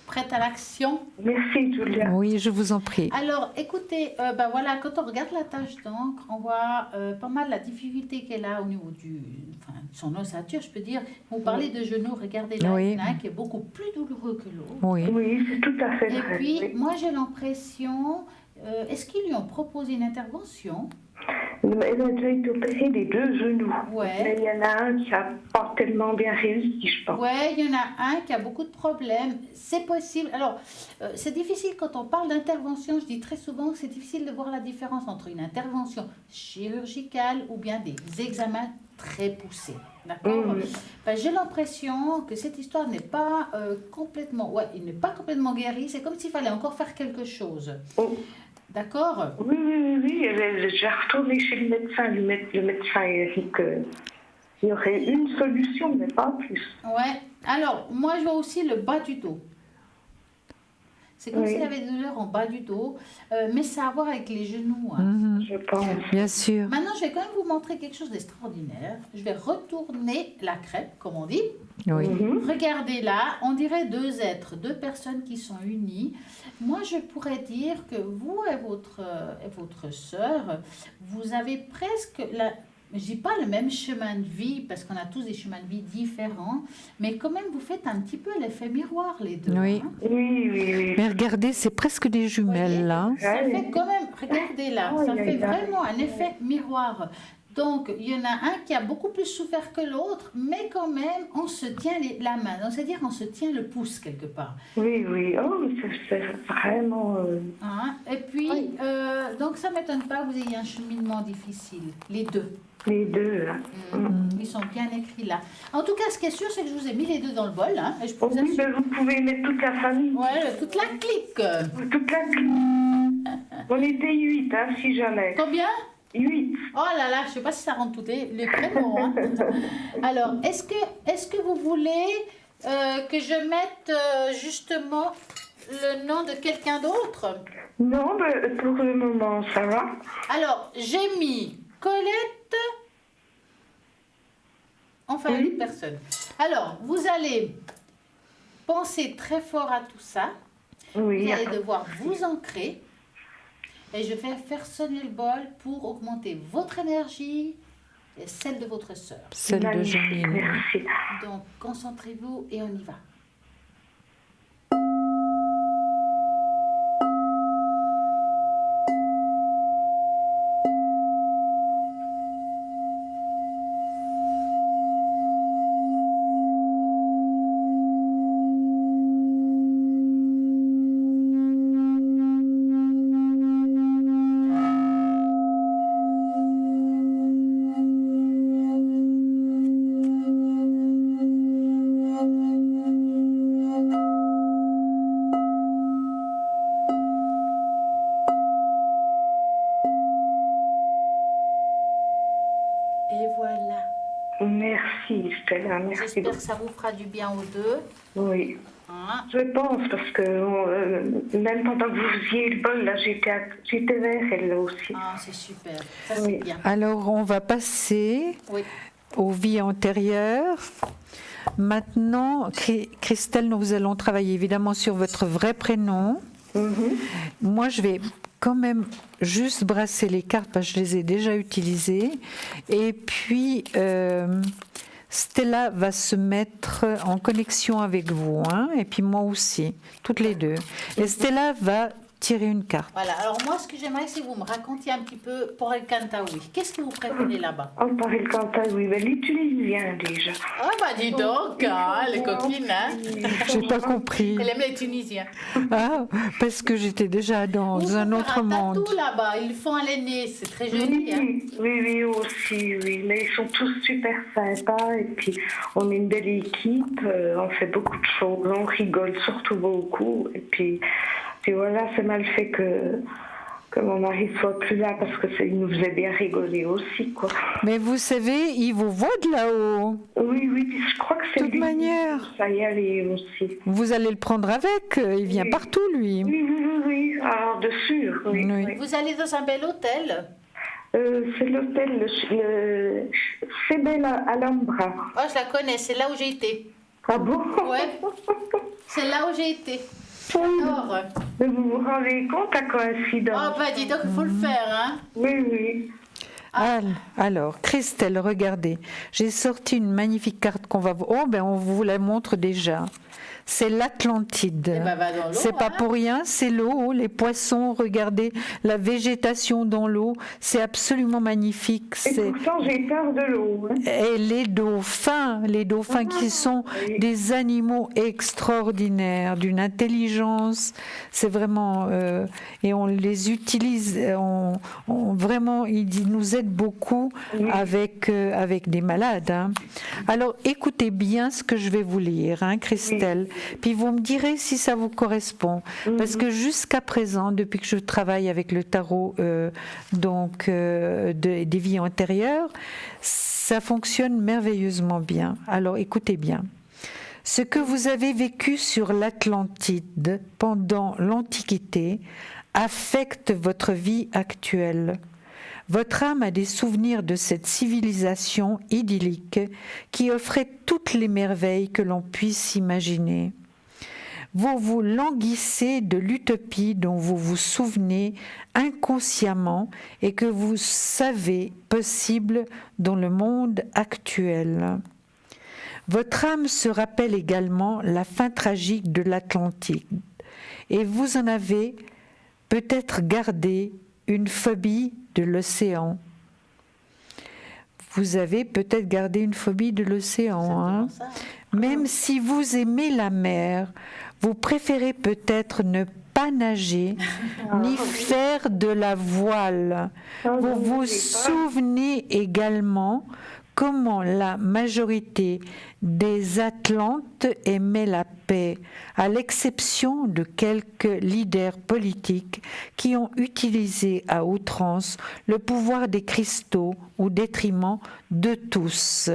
Prête à l'action? Merci, Julia. Oui, je vous en prie. Alors, écoutez, voilà, quand on regarde la tache d'encre, on voit pas mal la difficulté qu'elle a au niveau de son ossature, je peux dire. Vous parlez de genoux, regardez là, Oui. il y en a un qui est beaucoup plus douloureux que l'autre. Oui. Oui, c'est tout à fait Et vrai. puis, oui. moi, j'ai l'impression, est-ce qu'ils lui ont proposé une intervention? Elle a déjà été opérée des deux genoux. Ouais. Mais il y en a un qui n'a pas tellement bien réussi, je pense. Ouais, il y en a un qui a beaucoup de problèmes. C'est possible. Alors, c'est difficile quand on parle d'intervention. Je dis très souvent que c'est difficile de voir la différence entre une intervention chirurgicale ou bien des examens très poussés. D'accord? J'ai l'impression que cette histoire n'est pas complètement... Ouais, il n'est pas complètement guéri. C'est comme s'il fallait encore faire quelque chose. Oh. D'accord? Oui. Elle est déjà retournée chez le médecin. Le médecin a dit qu'il y aurait une solution, mais pas plus. Ouais. Alors, moi, je vois aussi le bas du dos. C'est comme s'il y avait des douleurs en bas du dos, mais ça a à voir avec les genoux, hein. Je pense. Bien sûr. Maintenant, je vais quand même vous montrer quelque chose d'extraordinaire. Je vais retourner la crêpe, comme on dit. Oui. Regardez là, on dirait deux êtres, deux personnes qui sont unies. Moi, je pourrais dire que vous et votre sœur, vous avez presque je dis pas le même chemin de vie, parce qu'on a tous des chemins de vie différents, mais quand même, vous faites un petit peu l'effet miroir, les deux. Oui. Hein. Oui. Mais regardez, c'est presque des jumelles, là. Ça fait quand même, regardez là, ça Aïe, fait aïe, aïe. vraiment un effet miroir. Donc, il y en a un qui a beaucoup plus souffert que l'autre, mais quand même, on se tient la main. Donc, c'est-à-dire, on se tient le pouce quelque part. Oui. Oh, c'est vraiment... Hein. Et puis, donc, ça ne m'étonne pas que vous ayez un cheminement difficile, les deux. Les deux, là. Ils sont bien écrits là. En tout cas, ce qui est sûr, c'est que je vous ai mis les deux dans le bol. Hein, et je peux vous Oui, assurer- mais vous pouvez mettre toute la famille. Ouais, toute la clique. Toute la clique. On était 8, hein, si jamais. Combien? 8. Oh là là, je ne sais pas si ça rentre tous les prénoms. Hein. Alors, est-ce que vous voulez que je mette justement le nom de quelqu'un d'autre? Non, mais pour le moment, ça va. Alors, j'ai mis Colette, enfin une personne. Alors, vous allez penser très fort à tout ça. Oui. Vous allez devoir vous ancrer. Et je vais faire sonner le bol pour augmenter votre énergie et celle de votre sœur. Celle de Magnifique, Janine. merci. Donc, concentrez-vous et on y va. Et voilà. Merci Stella, merci J'espère beaucoup. que ça vous fera du bien aux deux. Oui, Hein. je pense parce que même pendant que vous faisiez le bol, là, j'étais vers elle là aussi. Ah, c'est super. Ça, c'est Oui. bien. Alors, on va passer Oui. aux vies antérieures. Maintenant, Christelle, nous allons travailler évidemment sur votre vrai prénom. Moi, je vais quand même juste brasser les cartes parce que je les ai déjà utilisées. Et puis, Stella va se mettre en connexion avec vous, hein, et puis moi aussi, toutes les deux. Et Stella va tirer une carte. Voilà. Alors, moi, ce que j'aimerais, c'est que vous me racontiez un petit peu pour El Kantaoui. Qu'est-ce que vous préférez là-bas? Oh, par le Cantal, oui, mais les Tunisiens déjà. Ah, bah, dis donc, hein, les coquines, hein. J'ai pas compris. Elle aime les Tunisiens. Ah, parce que j'étais déjà dans Vous un pouvez autre faire monde. tatou là-bas. Ils le font à l'aîné. C'est très joli, hein. Oui, aussi, oui. Mais ils sont tous super sympas et puis on est une belle équipe, on fait beaucoup de choses, on rigole surtout beaucoup. Et puis voilà, c'est mal fait que mon mari soit plus là parce que il nous faisait bien rigoler aussi, quoi. Mais vous savez, il vous voit de là-haut. Oui, puis je crois que c'est De toute manière. Ça y aller aussi. Vous allez le prendre avec. Il vient Oui. partout, lui. Oui. Alors, de sûr, oui. Oui. Oui. Vous allez dans un bel hôtel. C'est l'hôtel, c'est belle à Alhambra. Oh, je la connais. C'est là où j'ai été. Ah bon? Ouais. C'est là où j'ai été. J'adore. Mais vous vous rendez compte à coïncidence? Oh, bah, dis donc, il faut le faire, hein. Oui. Alors, Christelle, regardez. J'ai sorti une magnifique carte qu'on va... Oh, ben on vous la montre déjà. C'est l'Atlantide. Eh ben, va dans l'eau, C'est pas hein. pour rien, c'est l'eau, les poissons, regardez la végétation dans l'eau, c'est absolument magnifique. Et pourtant, j'ai peur de l'eau. Hein. Et les dauphins qui sont oui. des animaux extraordinaires, d'une intelligence, c'est vraiment... et on les utilise, vraiment, ils nous aident beaucoup Oui. avec des malades. Hein. Alors, écoutez bien ce que je vais vous lire, hein, Christelle. Puis vous me direz si ça vous correspond. Parce que jusqu'à présent, depuis que je travaille avec le tarot des vies antérieures, ça fonctionne merveilleusement bien. Alors écoutez bien. Ce que vous avez vécu sur l'Atlantide pendant l'Antiquité affecte votre vie actuelle. Votre âme a des souvenirs de cette civilisation idyllique qui offrait toutes les merveilles que l'on puisse imaginer. Vous vous languissez de l'utopie dont vous vous souvenez inconsciemment et que vous savez possible dans le monde actuel. Votre âme se rappelle également la fin tragique de l'Atlantide et vous en avez peut-être gardé une phobie de l'océan. Vous avez peut-être gardé une phobie de l'océan, hein? Ça. Même si vous aimez la mer, vous préférez peut-être ne pas nager ni faire de la voile. Vous vous souvenez également comment la majorité des Atlantes aimaient la paix, à l'exception de quelques leaders politiques qui ont utilisé à outrance le pouvoir des cristaux au détriment de tous.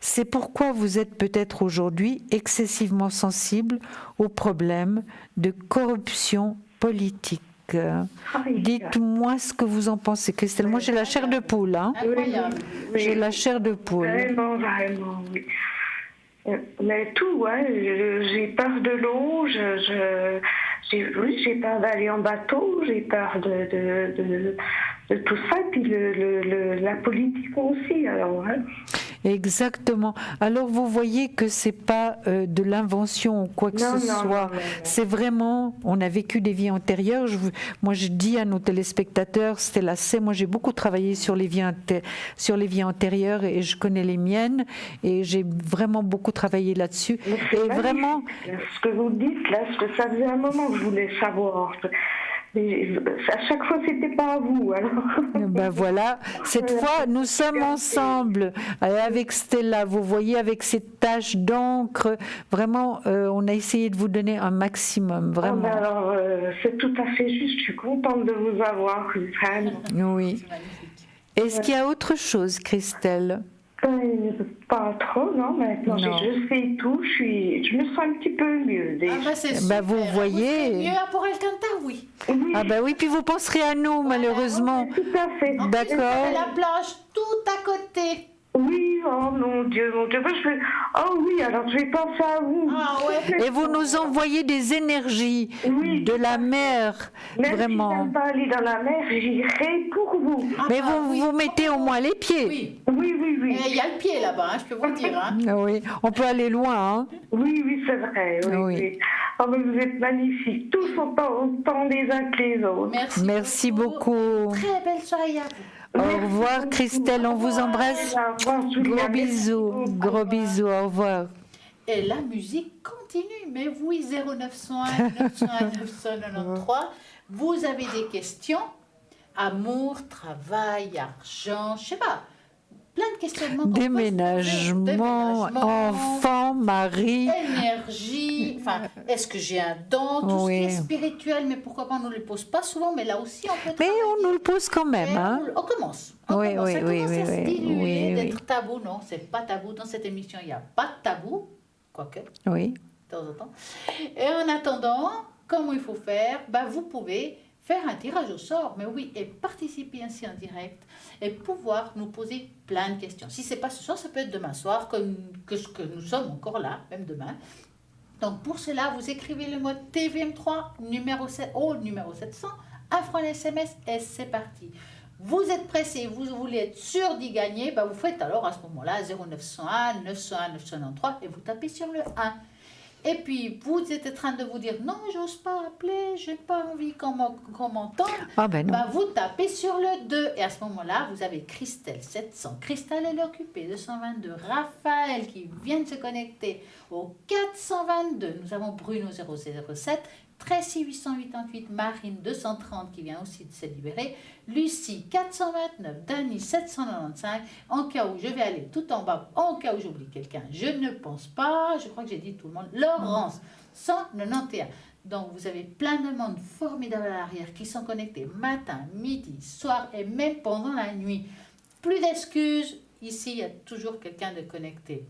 C'est pourquoi vous êtes peut-être aujourd'hui excessivement sensible aux problèmes de corruption politique. Dites-moi ce que vous en pensez, Christelle. Moi, j'ai la chair de poule. Hein. Incroyable. J'ai la chair de poule. Vraiment, oui. Mais tout, hein, j'ai peur de l'eau, j'ai peur d'aller en bateau, j'ai peur de tout ça, et puis la politique aussi, alors. Hein. Exactement. Alors vous voyez que c'est pas de l'invention ou quoi que ce soit. C'est vraiment, on a vécu des vies antérieures. Moi je dis à nos téléspectateurs, Stella sait, moi j'ai beaucoup travaillé sur les vies antérieures et je connais les miennes et j'ai vraiment beaucoup travaillé là-dessus. Et vraiment, ce que vous dites là, parce que ça faisait un moment que je voulais savoir. Mais à chaque fois, c'était pas à vous. Alors. Ben voilà, cette fois, nous sommes ensemble avec Stella. Vous voyez, avec ces taches d'encre, vraiment, on a essayé de vous donner un maximum, vraiment. Oh, alors, c'est tout à fait juste. Je suis contente de vous avoir, Anne. Oui. Est-ce qu'il y a autre chose, Christelle? Pas trop, non. Maintenant, Non. je sais tout. Je me sens un petit peu mieux déjà. Ah bah c'est Bah, super. vous voyez. Vous serez mieux pour Alcanta, oui. Oui, Ah bah oui, puis vous penserez à nous, malheureusement. tout à fait. En plus, D'accord. vous avez la plage tout à côté. Oui, oh mon Dieu, mon Dieu. Moi, oh oui, alors je vais penser à vous. Ah ouais. Et vous nous envoyez des énergies Oui, de la mer, même vraiment. si je n'aime pas aller dans la mer, j'irai pour vous. Ah Mais bah vous oui. vous mettez au moins les pieds. Oui. Oui, oui, oui. Il y a le pied là-bas, hein, je peux vous dire. Hein. Ah oui, on peut aller loin, hein. Oui, oui, c'est vrai. Oui, Oui. oui. Oh, mais vous êtes magnifiques. Tous autant les uns que les autres. Merci beaucoup. Très belle soirée à vous. Au revoir, Christelle, on vous embrasse. Au revoir, Julia. Gros bisous, gros bisous, au revoir. Et la musique continue. Mais oui, 0901 901 993. Vous avez des questions. Amour, travail, argent, je sais pas. Plein de questionnements. qu'on peut se poser. Déménagement, enfant, mari. Énergie, enfin, est-ce que j'ai un don, tout Oui. ce qui est spirituel, mais pourquoi pas on ne le pose pas souvent, mais là aussi on peut Mais travailler. on nous le pose quand même, Mais hein. on commence. On Oui, commence. oui, Ça oui, commence oui, à se oui, diluer, oui, d'être tabou. Non, c'est pas tabou. Dans cette émission, il n'y a pas de tabou, quoique, Oui. de temps en temps. Et en attendant, comment il faut faire, bah, vous pouvez faire un tirage au sort, mais oui, et participer ainsi en direct, et pouvoir nous poser plein de questions. Si c'est pas ce soir, ça peut être demain soir, que nous sommes encore là, même demain. Donc pour cela, vous écrivez le mot TVM3, numéro 700, un franc SMS, et c'est parti. Vous êtes pressé, vous voulez être sûr d'y gagner, bah vous faites alors à ce moment-là 0901 901 993 et vous tapez sur le 1. Et puis, vous êtes en train de vous dire, non, j'ose pas appeler, j'ai pas envie qu'on m'entende. Ah ben non. Bah, vous tapez sur le 2. Et à ce moment-là, vous avez Christelle 700. Christelle, elle est occupée, 222. Raphaël qui vient de se connecter au 422. Nous avons Bruno 007. Tracy 888, Marine 230 qui vient aussi de se libérer, Lucie 429, Dani 795, en cas où je vais aller tout en bas, en cas où j'oublie quelqu'un, je ne pense pas, je crois que j'ai dit tout le monde, Laurence 191. Donc vous avez plein de monde formidable à l'arrière qui sont connectés matin, midi, soir et même pendant la nuit. Plus d'excuses, ici il y a toujours quelqu'un de connecté.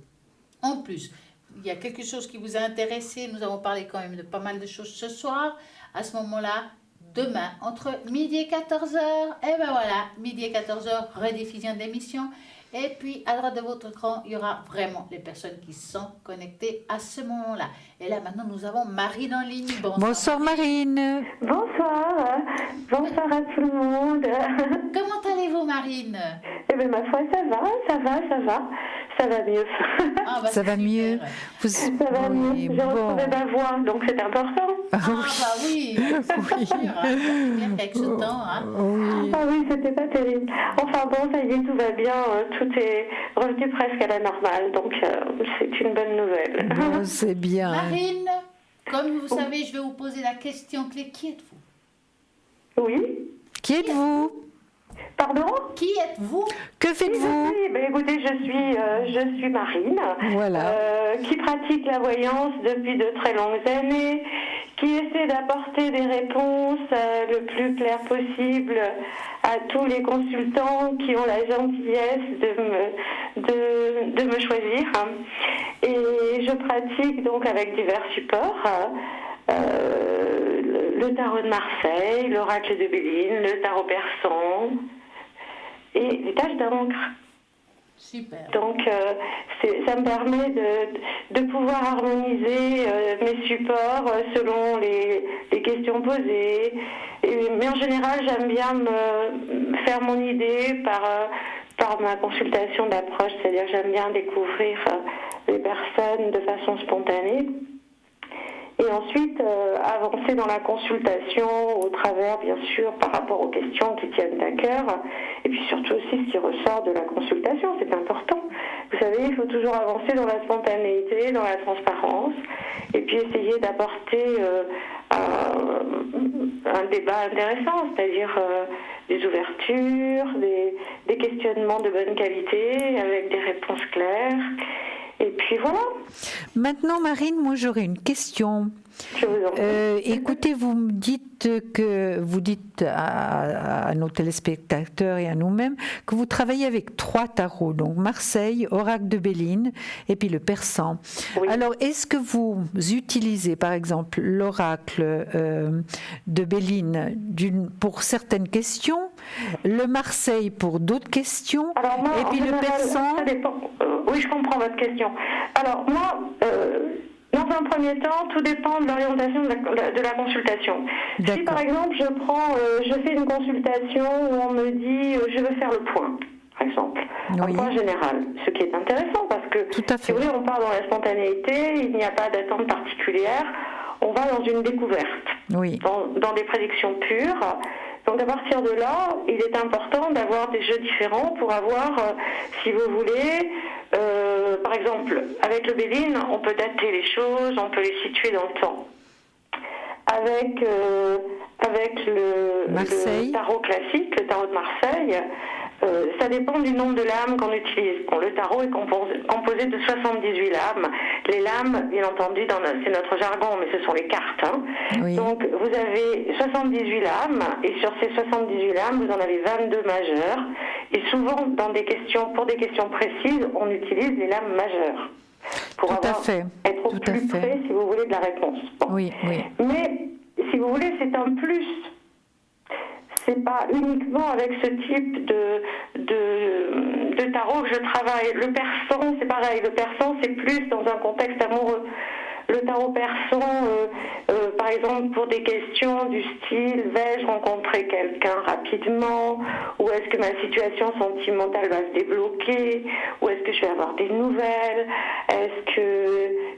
En plus, il y a quelque chose qui vous a intéressé, nous avons parlé quand même de pas mal de choses ce soir. À ce moment-là, demain, entre midi et 14h, et ben voilà, midi et 14h, rediffusion d'émission. Et puis, à droite de votre écran, il y aura vraiment les personnes qui sont connectées à ce moment-là. Et là, maintenant, nous avons Marine en ligne. Bonsoir Marine. Bonsoir. Bonsoir à tout le monde. Comment allez-vous, Marine? Eh bien, ma foi, ça va. Ça va mieux. Ah, bah, Ça va super. mieux. Ça va mieux. J'ai retrouvé ma voix, donc c'est important. Ah, bah oui, c'est sûr. Hein. Bien qu'avec ce temps. Hein. Oui. Ah oui, c'était pas terrible. Enfin bon, ça y est, tout va bien. Tout est revenu presque à la normale, donc c'est une bonne nouvelle. Bon, c'est bien. Marine, comme vous savez, je vais vous poser la question clé. Qui êtes-vous? Oui. Qui êtes-vous? Pardon? Qui êtes-vous? Que faites-vous? Oui, ben écoutez, je suis Marine, Voilà. qui pratique la voyance depuis de très longues années, qui essaie d'apporter des réponses le plus claires possible à tous les consultants qui ont la gentillesse de me choisir. Et je pratique donc avec divers supports. Le tarot de Marseille, l'oracle de Béline, le tarot persan et les taches d'encre. Super. Donc ça me permet de pouvoir harmoniser mes supports selon les questions posées. Mais en général, j'aime bien me faire mon idée par ma consultation d'approche, c'est-à-dire j'aime bien découvrir les personnes de façon spontanée. Et ensuite, avancer dans la consultation au travers, bien sûr, par rapport aux questions qui tiennent à cœur. Et puis surtout aussi ce qui ressort de la consultation, c'est important. Vous savez, il faut toujours avancer dans la spontanéité, dans la transparence. Et puis essayer d'apporter un débat intéressant, c'est-à-dire des ouvertures, des questionnements de bonne qualité, avec des réponses claires. Et puis voilà. Maintenant, Marine, moi j'aurais une question. Je vous en prie. Écoutez, vous dites à nos téléspectateurs et à nous-mêmes que vous travaillez avec 3 tarots, donc Marseille, Oracle de Béline et puis le persan. Oui. Alors, est-ce que vous utilisez par exemple l'Oracle de Béline pour certaines questions, le Marseille pour d'autres questions, Alors moi, et puis en le général, persan? ça dépend. Oui, je comprends votre question. Alors moi, dans un premier temps, tout dépend de l'orientation de la consultation. Si D'accord. par exemple je fais une consultation où on me dit je veux faire le point, par exemple, un Oui. point général, ce qui est intéressant parce que Tout à si fait. vous voulez, on part dans la spontanéité, il n'y a pas d'attente particulière, on va dans une découverte, Oui. dans des prédictions pures. Donc à partir de là, il est important d'avoir des jeux différents pour avoir, si vous voulez, par exemple, avec le Béline, on peut dater les choses, on peut les situer dans le temps. Avec Marseille. le tarot classique, le tarot de Marseille, ça dépend du nombre de lames qu'on utilise. Bon, le tarot est composé de 78 lames. Les lames, bien entendu, c'est notre jargon, mais ce sont les cartes. Hein. Oui. Donc, vous avez 78 lames, et sur ces 78 lames, vous en avez 22 majeures. Et souvent, pour des questions précises, on utilise les lames majeures. Pour Tout à fait. être au Tout à plus fait. près, si vous voulez, de la réponse. Bon. Oui, oui. Mais, si vous voulez, c'est un plus. C'est pas uniquement avec ce type de tarot que je travaille. Le persan, c'est pareil. Le persan, c'est plus dans un contexte amoureux. Le tarot persan, par exemple, pour des questions du style « vais-je rencontrer quelqu'un rapidement ?» ou « est-ce que ma situation sentimentale va se débloquer ?» ou « est-ce que je vais avoir des nouvelles ?» Est-ce que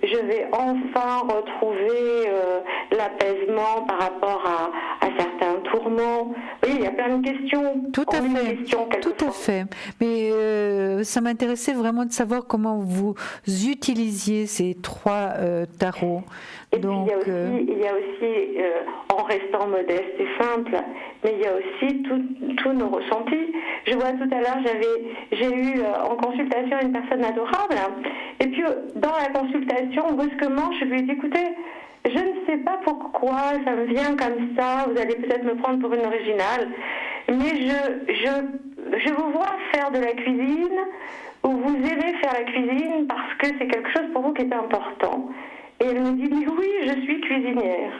je vais enfin retrouver l'apaisement par rapport à certains tourments? Oui, il y a plein de questions. Tout à fait. Tout à fait. Mais ça m'intéressait vraiment de savoir comment vous utilisiez ces 3 tarots. Et donc, puis il y a aussi en restant modeste et simple, mais il y a aussi tous nos ressentis. Je vois tout à l'heure, j'ai eu en consultation une personne adorable, et puis dans la consultation, brusquement, je lui ai dit, écoutez, je ne sais pas pourquoi, ça me vient comme ça, vous allez peut-être me prendre pour une originale, mais je vous vois faire de la cuisine, ou vous aimez faire la cuisine parce que c'est quelque chose pour vous qui est important. Et elle me dit, mais oui, je suis cuisinière.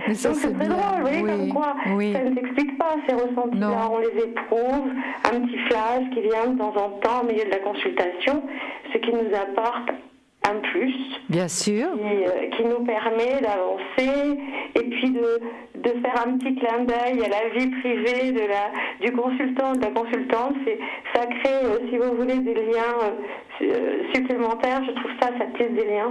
mais ça, donc c'est très drôle, vous voyez, comme quoi ça ne s'explique pas, ces ressentis-là, on les éprouve, un petit flash qui vient de temps en temps au milieu de la consultation, ce qui nous apporte un plus, bien sûr, qui nous permet d'avancer et puis de faire un petit clin d'œil à la vie privée du consultant, de la consultante. Ça crée, si vous voulez, des liens supplémentaires. Je trouve ça tisse des liens,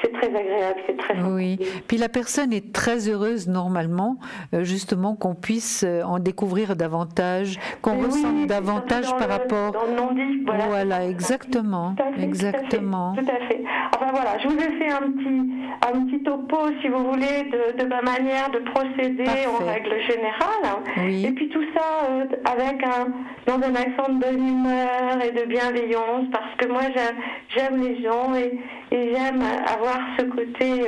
c'est très agréable, c'est très sympa. Oui, puis la personne est très heureuse normalement, justement, qu'on puisse en découvrir davantage, qu'on ressente davantage par rapport... Dans le non-dit, voilà, exactement, exactement. Tout à fait. Enfin voilà, je vous ai fait un petit topo, si vous voulez, de ma manière de procéder. Parfait. En règle générale. Oui. Et puis tout ça dans un accent de bonne humeur et de bienveillance, parce que moi j'aime les gens et j'aime avoir ce côté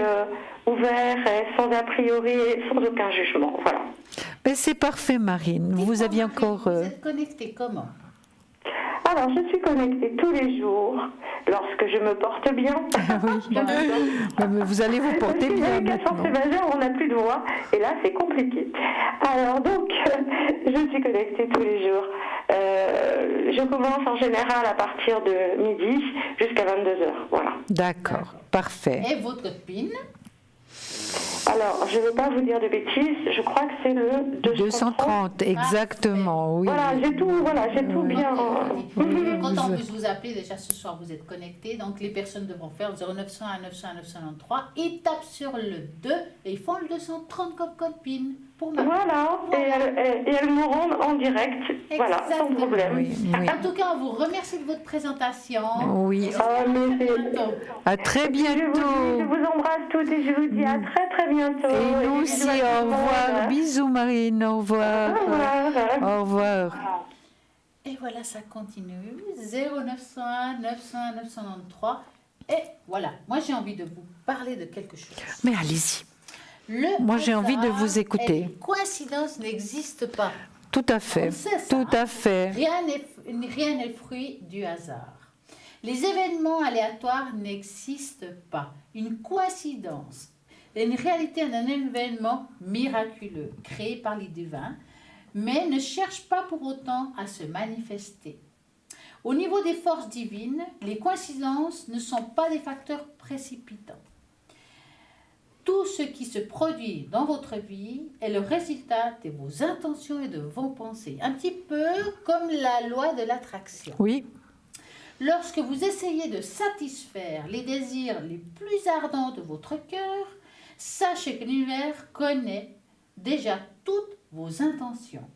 ouvert, sans a priori, et sans aucun jugement. Voilà. Mais c'est parfait, Marine. Vous aviez encore... Vous êtes connectée comment? Alors, je suis connectée tous les jours lorsque je me porte bien. Oui, mais vous allez vous porter bien maintenant. Quand c'est majeur, on n'a plus de voix, et là, c'est compliqué. Alors, donc, je suis connectée tous les jours. Je commence en général à partir de midi jusqu'à 22h. Voilà. D'accord, parfait. Et votre PIN? Alors, je ne veux pas vous dire de bêtises, je crois que c'est le 230, exactement, oui. Voilà, j'ai tout bien. Quand on peut vous appeler, déjà ce soir vous êtes connectés, donc les personnes devront faire 0900 à 900 à 993, ils tapent sur le 2 et ils font le 230 comme code PIN. Voilà, et elles me rendent en direct, voilà, sans problème. Oui. En tout cas, on vous remercie de votre présentation. Oui. À très bientôt. Je vous embrasse toutes et je vous dis à très très bientôt. Et nous aussi, au revoir. Bisous Marine, au revoir. Au revoir. Au revoir. Et voilà, ça continue. 0901 900 993. Et voilà, moi j'ai envie de vous parler de quelque chose. Mais allez-y. Moi j'ai envie de vous écouter. Les coïncidences n'existent pas. Tout à fait. On sait ça, Tout à fait. Rien n'est fruit du hasard. Les événements aléatoires n'existent pas. Une coïncidence est une réalité d'un événement miraculeux créé par les divins, mais ne cherche pas pour autant à se manifester. Au niveau des forces divines, les coïncidences ne sont pas des facteurs précipitants. Tout ce qui se produit dans votre vie est le résultat de vos intentions et de vos pensées. Un petit peu comme la loi de l'attraction. Oui. Lorsque vous essayez de satisfaire les désirs les plus ardents de votre cœur, sachez que l'univers connaît déjà toutes vos intentions.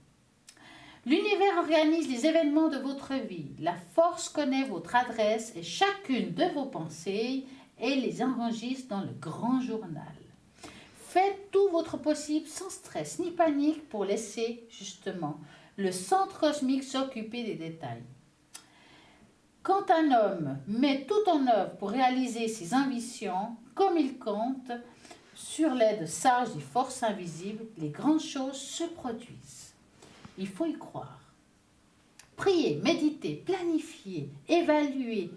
L'univers organise les événements de votre vie. La force connaît votre adresse et chacune de vos pensées et les enregistre dans le grand journal. Faites tout votre possible sans stress ni panique pour laisser justement le centre cosmique s'occuper des détails. Quand un homme met tout en œuvre pour réaliser ses ambitions, comme il compte sur l'aide sage des forces invisibles, les grandes choses se produisent. Il faut y croire. Priez, méditez, planifiez, évaluez,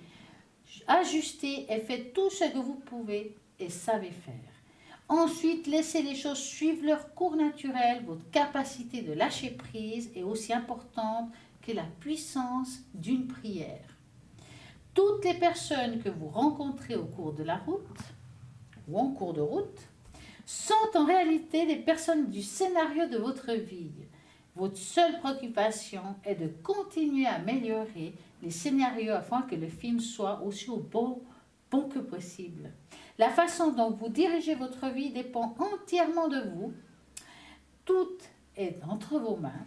ajustez et faites tout ce que vous pouvez et savez faire. Ensuite, laissez les choses suivre leur cours naturel. Votre capacité de lâcher prise est aussi importante que la puissance d'une prière. Toutes les personnes que vous rencontrez au cours de la route ou en cours de route sont en réalité des personnes du scénario de votre vie. Votre seule préoccupation est de continuer à améliorer les scénarios afin que le film soit aussi bon que possible. La façon dont vous dirigez votre vie dépend entièrement de vous. Tout est entre vos mains.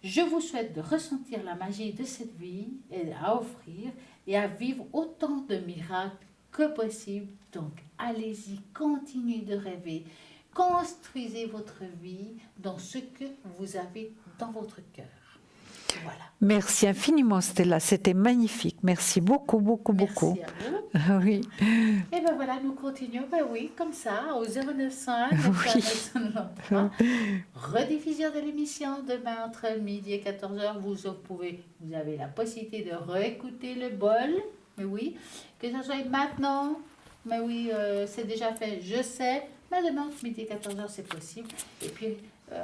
Je vous souhaite de ressentir la magie de cette vie et à offrir et à vivre autant de miracles que possible. Donc, allez-y, continuez de rêver. Construisez votre vie dans ce que vous avez dans votre cœur. Voilà. Merci infiniment, Stella. C'était magnifique. Merci beaucoup, beaucoup, beaucoup. Merci à vous. Oui. Et ben voilà, nous continuons. Ben oui, comme ça, au 095 Oui. 993. Rediffusion de l'émission demain entre midi et 14h. Vous avez la possibilité de réécouter le bol. Mais oui, que ce soit maintenant. Mais oui, c'est déjà fait, je sais. Mais demain entre midi et 14h, c'est possible. Et puis,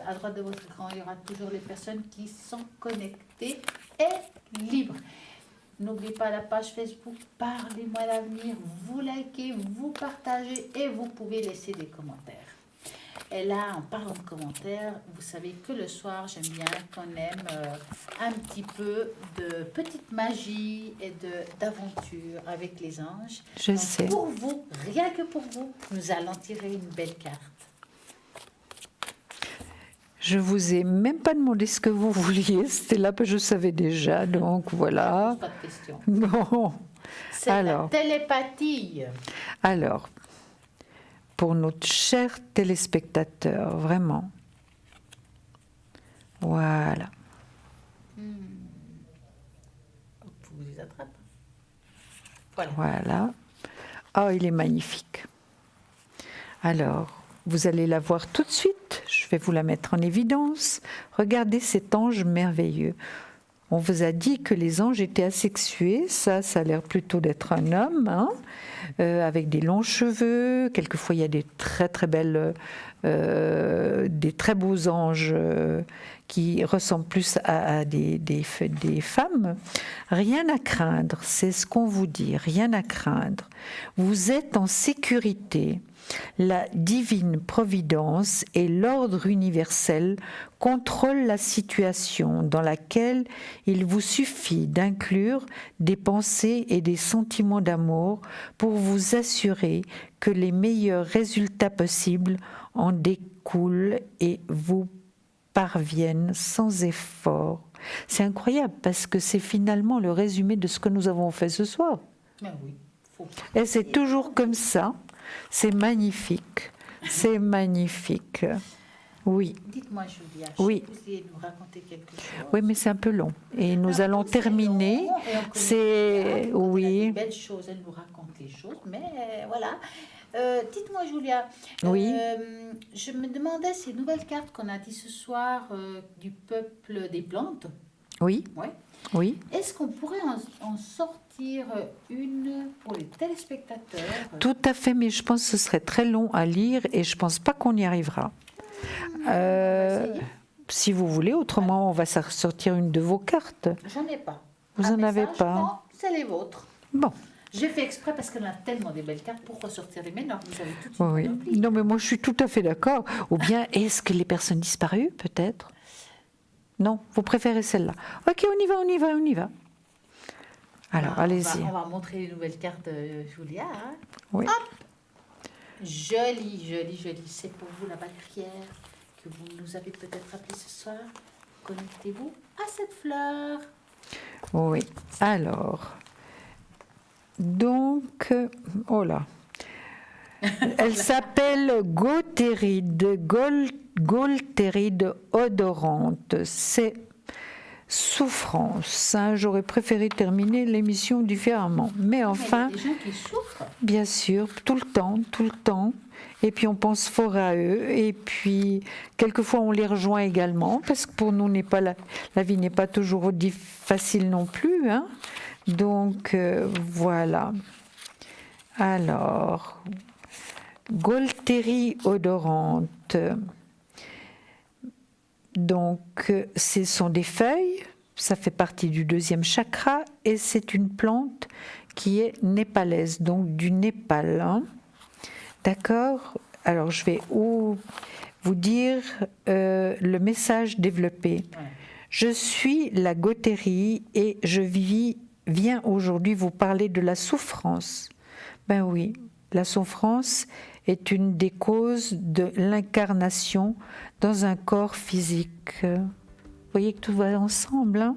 à droite de votre écran, il y aura toujours les personnes qui sont connectées et libres. N'oubliez pas la page Facebook Parlez-moi l'avenir. Vous likez, vous partagez et vous pouvez laisser des commentaires. Et là, en parlant de commentaires, vous savez que le soir, j'aime bien qu'on aime un petit peu de petite magie et d'aventure avec les anges. Je Donc, sais. pour vous, rien que pour vous, nous allons tirer une belle carte. Je vous ai même pas demandé ce que vous vouliez. C'était là que je savais déjà. Donc voilà. Pas de question. Bon. C'est la télépathie. Alors, pour notre cher téléspectateur, vraiment. Voilà. Vous les attrapez. Voilà. Voilà. Oh, il est magnifique. Alors, vous allez la voir tout de suite. Je vais vous la mettre en évidence. Regardez cet ange merveilleux. On vous a dit que les anges étaient asexués. Ça a l'air plutôt d'être un homme, hein, avec des longs cheveux. Quelquefois, il y a des très très belles, des très beaux anges qui ressemblent plus à des femmes. Rien à craindre, c'est ce qu'on vous dit. Rien à craindre. Vous êtes en sécurité. La divine providence et l'ordre universel contrôlent la situation dans laquelle il vous suffit d'inclure des pensées et des sentiments d'amour pour vous assurer que les meilleurs résultats possibles en découlent et vous parviennent sans effort. C'est incroyable parce que c'est finalement le résumé de ce que nous avons fait ce soir. Mais oui, et c'est toujours comme ça. C'est magnifique. C'est magnifique. Oui. Dites-moi, Julia, Oui. vous vouliez nous raconter quelque chose. Oui, mais c'est un peu long. Et nous allons C'est terminer. long, et on connaît C'est Julia, quand elle a oui. des belles choses, elle nous raconte les choses, mais voilà. Dites-moi, Julia, Oui. je me demandais ces nouvelles cartes qu'on a dit ce soir du peuple des plantes. Oui. Ouais. Oui. Est-ce qu'on pourrait en sortir une pour les téléspectateurs? Tout à fait, mais je pense que ce serait très long à lire et je pense pas qu'on y arrivera. essayer. Si vous voulez, autrement, on va sortir une de vos cartes. J'en ai pas. Vous Un en avez message, pas? non, c'est les vôtres. Bon. J'ai fait exprès parce qu'on a tellement des belles cartes pour ressortir les ménages. Vous avez tout Oui. Non, mais moi, je suis tout à fait d'accord. Ou bien, est-ce que les personnes disparues, peut-être? Non, vous préférez celle-là. Ok, on y va, on y va, on y va. Alors, allez-y. On va montrer les nouvelles cartes, Julia. Hein. Oui. Hop. Jolie, jolie, jolie. C'est pour vous la valérière que vous nous avez peut-être appelée ce soir. Connectez-vous à cette fleur. Oui. Alors, donc, oh là. Elle s'appelle Gaultéride odorante. C'est souffrance. Hein. J'aurais préféré terminer l'émission différemment. Mais enfin, il y a des gens qui souffrent. Bien sûr, tout le temps. Et puis on pense fort à eux. Et puis quelquefois on les rejoint également parce que pour nous la vie n'est pas toujours facile non plus. Hein. Donc voilà. Alors, Gaultérie odorante. Donc ce sont des feuilles. Ça fait partie du 2e chakra et c'est une plante qui est népalaise, donc du Népal. Hein. D'accord? Alors, je vais vous dire le message développé. Ouais. Je suis la Gaultérie et je viens aujourd'hui vous parler de la souffrance. Ben oui, la souffrance est une des causes de l'incarnation dans un corps physique. Vous voyez que tout va ensemble, hein?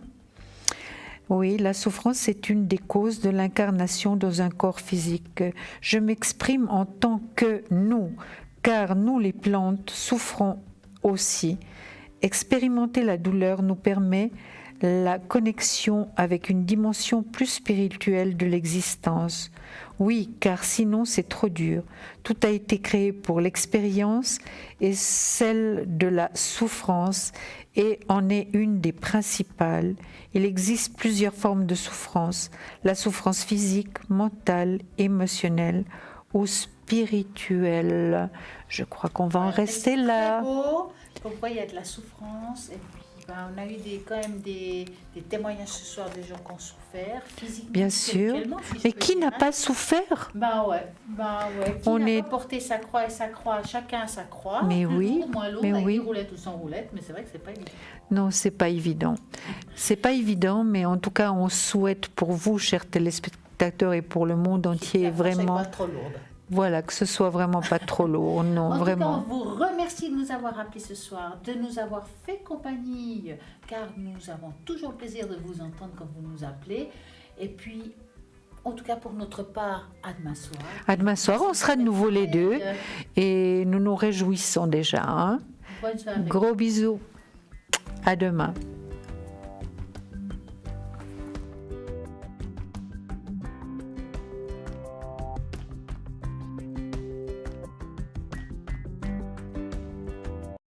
Oui, la souffrance est une des causes de l'incarnation dans un corps physique. Je m'exprime en tant que nous, car nous les plantes souffrons aussi. Expérimenter la douleur nous permet la connexion avec une dimension plus spirituelle de l'existence. Oui, car sinon c'est trop dur. Tout a été créé pour l'expérience et celle de la souffrance et en est une des principales. Il existe plusieurs formes de souffrance. La souffrance physique, mentale, émotionnelle ou spirituelle. Je crois qu'on va en rester là. Très beau. Pourquoi il y a de la souffrance et puis on a eu quand même des témoignages ce soir des gens qui ont souffert physiquement. Bien sûr. Mais qui n'a pas souffert? Ouais. Qui n'a pas porté sa croix et sa croix, chacun sa croix. Mais plus oui. Lourd, moins lourd, mais avec oui. des roulettes ou sans roulettes, mais c'est vrai que c'est pas évident. Non, c'est pas évident. C'est pas évident, mais en tout cas, on souhaite pour vous, chers téléspectateurs, et pour le monde entier, vraiment. Pas trop lourde. Voilà, que ce soit vraiment pas trop lourd, non, vraiment. En tout cas, on vous remercie de nous avoir appelés ce soir, de nous avoir fait compagnie, car nous avons toujours le plaisir de vous entendre quand vous nous appelez. Et puis, en tout cas pour notre part, à demain soir. À demain soir, on sera de nouveau les deux, et nous nous réjouissons déjà. Hein. Bonne soirée. Gros bisous. À demain.